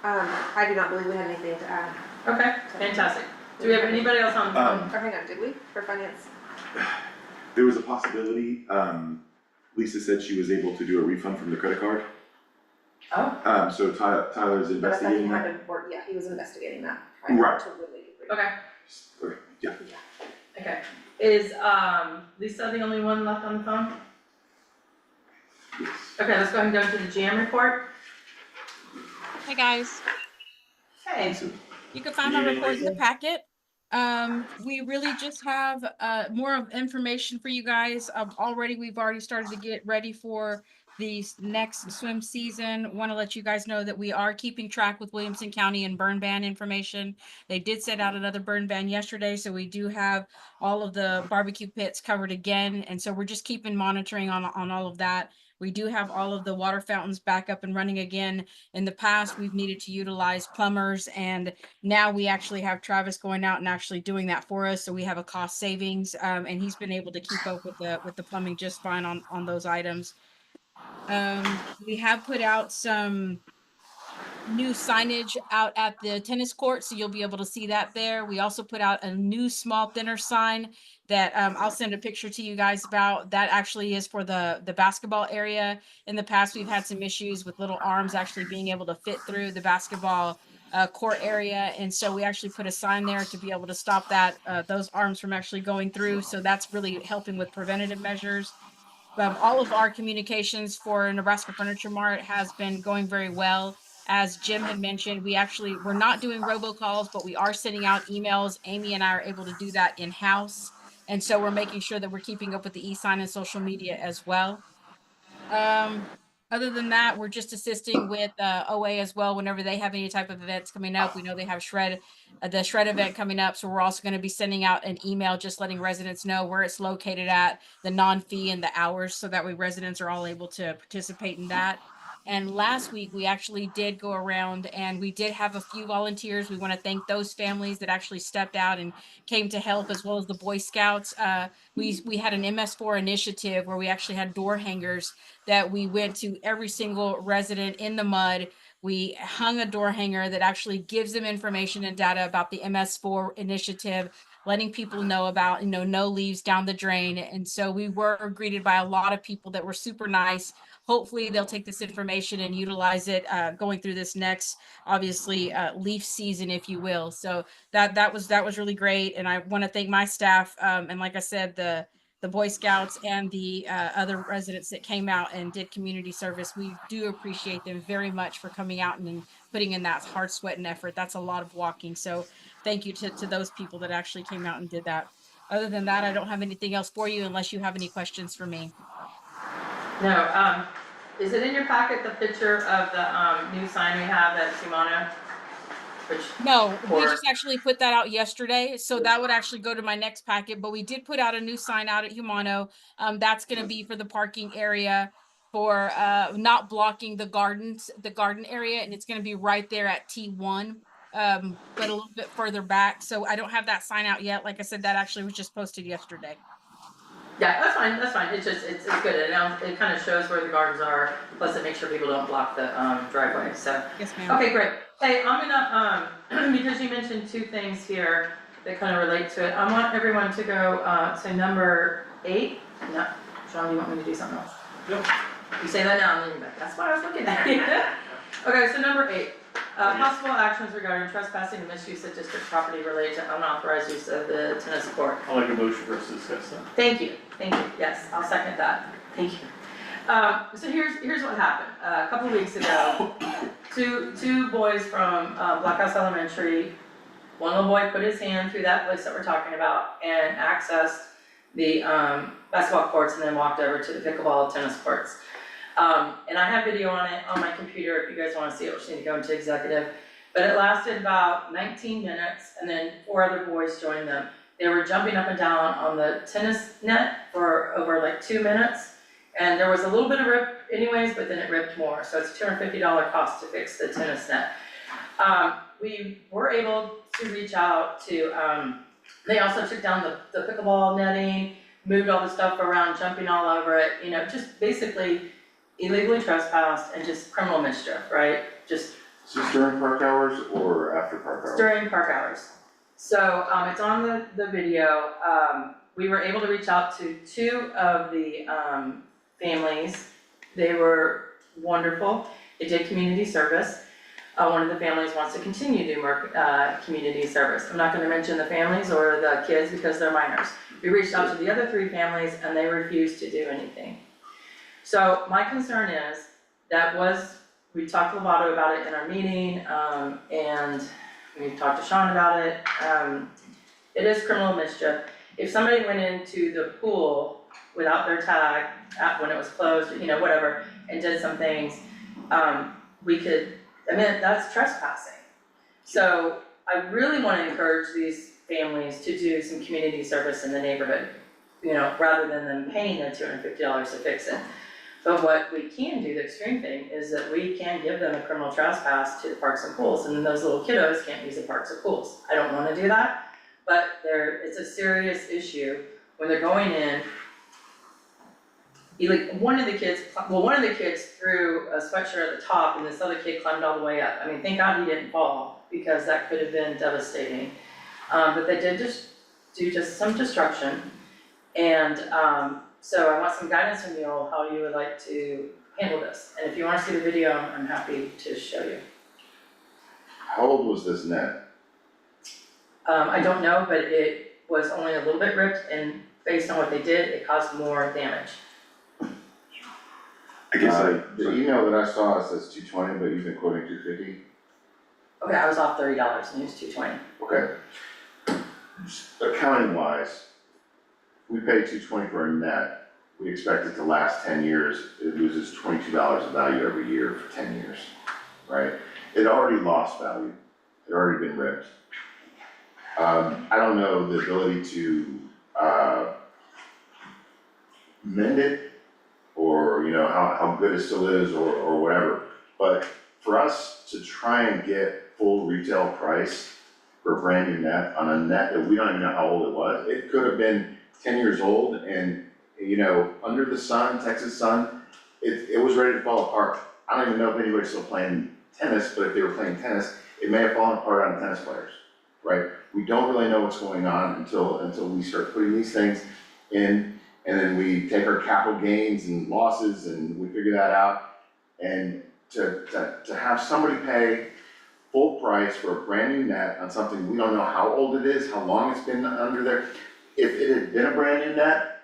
S13: I do not believe we have anything to add.
S1: Okay, fantastic. Do we have anybody else on the phone?
S13: Or hang on, did we, for finance?
S2: There was a possibility, Lisa said she was able to do a refund from the credit card.
S1: Oh.
S2: So Tyler's
S13: But I thought he
S2: investigating
S13: had
S2: that.
S13: to work, yeah, he was investigating that.
S2: Right.
S13: To really agree.
S1: Okay,
S2: Okay, yeah.
S1: okay. Is, Lisa the only one left on the phone? Okay, let's go ahead and go into the GM report.
S20: Hey, guys.
S1: Hey.
S20: You can find my report in the packet. We really just have, more of information for you guys. We've already started to get ready for the next swim season. Want to let you guys know that we are keeping track with Williamson County and burn ban information. They did send out another burn ban yesterday, so we do have all of the barbecue pits covered again. And so we're just keeping monitoring on all of that. We do have all of the water fountains back up and running again. In the past, we've needed to utilize plumbers, and now we actually have Travis going out and actually doing that for us. So we have a cost savings, and he's been able to keep up with the plumbing just fine on those items. We have put out some new signage out at the tennis court, so you'll be able to see that there. We also put out a new small thinner sign that I'll send a picture to you guys about. That actually is for the basketball area. In the past, we've had some issues with little arms actually being able to fit through the basketball court area, and so we actually put a sign there to be able to stop that those arms from actually going through. So that's really helping with preventative measures. All of our communications for Nebraska Furniture Mart has been going very well. As Jim had mentioned, we're not doing robocalls, but we are sending out emails. Amy and I are able to do that in-house. And so we're making sure that we're keeping up with the e-sign and social media as well. Other than that, we're just assisting with OA as well whenever they have any type of events coming up. We know they have the Shred event coming up, so we're also going to be sending out an email just letting residents know where it's located at, the non-fee and the hours, so that way residents are all able to participate in that. And last week, we actually did go around and we did have a few volunteers. We want to thank those families that actually stepped out and came to help, as well as the Boy Scouts. We had an MS4 initiative where we actually had door hangers that we went to every single resident in the mud. We hung a door hanger that actually gives them information and data about the MS4 initiative, letting people know about, no leaves down the drain. And so we were greeted by a lot of people that were super nice. Hopefully they'll take this information and utilize it going through this next, obviously, leaf season, if you will. So that was really great. And I want to thank my staff. And like I said, the Boy Scouts and the other residents that came out and did community service. We do appreciate them very much for coming out and putting in that hard sweat and effort. That's a lot of walking. So thank you to those people that actually came out and did that. Other than that, I don't have anything else for you unless you have any questions for me.
S1: No, is it in your packet, the picture of the new sign we have at Shimano?
S20: No, we just actually put that out yesterday, so that would actually go to my next packet, but we did put out a new sign out at Humano. That's gonna be for the parking area for not blocking the garden area, and it's gonna be right there at T1, but a little bit further back. So I don't have that sign out yet. Like I said, that actually was just posted yesterday.
S1: Yeah, that's fine. It's good. It kind of shows where the gardens are, plus it makes sure people don't block the driveway, so.
S20: Yes, ma'am.
S1: Okay, great. Hey, I'm gonna, because you mentioned two things here that kind of relate to it, I want everyone to go to number 8. No, Sean, you want me to do something else?
S10: Yep.
S1: You say that now, and then you're back. That's what I was looking at. Okay, so number 8. Possible actions regarding trespassing and misuse of district property related to unauthorized use of the tennis court.
S10: I'll make a motion for us to discuss that.
S1: Thank you, yes, I'll second that, thank you. So here's what happened, a couple of weeks ago, two boys from Black House Elementary, one little boy put his hand through that place that we're talking about and accessed the basketball courts and then walked over to the pickleball tennis courts. And I have video on it on my computer if you guys wanna see it, we just need to go into executive. But it lasted about 19 minutes and then 4 other boys joined them. They were jumping up and down on the tennis net for over like 2 minutes. And there was a little bit of rip anyways, but then it ripped more, so it's $250 cost to fix the tennis net. We were able to reach out to, they also took down the pickleball netting, moved all the stuff around, jumping all over it, you know, just basically illegally trespassed and just criminal mischief, right? Just
S11: Is this during park hours or after park hours?
S1: during park hours. So, it's on the video, we were able to reach out to 2 of the, families. They were wonderful, they did community service. One of the families wants to continue to do more, community service. I'm not gonna mention the families or the kids because they're minors. We reached out to the other 3 families and they refused to do anything. So my concern is, we talked to Lovato about it in our meeting, and we talked to Sean about it. It is criminal mischief. If somebody went into the pool without their tag, when it was closed, you know, whatever, and did some things, that's trespassing. So I really wanna encourage these families to do some community service in the neighborhood, you know, rather than them paying the $250 to fix it. But what we can do, the extreme thing, is that we can give them a criminal trespass to the parks and pools, and then those little kiddos can't use the parks or pools. I don't wanna do that, but it's a serious issue when they're going in. One of the kids threw a sweatshirt at the top and this other kid climbed all the way up. I mean, thank God he didn't fall, because that could have been devastating. But they did just do some destruction. And so I want some guidance from you all how you would like to handle this. And if you wanna see the video, I'm happy to show you.
S11: How old was this net?
S1: I don't know, but it was only a little bit ripped, and based on what they did, it caused more damage.
S2: I guess
S11: The email that I saw says 220, but you've been quoting 250.
S1: Okay, I was off $30 and it was $220.
S11: Okay. Accounting wise, we pay 220 for a net, we expect it to last 10 years, it loses $22 of value every year for 10 years, right? It already lost value, it already been ripped. I don't know the ability to, mend it, or, you know, how good it still is, or whatever. But for us to try and get full retail price for a brand new net on a net that we don't even know how old it was, it could have been 10 years old, and, you know, under the sun, Texas sun, it was ready to fall apart. I don't even know if anybody's still playing tennis, but if they were playing tennis, it may have fallen apart on tennis players, right? We don't really know what's going on until we start putting these things in, and then we take our capital gains and losses and we figure that out. And to have somebody pay full price for a brand new net on something we don't know how old it is, how long it's been under there. If it had been a brand new net,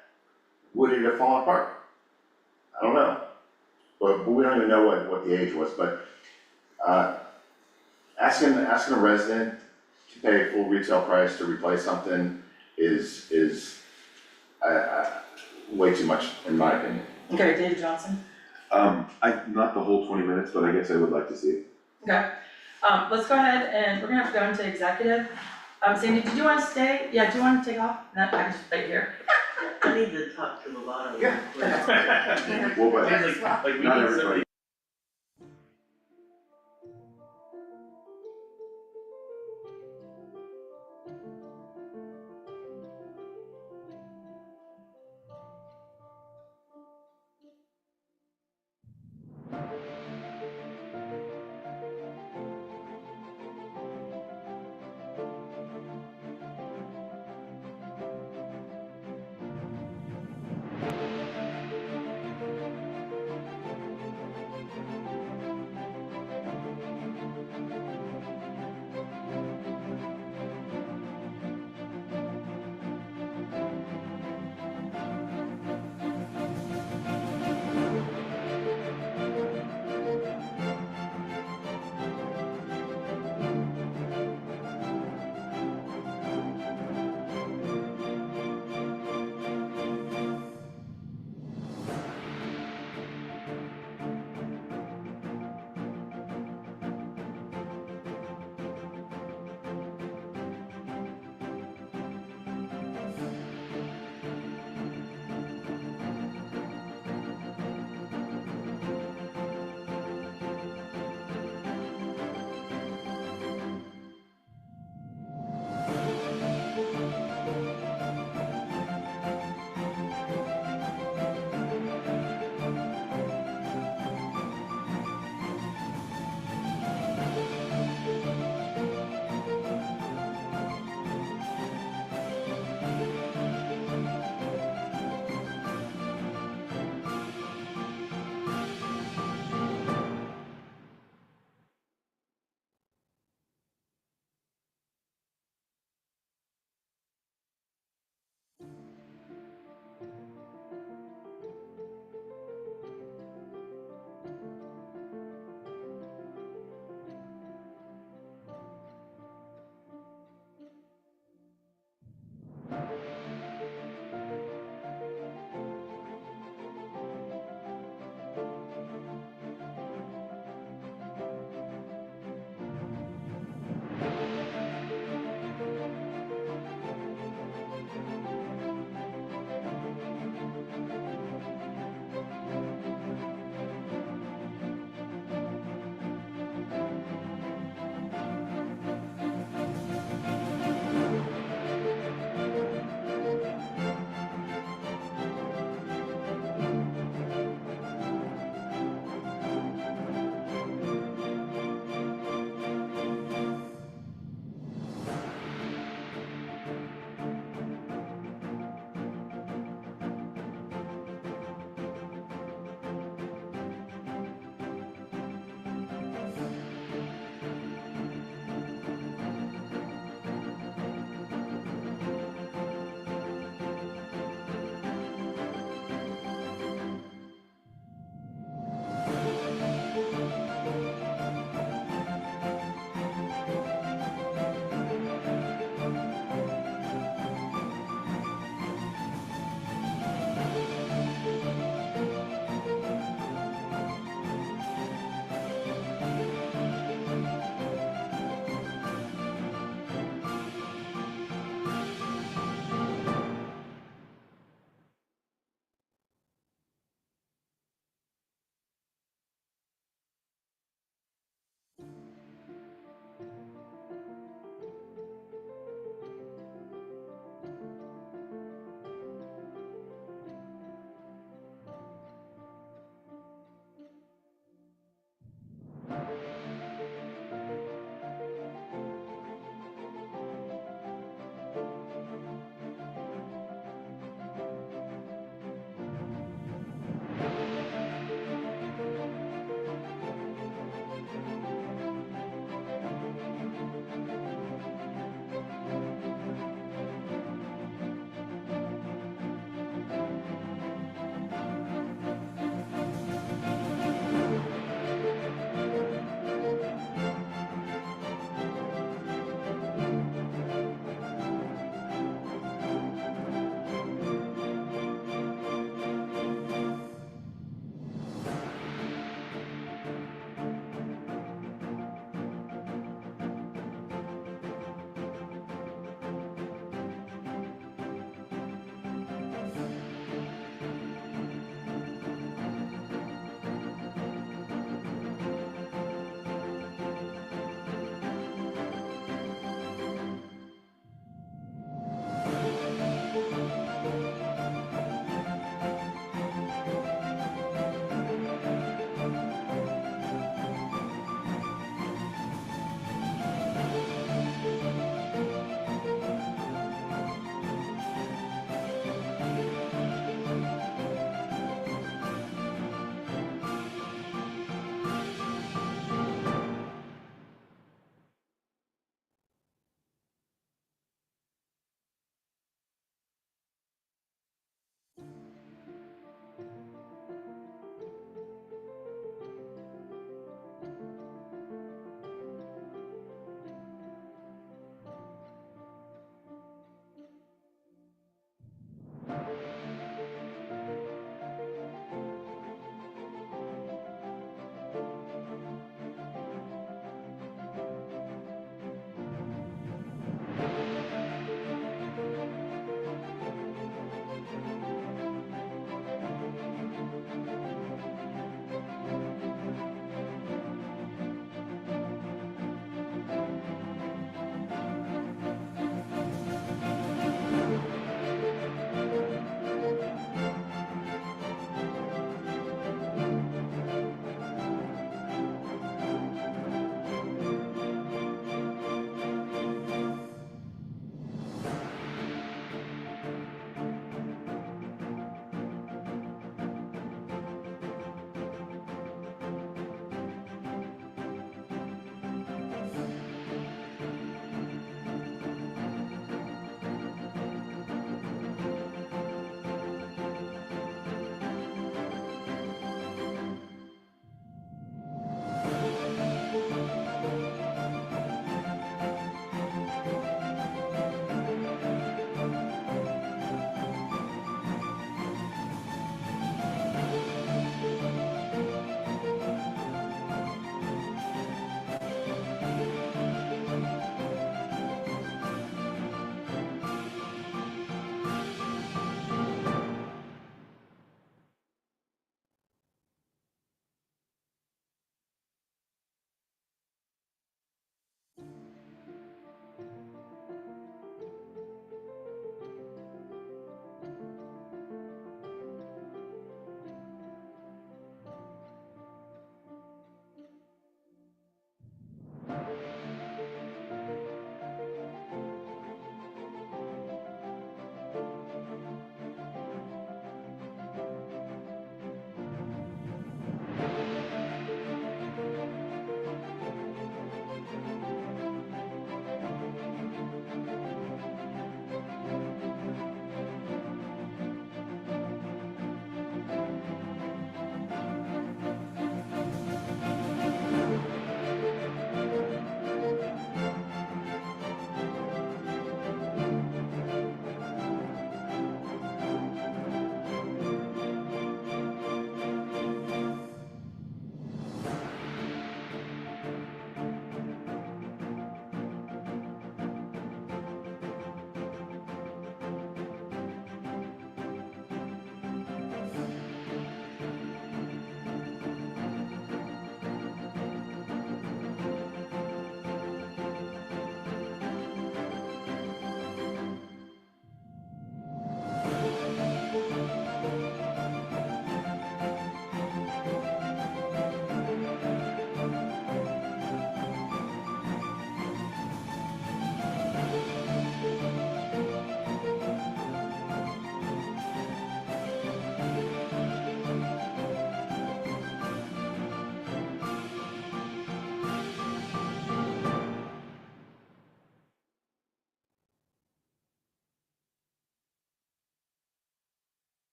S11: would it have fallen apart? I don't know, but we don't even know what the age was, but asking a resident to pay full retail price to replace something is way too much, in my opinion.
S1: Okay, Dave Johnson.
S2: Not the whole 20 minutes, but I guess I would like to see it.
S1: Okay, let's go ahead and we're gonna have to go into executive. Sandy, did you wanna stay? Yeah, do you wanna take off? No, I can just wait here.
S9: I need to talk to Lovato.
S1: Yeah.
S2: Well, but
S6: Like we
S2: not
S6: need
S2: everybody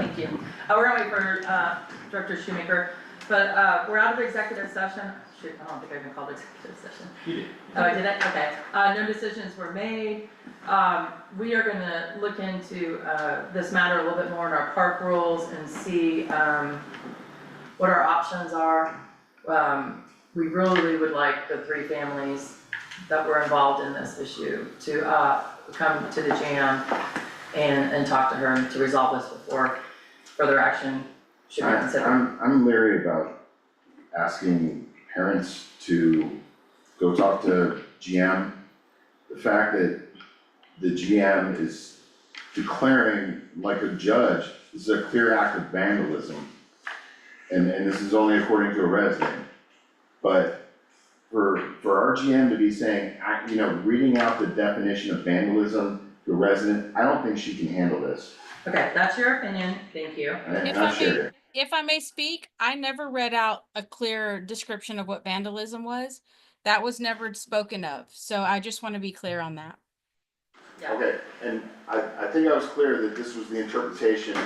S1: Thank you. We're gonna wait for, Director Shoemaker, but, we're out of executive session. Shoot, I don't think I can call it executive session.
S10: You did.
S1: Oh, I did it? Okay. No decisions were made. We are gonna look into, this matter a little bit more in our park rules and see, what our options are. We really would like the 3 families that were involved in this issue to, come to the jam and talk to her to resolve this before further action should be considered.
S11: I'm leery about asking parents to go talk to GM. The fact that the GM is declaring like a judge, this is a clear act of vandalism. And this is only according to a resident. But for our GM to be saying, reading out the definition of vandalism to a resident, I don't think she can handle this.
S1: Okay, that's your opinion, thank you.
S11: And I shared it.
S20: If I may speak, I never read out a clear description of what vandalism was. That was never spoken of, so I just want to be clear on that.
S11: Okay, and I think I was clear that this was the interpretation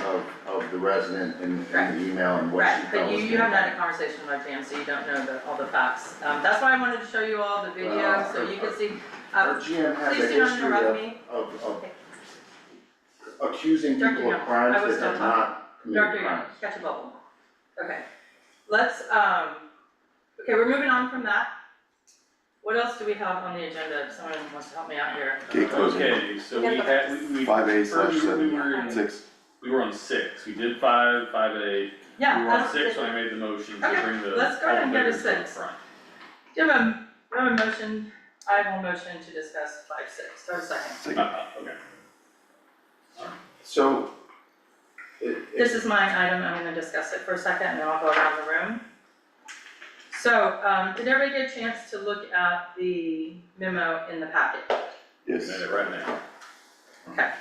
S11: of the resident in the email and what she
S1: Right,
S11: felt
S1: but
S11: was.
S1: you haven't had a conversation with our GM, so you don't know all the facts. That's why I wanted to show you all the video, so you can see.
S11: Our GM has
S1: Please
S11: a
S1: do not interrupt
S11: history
S1: me.
S11: of accusing
S1: Director
S11: people of
S1: Young,
S11: crimes
S1: I was
S11: that
S1: still
S11: have
S1: talking.
S11: not committed
S1: Director Young,
S11: crimes.
S1: catch a bubble. Okay, let's, okay, we're moving on from that. What else do we have on the agenda? If someone wants to help me out here.
S2: Gate closing.
S10: Okay, so we had, we.
S2: 5A/7,
S10: we were in-
S2: 6.
S10: We were on 6, we did 5, 5A.
S1: Yeah,
S10: We were on
S1: that's-
S10: 6 when I made the motion to
S1: Okay,
S10: bring the.
S1: let's go ahead and go to
S10: elevators the
S1: 6.
S10: front.
S1: Do you have a motion? I have a motion to discuss 5-6. Do I have a second?
S10: Okay.
S11: So.
S1: This is my item, I'm gonna discuss it for a second and then I'll go around the room. So, did everybody get a chance to look at the memo in the packet?
S2: Yes.
S10: Right now.
S1: Okay.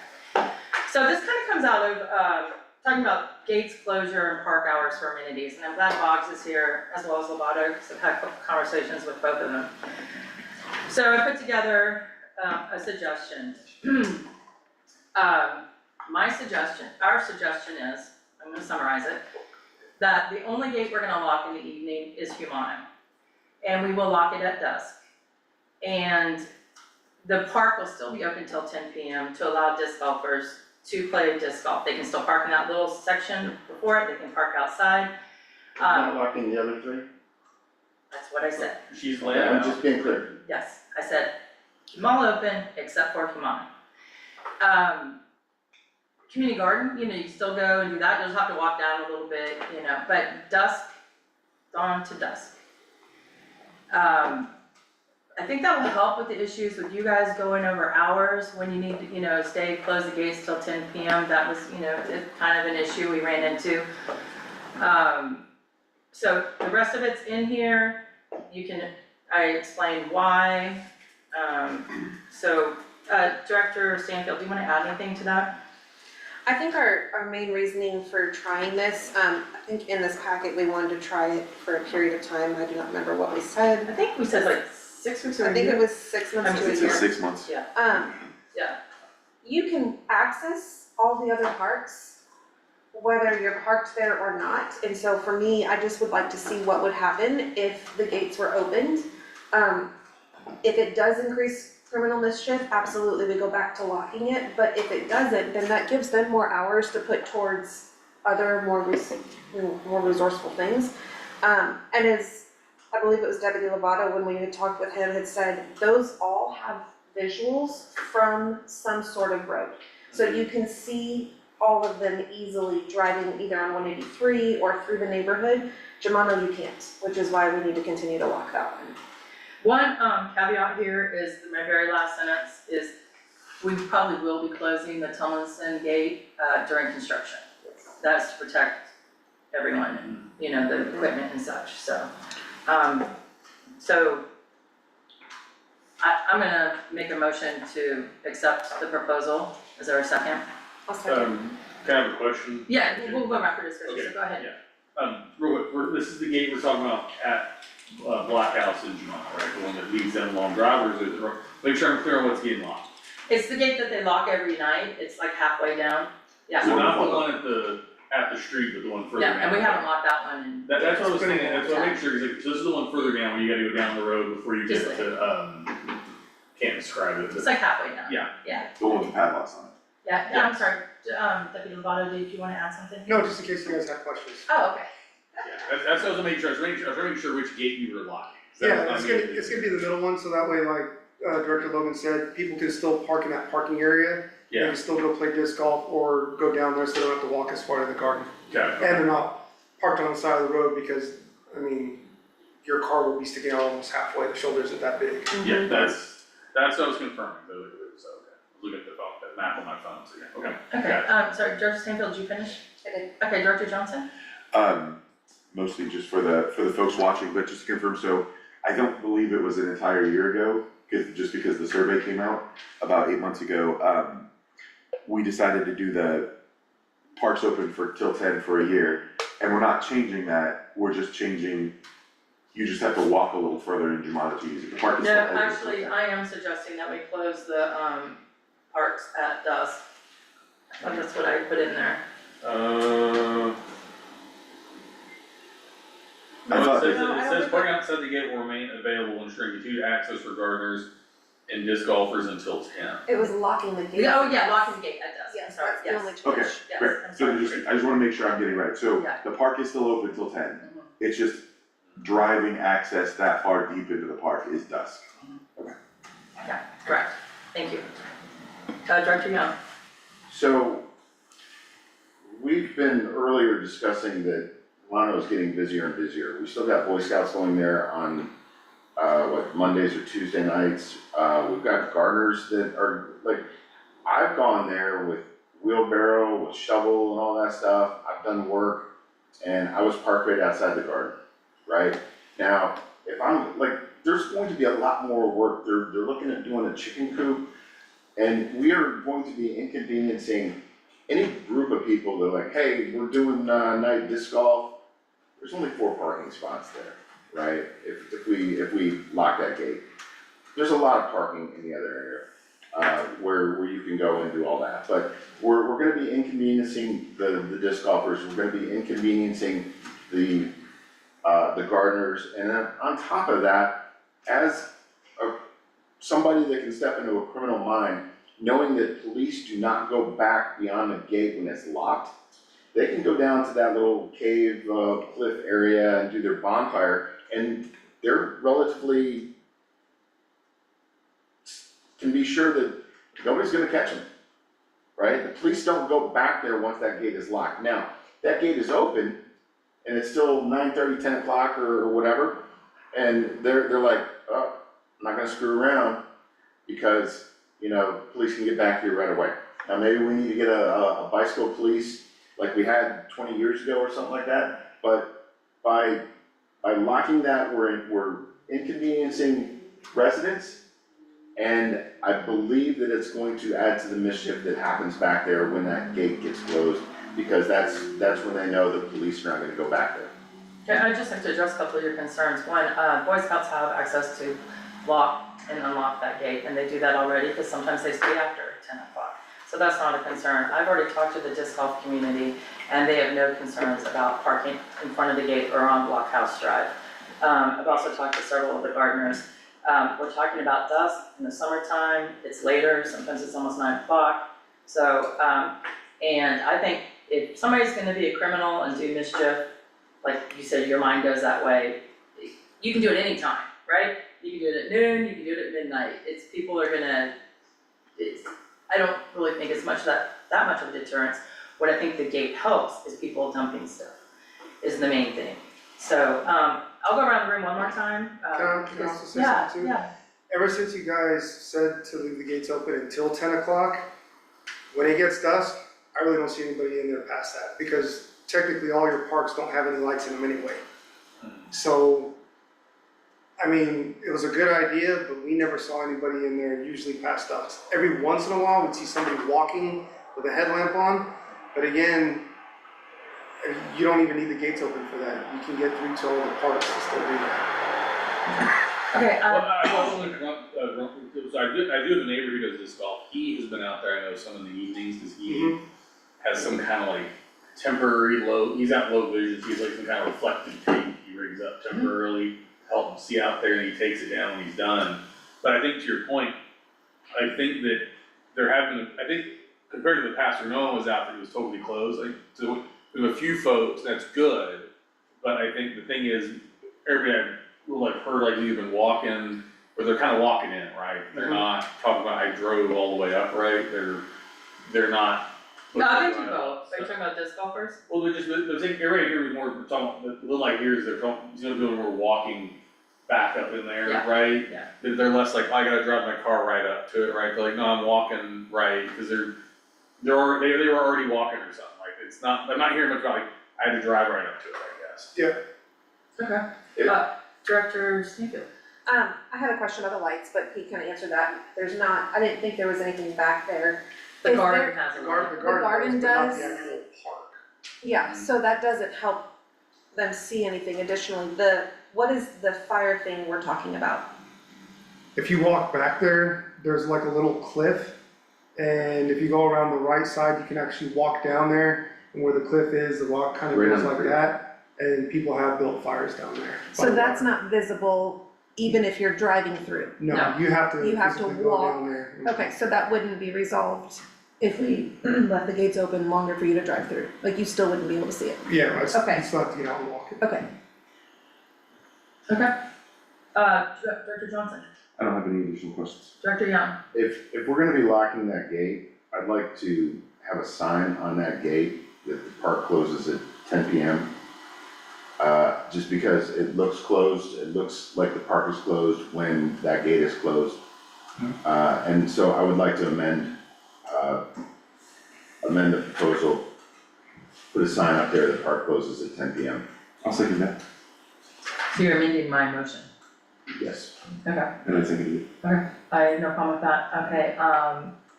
S1: So this kind of comes out of, talking about gates closure and park hours for amenities, and I'm glad Boggs is here as well as Lovato, because I've had conversations with both of them. So I put together, a suggestion. Our suggestion is, I'm gonna summarize it, that the only gate we're gonna lock in the evening is Humano. And we will lock it at dusk. And the park will still be open till 10 p.m. to allow disc golfers to play disc golf. They can still park in that little section before it, they can park outside.
S11: Not locking the other 3?
S1: That's what I said.
S10: She's
S11: Okay, I'm just being clear.
S1: Yes, I said, mall open except for Humano. Community garden, you still go and do that, you'll just have to walk down a little bit, but dusk, dawn to dusk. I think that will help with the issues with you guys going over hours when you need to, close the gates till 10 p.m. That was, kind of an issue we ran into. So the rest of it's in here, I explained why. Director Stanfield, do you wanna add anything to that?
S13: I think our main reasoning for trying this, I think in this packet, we wanted to try it for a period of time, I do not remember what we said.
S1: I think we said like 6 weeks or a
S13: I think
S1: year.
S13: it was 6 months to a
S2: It's
S13: year.
S2: 6 months.
S1: Yeah. Yeah.
S13: You can access all the other parks, whether you're parked there or not, and so for me, I just would like to see what would happen if the gates were opened. If it does increase criminal mischief, absolutely, we go back to locking it, but if it doesn't, then that gives them more hours to put towards other more resourceful things. And as, I believe it was Deputy Lovato, when we had talked with him, had said, those all have visuals from some sort of road. So you can see all of them easily driving either on 183 or through the neighborhood. Germano, you can't, which is why we need to continue to lock that one.
S1: One caveat here is, my very last sentence is, we probably will be closing the Tomlinson gate during construction. That's to protect everyone, and, the equipment and such, so. I'm gonna make a motion to accept the proposal. Is there a second?
S13: I'll second.
S10: Can I have a question?
S1: Yeah, we'll go back for discussion,
S10: Okay,
S1: so go ahead.
S10: Real quick, this is the gate we're talking about at Black House in Jamaica, right? The one that leads them along drivers, is it, make sure I'm clear on what's getting locked.
S1: It's the gate that they lock every night, it's like halfway down. Yeah.
S10: So not the one at the at the street, but the one further down.
S1: Yeah, and we haven't locked that one in.
S10: That's what I was thinking, that's what I make sure, cause like, so this is the one further down, where you gotta go down the road before you get
S1: Just
S10: to, can't describe it, but.
S1: It's like halfway down.
S10: Yeah.
S1: Yeah,
S2: The one with the padlocks on it.
S1: yeah, I'm sorry, Deputy Lovato, did you wanna add something?
S4: No, just in case you guys have questions.
S1: Oh, okay.
S10: Yeah, that's what I was making sure, I was trying to make sure which gate you were locking.
S4: Yeah, it's gonna be the middle one, so that way, like, Director Logan said, people can still park in that parking area. They
S10: Yeah,
S4: can still go play disc golf or go down there so they don't have to walk as far to the garden.
S10: okay,
S4: And they're not parked on the side of the road because, I mean, your car will be sticking out almost halfway, the shoulders are that big.
S10: yeah, that's what I was confirming, so, okay, I was looking at the phone, the map on my phone, so yeah, okay.
S1: Okay, sorry, Director Stanfield, did you finish?
S13: I did.
S1: Okay, Director Johnson?
S2: Mostly just for the folks watching, but just to confirm, so I don't believe it was an entire year ago, because the survey came out about 8 months ago, we decided to do the parks open for till 10 for a year, and we're not changing that, we're just changing, you just have to walk a little further in Jumana to use it, the park is
S1: No,
S2: still open till
S1: actually,
S2: 10.
S1: I am suggesting that we close the, parks at dusk. I think that's what I put in there.
S2: I
S10: No,
S2: thought
S10: it
S2: that-
S10: says,
S13: No, I
S10: it
S13: don't
S10: says
S13: think
S10: parking outside the gate will remain available, ensuring continued access for gardeners and disc golfers until 10.
S13: It was locking the gate.
S1: Oh, yeah, locking the gate at dusk, I'm
S13: Yes,
S1: sorry,
S13: that's the
S1: yes.
S13: only change.
S2: Okay,
S1: Yes,
S2: great,
S1: I'm
S2: so
S1: sorry.
S2: I just wanna make sure I'm getting it right, so
S1: Yeah.
S2: the park is still open till 10, it's just driving access that far deep into the park is dusk.
S1: Yeah, correct, thank you. Director Young?
S11: So, we've been earlier discussing that Lano is getting busier and busier. We still got Boy Scouts going there on, Mondays or Tuesday nights. We've got gardeners that are, like, I've gone there with wheelbarrow, with shovel and all that stuff. I've done work, and I was parked right outside the garden, right? Now, if I'm, like, there's going to be a lot more work. They're looking at doing a chicken coop, and we are going to be inconveniencing any group of people that are like, hey, we're doing night disc golf. There's only 4 parking spots there, right? If we lock that gate. There's a lot of parking in the other area, where you can go and do all that. But we're gonna be inconveniencing the disc golfers, we're gonna be inconveniencing the gardeners. And then on top of that, as somebody that can step into a criminal mind, knowing that police do not go back beyond the gate when it's locked, they can go down to that little cave, cliff area and do their bonfire, and they're relatively, can be sure that nobody's gonna catch them, right? The police don't go back there once that gate is locked. Now, that gate is open, and it's still 9:30, 10 o'clock or whatever, and they're like, oh, I'm not gonna screw around, because, you know, police can get back here right away. Now, maybe we need to get a bicycle police like we had 20 years ago or something like that, but by locking that, we're inconveniencing residents, and I believe that it's going to add to the mischief that happens back there when that gate gets closed, because that's when they know the police are not gonna go back there.
S1: Okay, I just have to address a couple of your concerns. One, Boy Scouts have access to lock and unlock that gate, and they do that already, because sometimes they stay after 10 o'clock. So that's not a concern. I've already talked to the disc golf community, and they have no concerns about parking in front of the gate or on Blockhouse Drive. I've also talked to several of the gardeners. We're talking about dusk in the summertime, it's later, sometimes it's almost 9 o'clock. So, and I think if somebody's gonna be a criminal and do mischief, like you said, your mind goes that way, you can do it anytime, right? You can do it at noon, you can do it at midnight. People are gonna, I don't really think it's that much of a deterrence. What I think the gate helps is people dumping stuff, is the main thing. So, I'll go around the room one more time.
S4: Can I also say something too?
S1: Yeah.
S4: Ever since you guys said to leave the gates open until 10 o'clock, when it gets dusk, I really don't see anybody in there past that, because technically all your parks don't have any lights in them anyway. So, I mean, it was a good idea, but we never saw anybody in there usually past dusk. Every once in a while, we'd see somebody walking with a headlamp on, but again, you don't even need the gates open for that. You can get through to all the parks to still do that.
S1: Okay,
S10: Well, I also want to so I do have a neighbor who does disc golf. He has been out there, I know, some in the evenings, because he has some kind of like temporary he's got low vision, so he's like some kind of reflective tape he rigs up temporarily, help him see out there, and he takes it down when he's done. But I think to your point, I think that I think compared to the past where no one was out there, it was totally closed, like, so we have a few folks, that's good. But I think the thing is, everybody I've heard like you've been walking, or they're kind of walking in, right? They're not talking about, I drove all the way up, right? They're not.
S1: No, I've been to both. Are you talking about disc golfers?
S10: Well, they're saying, everybody here is more, we're talking, the little I hear is they're talking, doing more walking back up in there,
S1: Yeah.
S10: right?
S1: Yeah.
S10: They're less like, I gotta drive my car right up to it, right? They're like, no, I'm walking right, cause they were already walking or something, like, it's not, I'm not hearing much about like, I had to drive right up to it, I guess.
S4: Yeah.
S1: Okay. Director Stanfield.
S13: I had a question about the lights, but he kind of answered that. There's not, I didn't think there was anything back there.
S1: The
S13: Is
S1: garden
S13: there-
S1: has a
S4: The
S1: light.
S13: garden
S4: garden does, but not
S13: does.
S4: the actual park.
S13: Yeah, so that doesn't help them see anything additionally. What is the fire thing we're talking about?
S4: If you walk back there, there's like a little cliff, and if you go around the right side, you can actually walk down there, and where the cliff is, the rock kind of
S2: Right
S4: goes
S2: on the
S4: like
S2: creek.
S4: that, and people have built fires down there. by
S13: So
S4: the
S13: that's
S4: water.
S13: not visible even if you're driving through?
S4: No,
S1: No.
S4: you have to
S13: You have to
S4: physically go
S13: walk.
S4: down there.
S13: Okay, so that wouldn't be resolved if we left the gates open longer for you to drive through? Like you still wouldn't be able to see it?
S4: Yeah, it's,
S13: Okay.
S4: it's not to get out and walk it.
S13: Okay.
S1: Okay. Director Johnson.
S2: I don't have any additional questions.
S1: Director Young.
S11: If we're gonna be locking that gate, I'd like to have a sign on that gate that the park closes at 10 PM. Just because it looks closed, it looks like the park is closed when that gate is closed. And so I would like to amend the proposal, put a sign up there, the park closes at 10 PM.
S2: I'll second that.
S1: So you're amending my motion.
S11: Yes.
S1: Okay.
S2: And I seconded it.
S1: Okay, I have no problem with that. Okay,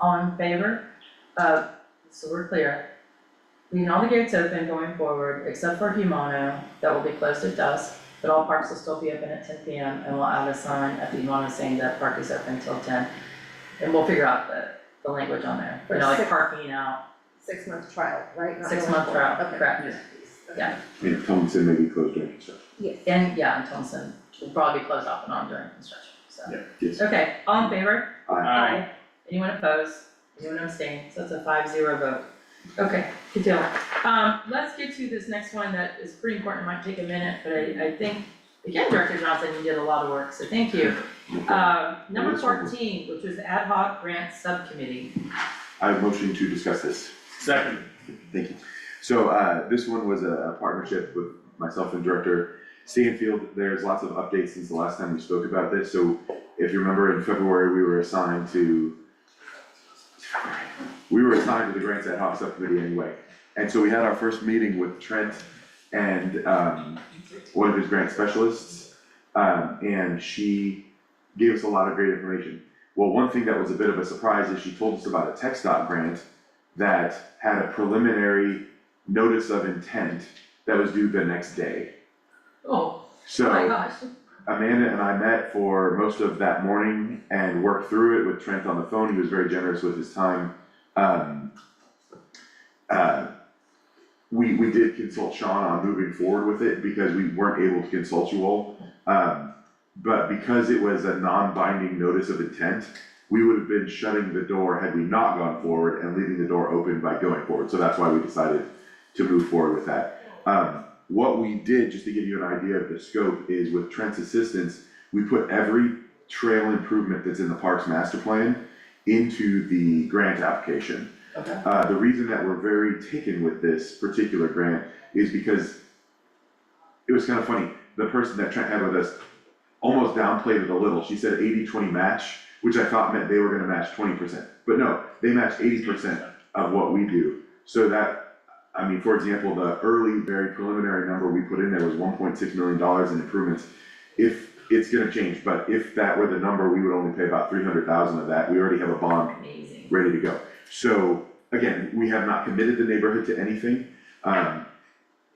S1: all in favor? So we're clear. Leaving all the gates open going forward, except for Humano, that will be closed at dusk, but all parks will still be open at 10 PM, and we'll add a sign at the Humano saying that park is open until 10. And we'll figure out the language on there, you know, like parking out,
S13: 6-month trial, right? Not
S1: 6-month
S13: going
S1: trial,
S13: forward. Okay.
S1: correct. Yeah,
S2: And Tomlinson may be closed during construction.
S13: Yes.
S1: and Thompson will probably be closed off and on during construction, so.
S2: Yeah, yes.
S1: Okay, all in favor?
S2: Aye.
S1: Anyone opposed? Anyone abstain? So it's a 5-0 vote. Okay, continue. Let's get to this next one that is pretty important, might take a minute, but I think, again, Director Johnson, you did a lot of work, so thank you. Number 14, which was the ad hoc grant subcommittee.
S2: I have motion to discuss this.
S10: Second.
S2: Thank you. So, this one was a partnership with myself and Director Stanfield. There's lots of updates since the last time we spoke about this. So if you remember, in February, we were assigned to the Grants Ad Hoc Subcommittee anyway. And so we had our first meeting with Trent and, one of his grant specialists. And she gave us a lot of great information. Well, one thing that was a bit of a surprise is she told us about a TxDOT grant that had a preliminary notice of intent that was due the next day.
S1: Oh,
S2: So
S1: my gosh.
S2: Amanda and I met for most of that morning and worked through it with Trent on the phone. He was very generous with his time. We did consult Sean on moving forward with it because we weren't able to consult you all. But because it was a non-binding notice of intent, we would have been shutting the door had we not gone forward and leaving the door open by going forward. So that's why we decided to move forward with that. What we did, just to give you an idea of the scope, is with Trent's assistance, we put every trail improvement that's in the parks master plan into the grant application.
S1: Okay.
S2: The reason that we're very taken with this particular grant is because it was kind of funny. The person that Trent had with us almost downplayed it a little. She said 80-20 match, which I thought meant they were gonna match 20%. But no, they matched 80% of what we do. So that, I mean, for example, the early, very preliminary number we put in there was $1.6 million in improvements. If it's gonna change, but if that were the number, we would only pay about 300,000 of that. We already have a bond
S1: Amazing.
S2: ready to go. So again, we have not committed the neighborhood to anything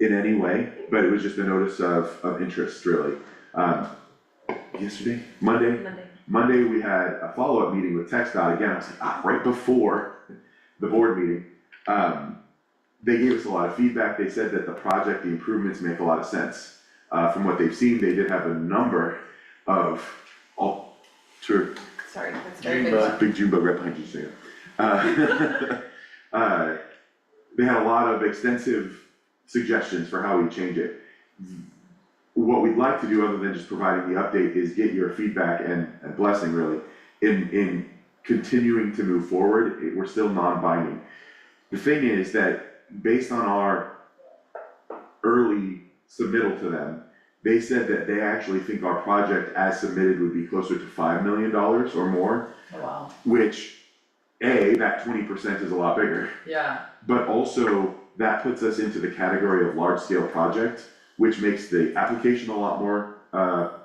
S2: in any way, but it was just a notice of interest, really. Monday, we had a follow-up meeting with TxDOT again. I was like, right before the board meeting. they gave us a lot of feedback. They said that the project, the improvements make a lot of sense. From what they've seen, they did have a number of
S13: Sorry, that's very big.
S2: big June bug right behind you, Sam. They had a lot of extensive suggestions for how we change it. What we'd like to do, other than just providing the update, is get your feedback and blessing really in continuing to move forward. We're still non-binding. The thing is that based on our early submittal to them, they said that they actually think our project as submitted would be closer to $5 million or more,
S1: Oh, wow.
S2: which, that 20% is a lot bigger.
S1: Yeah,
S2: But also, that puts us into the category of large-scale project, which makes the application a lot more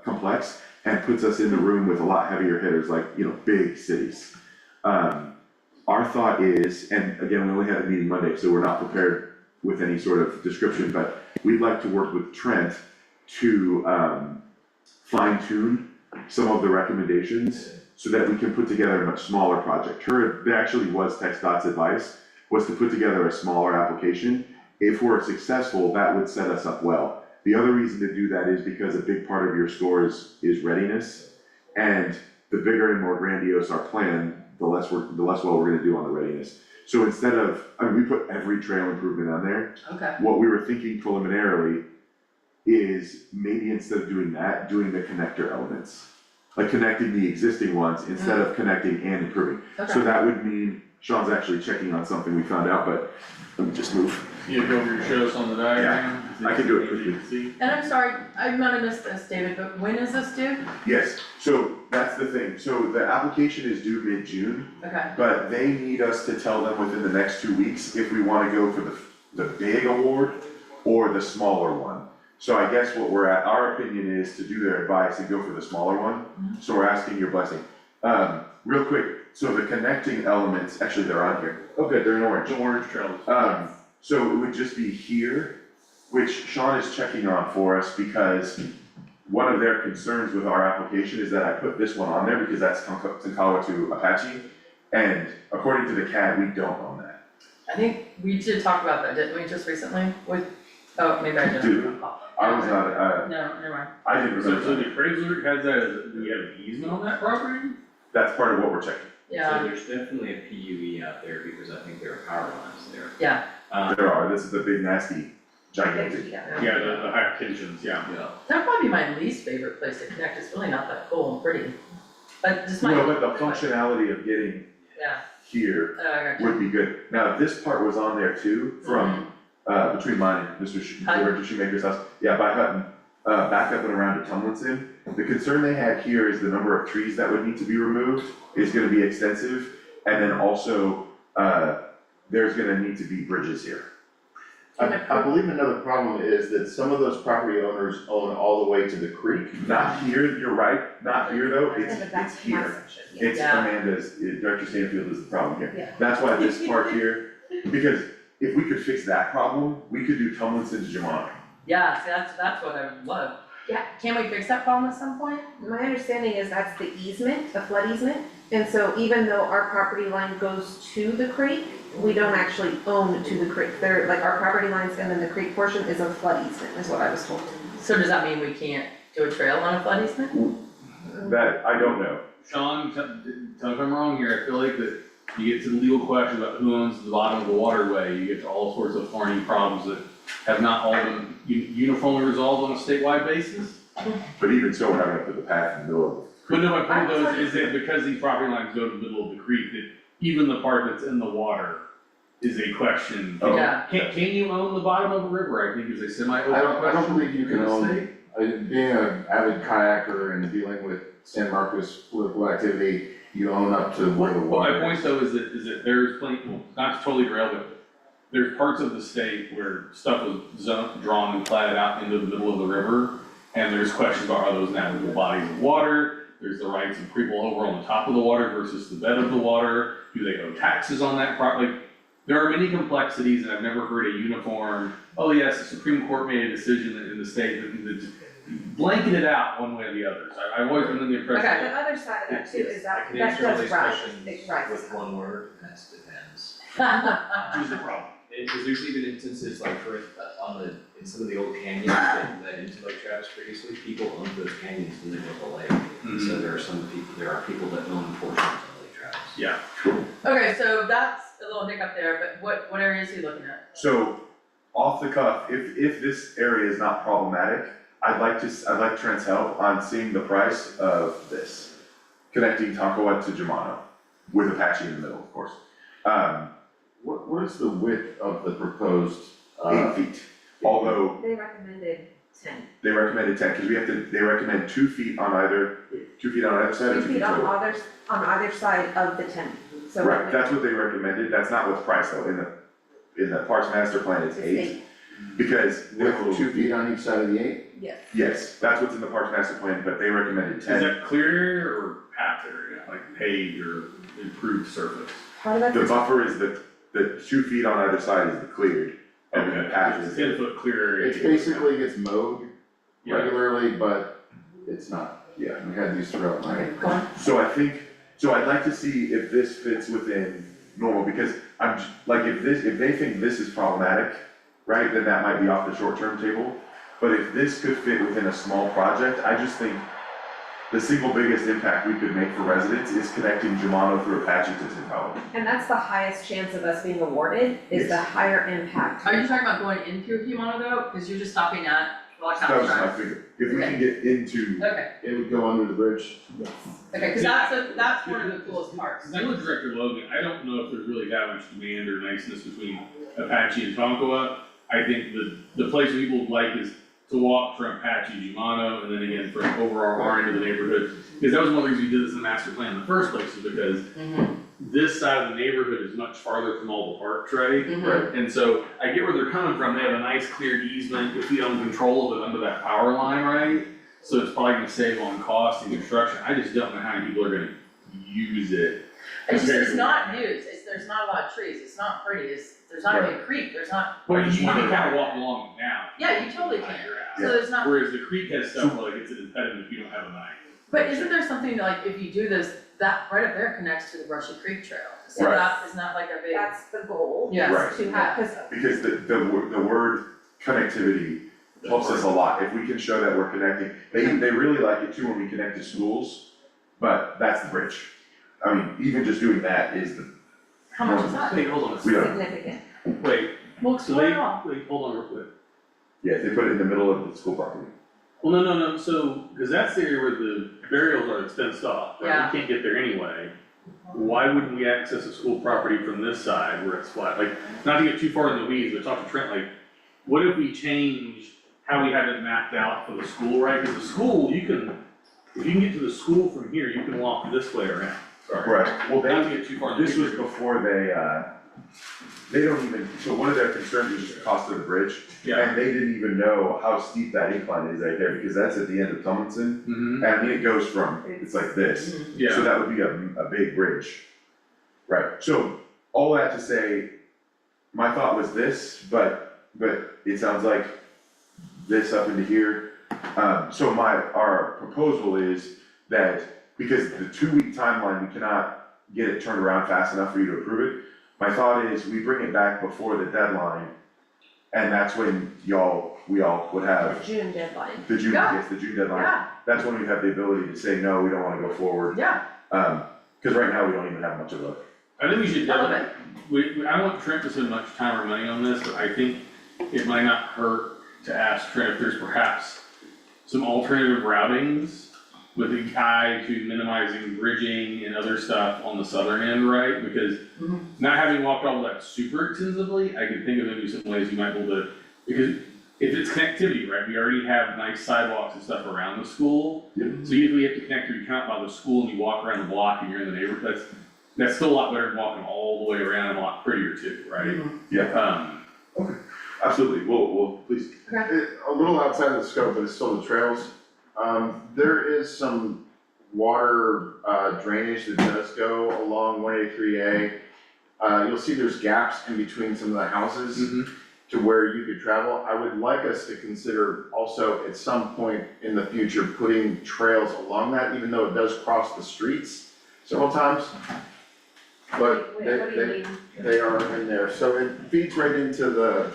S2: complex and puts us in the room with a lot heavier hitters, like, big cities. Our thought is, and again, we only had a meeting Monday, so we're not prepared with any sort of description, but we'd like to work with Trent to fine-tune some of the recommendations so that we can put together a much smaller project. That actually was TxDOT's advice, was to put together a smaller application. If we're successful, that would set us up well. The other reason to do that is because a big part of your score is readiness. And the bigger and more grandiose our plan, the less well we're gonna do on the readiness. So instead of, we put every trail improvement on there.
S1: okay.
S2: What we were thinking preliminarily is maybe instead of doing that, doing the connector elements. Like connecting the existing ones instead of connecting and improving. So
S1: Okay.
S2: that would mean, Sean's actually checking on something we found out, but let me just move.
S10: You go over your shows on the diagram.
S2: I can do it quickly.
S10: See?
S1: And I'm sorry, I might have missed this, David, but when is this due?
S2: Yes, so that's the thing. So the application is due mid-June,
S1: Okay,
S2: but they need us to tell them within the next 2 weeks if we wanna go for the big award or the smaller one. So I guess what our opinion is to do their advice and go for the smaller one. So we're asking your blessing. Real quick, so the connecting elements, actually they're on here. Oh good, they're in orange.
S10: The orange trails.
S2: So it would just be here, which Sean is checking on for us because one of their concerns with our application is that I put this one on there because that's Tonkawa to Apache. And according to the CAD, we don't own that.
S1: I think we did talk about that, didn't we, just recently with, oh, maybe I didn't.
S2: Dude, I was not,
S1: No, never mind.
S2: I didn't
S10: So
S2: remember
S10: the
S2: that.
S10: appraiser has that, do we have an easement on that property?
S2: That's part of what we're checking.
S1: Yeah,
S8: So there's definitely a PUE out there because I think there are power lines there.
S1: yeah,
S2: There are, this is the big nasty gigantic.
S1: yeah.
S10: Yeah, the high tensions, yeah.
S8: Yeah.
S1: That'd probably be my least favorite place to connect, it's really not that cool and pretty. But just my.
S2: No, but the functionality of getting
S1: Yeah,
S2: here
S1: I got you.
S2: would be good. Now, this part was on there too, from, between mine and Mr.
S1: Hutton.
S2: Shoemaker's house, yeah, by Hutton, back up and around to Tumlinson. The concern they had here is the number of trees that would need to be removed is gonna be extensive, and then also, there's gonna need to be bridges here.
S11: I believe another problem is that some of those property owners own all the way to the creek.
S2: Not here, you're right, not here though,
S13: In the back
S2: it's
S13: of my
S2: here.
S13: section, yeah.
S2: It's
S1: Yeah.
S2: Amanda's, Director Stanfield is the problem here.
S13: Yeah.
S2: That's why this part here, because if we could fix that problem, we could do Tumlinson to Jamont.
S1: Yeah, see, that's what I would love. Yeah, can we fix that problem at some point?
S13: My understanding is that's the easement, a flood easement, and so even though our property line goes to the creek, we don't actually own to the creek. They're, like, our property lines and then the creek portion is a flood easement, is what I was told.
S1: So does that mean we can't do a trail on a flood easement?
S2: That, I don't know.
S10: Sean, tell me if I'm wrong here, I feel like that you get to the legal question about who owns the bottom of the waterway, you get to all sorts of thorny problems that have not all been uniformly resolved on a statewide basis.
S2: But even so, we're not gonna put the path in the middle of it.
S10: But no, my point though is that because these property lines go to the middle of the creek, that even the part that's in the water is a question.
S2: Oh.
S1: Yeah.
S10: Can you own the bottom of a river, I think is a semi-open question.
S11: I don't believe you can
S10: in the
S11: own,
S10: state.
S11: being an avid kayaker and dealing with San Marcos political activity, you own up to where the
S10: Well,
S11: water
S10: my
S11: is.
S10: point though is that there's plenty, well, not to totally derail, but there's parts of the state where stuff was drawn and platted out into the middle of the river, and there's questions about are those navigable bodies of water, there's the rights of people over on the top of the water versus the bed of the water, do they owe taxes on that property? Like, there are many complexities, and I've never heard a uniform, oh yes, the Supreme Court made a decision in the state that blanketed out one way or the other, so I've always been in the impression
S13: The
S10: that.
S13: other side of that too is that,
S8: I can
S13: that
S8: answer all
S13: does
S8: these
S13: rise,
S8: questions
S13: it rises.
S8: with one word, and that's depends.
S10: Choose the problem.
S8: because there's even instances like in some of the old canyons that led into Lake Travis previously, people owned those canyons and lived at the lake. And so there are people that own portions of Lake Travis.
S10: Yeah.
S1: Okay, so that's a little hiccup there, but what area is he looking at?
S2: So, off the cuff, if this area is not problematic, I'd like Trent's help on seeing the price of this, connecting Tonkawa to Germano, with Apache in the middle, of course.
S11: What is the width of the proposed,
S2: 8 feet, although
S13: They recommended 10.
S2: they recommended 10, because they recommend 2 feet on either side, or
S13: 2
S2: 2
S13: feet
S2: feet
S13: on
S2: total?
S13: either side of the 10, so.
S2: Right, that's what they recommended, that's not what's priced though, in the Parks Master Plan, it's 8. Because
S11: with 2 feet on each side of the 8?
S13: Yes.
S2: yes, that's what's in the Parks Master Plan, but they recommended
S10: Is
S2: 10.
S10: that clear area or path area, like paved or improved surface?
S13: Part of that
S2: The
S13: is.
S2: buffer is the 2 feet on either side is the cleared, and then the path
S10: It's
S2: is.
S10: 10-foot clear area.
S11: It basically gets mowed
S10: Yeah.
S11: regularly, but it's not. Yeah, we had these throughout my.
S1: Go on.
S2: So I'd like to see if this fits within normal, because if they think this is problematic, right, then that might be off the short-term table. But if this could fit within a small project, I just think the single biggest impact we could make for residents is connecting Germano through Apache to Tonkawa.
S13: And that's the highest chance of us being awarded, is the
S2: Yes.
S13: higher impact.
S1: Are you talking about going in through Humano though? Cause you're just stopping at Black
S2: That
S1: House
S2: was my
S1: Drive?
S2: figure, if we can get into,
S1: Okay,
S11: It would go under the bridge.
S1: okay, cause that's one of the coolest parts.
S10: Cause I'm with Director Logan, I don't know if there's really that much demand or niceness between Apache and Tonkawa. I think the place that people would like is to walk from Apache to Germano, and then again from overall our end of the neighborhood. Because that was one of the reasons we did this in the master plan in the first place, is because this side of the neighborhood is much farther from all the parks, right?
S2: right,
S10: And so I get where they're coming from, they have a nice cleared easement, if we own control of it under that power line, right? So it's probably gonna save on cost and construction, I just don't know how many people are gonna use it.
S1: It's not used, there's not a lot of trees, it's not pretty, there's not even a creek, there's not.
S10: Well, you can kind of walk along it now.
S1: Yeah, you totally can,
S10: Your ass.
S1: so there's not,
S10: Whereas the creek has stuff like it's an impediment if you don't have a knife.
S1: but isn't there something like, if you do this, that right up there connects to the Brushy Creek Trail? So
S2: Right.
S1: that is not like a big.
S13: That's the goal.
S1: Yes.
S2: Right.
S13: To have, cause
S2: because the word connectivity helps us a lot, if we can show that we're connecting. They really like it too when we connect to schools, but that's the bridge. I mean, even just doing that is the.
S1: How much is that?
S10: Wait, hold on a
S2: We
S10: second.
S2: don't,
S13: significant.
S10: Wait,
S1: Well,
S10: so
S1: explain it all.
S10: hold on real quick.
S2: yeah, they put it in the middle of the school property.
S10: Well, no, so, cause that's the area where the burials are fenced off, right?
S1: Yeah.
S10: We can't get there anyway. Why wouldn't we access a school property from this side where it's flat? Like, not to get too far in the weeds, but talk to Trent, like, what if we change how we have it mapped out for the school, right? Cause the school, if you can get to the school from here, you can walk this way around, sorry.
S2: Right, well,
S10: Not to get too far in the
S2: this
S10: weeds.
S2: was before they don't even, so one of their concerns was just the cost of the bridge.
S10: Yeah.
S2: And they didn't even know how steep that incline is right there, because that's at the end of Tomlinson.
S10: Mm-hmm,
S2: And I mean, it goes from, it's like this, so
S10: yeah,
S2: that would be a big bridge. Right, so all that to say, my thought was this, but it sounds like this up into here. So our proposal is that, because the 2-week timeline, we cannot get it turned around fast enough for you to approve it. My thought is we bring it back before the deadline, and that's when we all would have
S13: June deadline.
S2: the June,
S1: Yeah.
S2: yes, the June deadline.
S1: Yeah,
S2: That's when we have the ability to say, no, we don't wanna go forward.
S1: yeah,
S2: Cause right now we don't even have much of a,
S10: I think we should
S1: I love
S10: definitely, I don't want Trent to spend much time or money on this, but I think it might not hurt to ask Trent if there's perhaps some alternative routings with the eye to minimizing bridging and other stuff on the southern end, right? Because
S1: Mhm.
S10: not having walked all that super extensively, I could think of maybe some ways you might be able to, because if it's connectivity, right, we already have nice sidewalks and stuff around the school.
S2: Yep.
S10: So even if we have to connect your account by the school and you walk around the block and you're in the neighborhood, that's still a lot better than walking all the way around and a lot prettier too, right?
S2: yeah, absolutely, we'll, please.
S11: A little outside of the scope, but it's still the trails. There is some water drainage that does go along 183A. You'll see there's gaps in between some of the houses
S10: Mm-hmm.
S11: to where you could travel. I would like us to consider also at some point in the future putting trails along that, even though it does cross the streets several times. but
S13: Wait, what do you mean?
S11: they are in there, so it feeds right into the,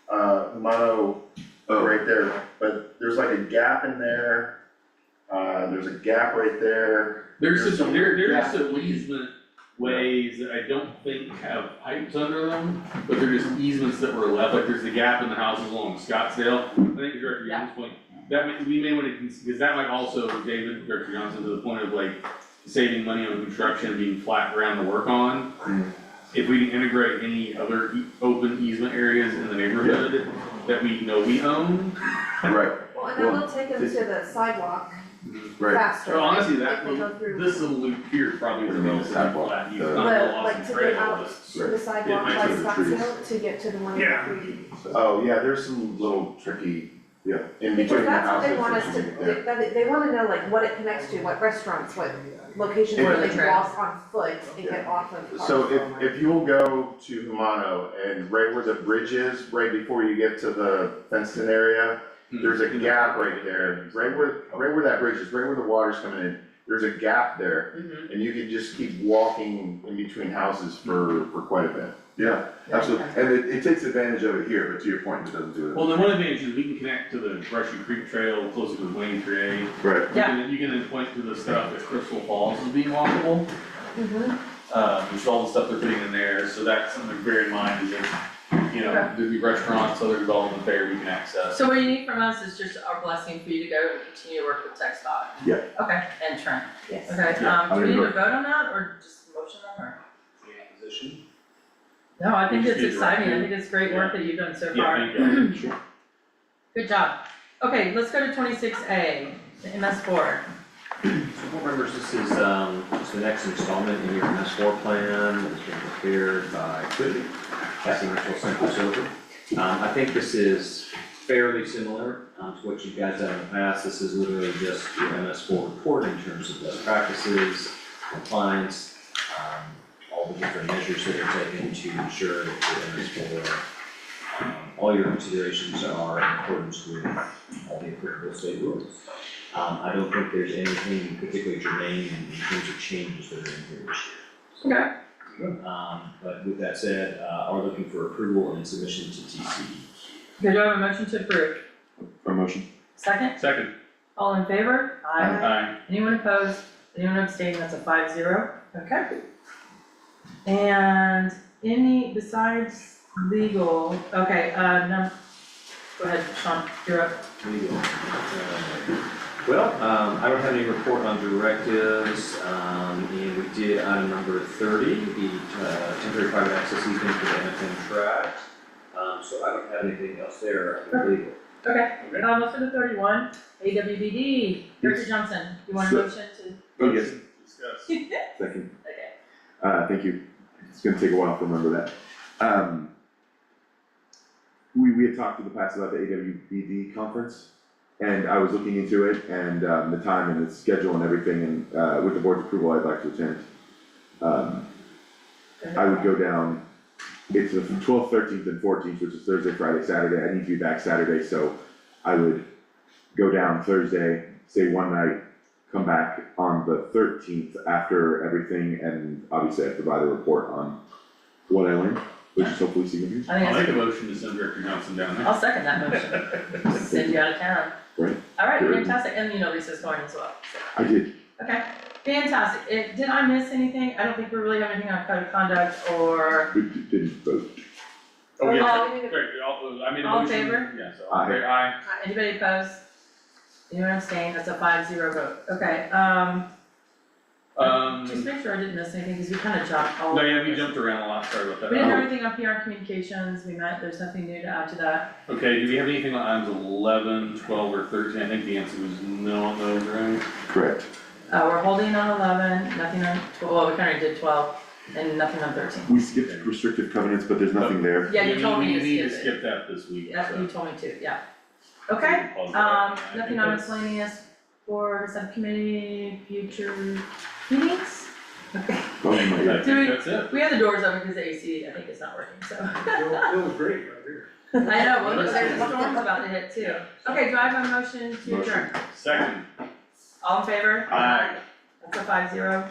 S11: Humano right there, but there's like a gap in there. There's a gap right there.
S10: There's some
S11: gap.
S10: easement ways that I don't think have pipes under them, but they're just easements that were left, like there's the gap in the houses along Scottsdale. I think Director Young's point, we may wanna, because that might also, David, Director Johnson, to the point of like saving money on construction, being flat ground to work on. If we can integrate any other open easement areas in the neighborhood that we know we own.
S2: Right.
S13: Well, and then they'll take them to the sidewalk
S2: Right.
S13: faster.
S10: Well, honestly,
S13: if they go through.
S10: this little loop here probably isn't
S2: Little
S10: gonna be
S2: sidewalk,
S10: flat, you
S2: the-
S10: not
S13: But
S10: gonna
S13: like
S10: lost
S13: to
S10: trail,
S13: get out
S10: but
S13: to the sidewalk
S10: might
S13: by
S2: take the trees.
S13: Scottsdale to get to the one
S10: Yeah.
S13: with the.
S11: Oh, yeah, there's some little tricky,
S2: Yeah.
S11: in
S13: Because
S11: between the
S13: that's what
S11: houses.
S13: they want us to, they wanna know like what it connects to, what restaurants, what locations
S2: If-
S13: where they can walk on foot and get off of cars.
S11: So if you'll go to Humano and right where the bridge is, right before you get to the fenced-in area, there's a gap right there, right where that bridge is, right where the water's coming in, there's a gap there. And you can just keep walking in between houses for quite a bit.
S2: Yeah, absolutely, and it takes advantage of it here, but to your point, it doesn't do it.
S10: Well, then one advantage is we can connect to the Brushy Creek Trail closer to Wayne 3A.
S2: Right.
S10: You can then point to the stuff at Crystal Falls as being walkable. There's all the stuff they're putting in there, so that's something to bear in mind is if, you know, there'd be restaurants, other development there we can access.
S1: So what you need from us is just our blessing for you to go and continue to work with Tech Dot.
S2: Yeah.
S1: Okay, and Trent.
S13: Yes.
S1: Okay,
S2: Yeah,
S1: do
S2: I'm
S1: we need
S2: gonna
S1: to vote on that or just motion them or?
S10: Position.
S1: No, I think
S10: We
S1: it's
S10: just need to
S1: exciting, I
S10: recommend.
S1: think it's great work that you've done so
S10: Yeah,
S1: far.
S10: thank you. Sure.
S1: Good job. Okay, let's go to 26A, the MS four.
S8: So board members, this is just the next installment in your MS4 plan that's been prepared by Quigley, Cassie Mitchell Central Silver. I think this is fairly similar to what you guys done in the past. This is literally just your MS4 report in terms of best practices, compliance, all the different measures that are taken to ensure that your MS4, all your considerations are in accordance with all the applicable state rules. I don't think there's anything particularly germane in terms of changes that are in here this year.
S1: Okay.
S8: But with that said, are looking for approval and submission to TC.
S1: Okay, do I have a motion to approve?
S2: A motion.
S1: Second?
S10: Second.
S1: All in favor?
S10: Aye.
S1: Anyone opposed? Anyone abstaining? That's a 5-0. Okay. And any, besides legal, okay, no, go ahead, Sean, you're up.
S8: Well, I don't have any report on directives, and we did item number 30, the temporary private access easement for the NFM tract. So I don't have anything else there under legal.
S1: Okay, let's go to 31, AWBD, Director Johnson, you want a motion to?
S2: Oh, yes,
S10: Discuss.
S2: second.
S1: Okay.
S2: Thank you. It's gonna take a while to remember that. We had talked in the past about the AWBD conference, and I was looking into it and, the time and the schedule and everything, and, with the board's approval, I'd like to attend. I would go down, it's the 12th, 13th, and 14th, which is Thursday, Friday, Saturday, I need to be back Saturday, so I would go down Thursday, stay one night, come back on the 13th after everything, and obviously I provide a report on what I learned, which is hopefully significant.
S1: I think
S10: I'll
S1: that's
S10: make a motion to send Director Johnson down there.
S1: I'll second that motion. Send you out of town.
S2: Right.
S1: All right,
S2: Good.
S1: fantastic, and you know Lisa's going as well, so.
S2: I did.
S1: Okay, fantastic. Did I miss anything? I don't think we really have anything on code of conduct or,
S2: We didn't vote.
S10: Oh, yeah,
S1: Oh,
S10: great, I made a motion.
S1: all in favor?
S10: Yeah, so,
S2: Aye.
S10: okay, aye.
S1: Anybody opposed? Anyone abstain? That's a 5-0 vote. Okay, just make sure I didn't miss anything, because we kind of jumped all.
S10: No,
S1: over
S10: yeah, we
S1: this.
S10: jumped around a lot, sorry about that.
S1: We didn't have anything on PR communications, there's nothing new to add to that.
S10: Okay, do we have anything on items 11, 12, or 13? I think the answer was no on those, right?
S2: Correct.
S1: We're holding on 11, nothing on 12, well, we kind of did 12, and nothing on 13.
S2: We skipped restrictive covenants, but there's nothing there.
S1: Yeah, you told me to
S10: We need to
S1: skip it.
S10: skip that this week,
S1: Yeah,
S10: so.
S1: you told me to, yeah. Okay,
S10: Pause that. I
S1: nothing
S10: think
S1: on
S10: that's-
S1: miscellaneous for subcommittee future meetings? Okay.
S2: Oh, my
S10: I
S2: God.
S1: Do we-
S10: think that's it.
S1: We have the doors open because the AC, I think, is not working, so.
S10: It was great right here.
S1: I know, well, look, there's storms about to hit too. Okay, do I have a motion to adjourn?
S10: Second.
S1: All in favor?
S10: Aye.
S1: That's a 5-0.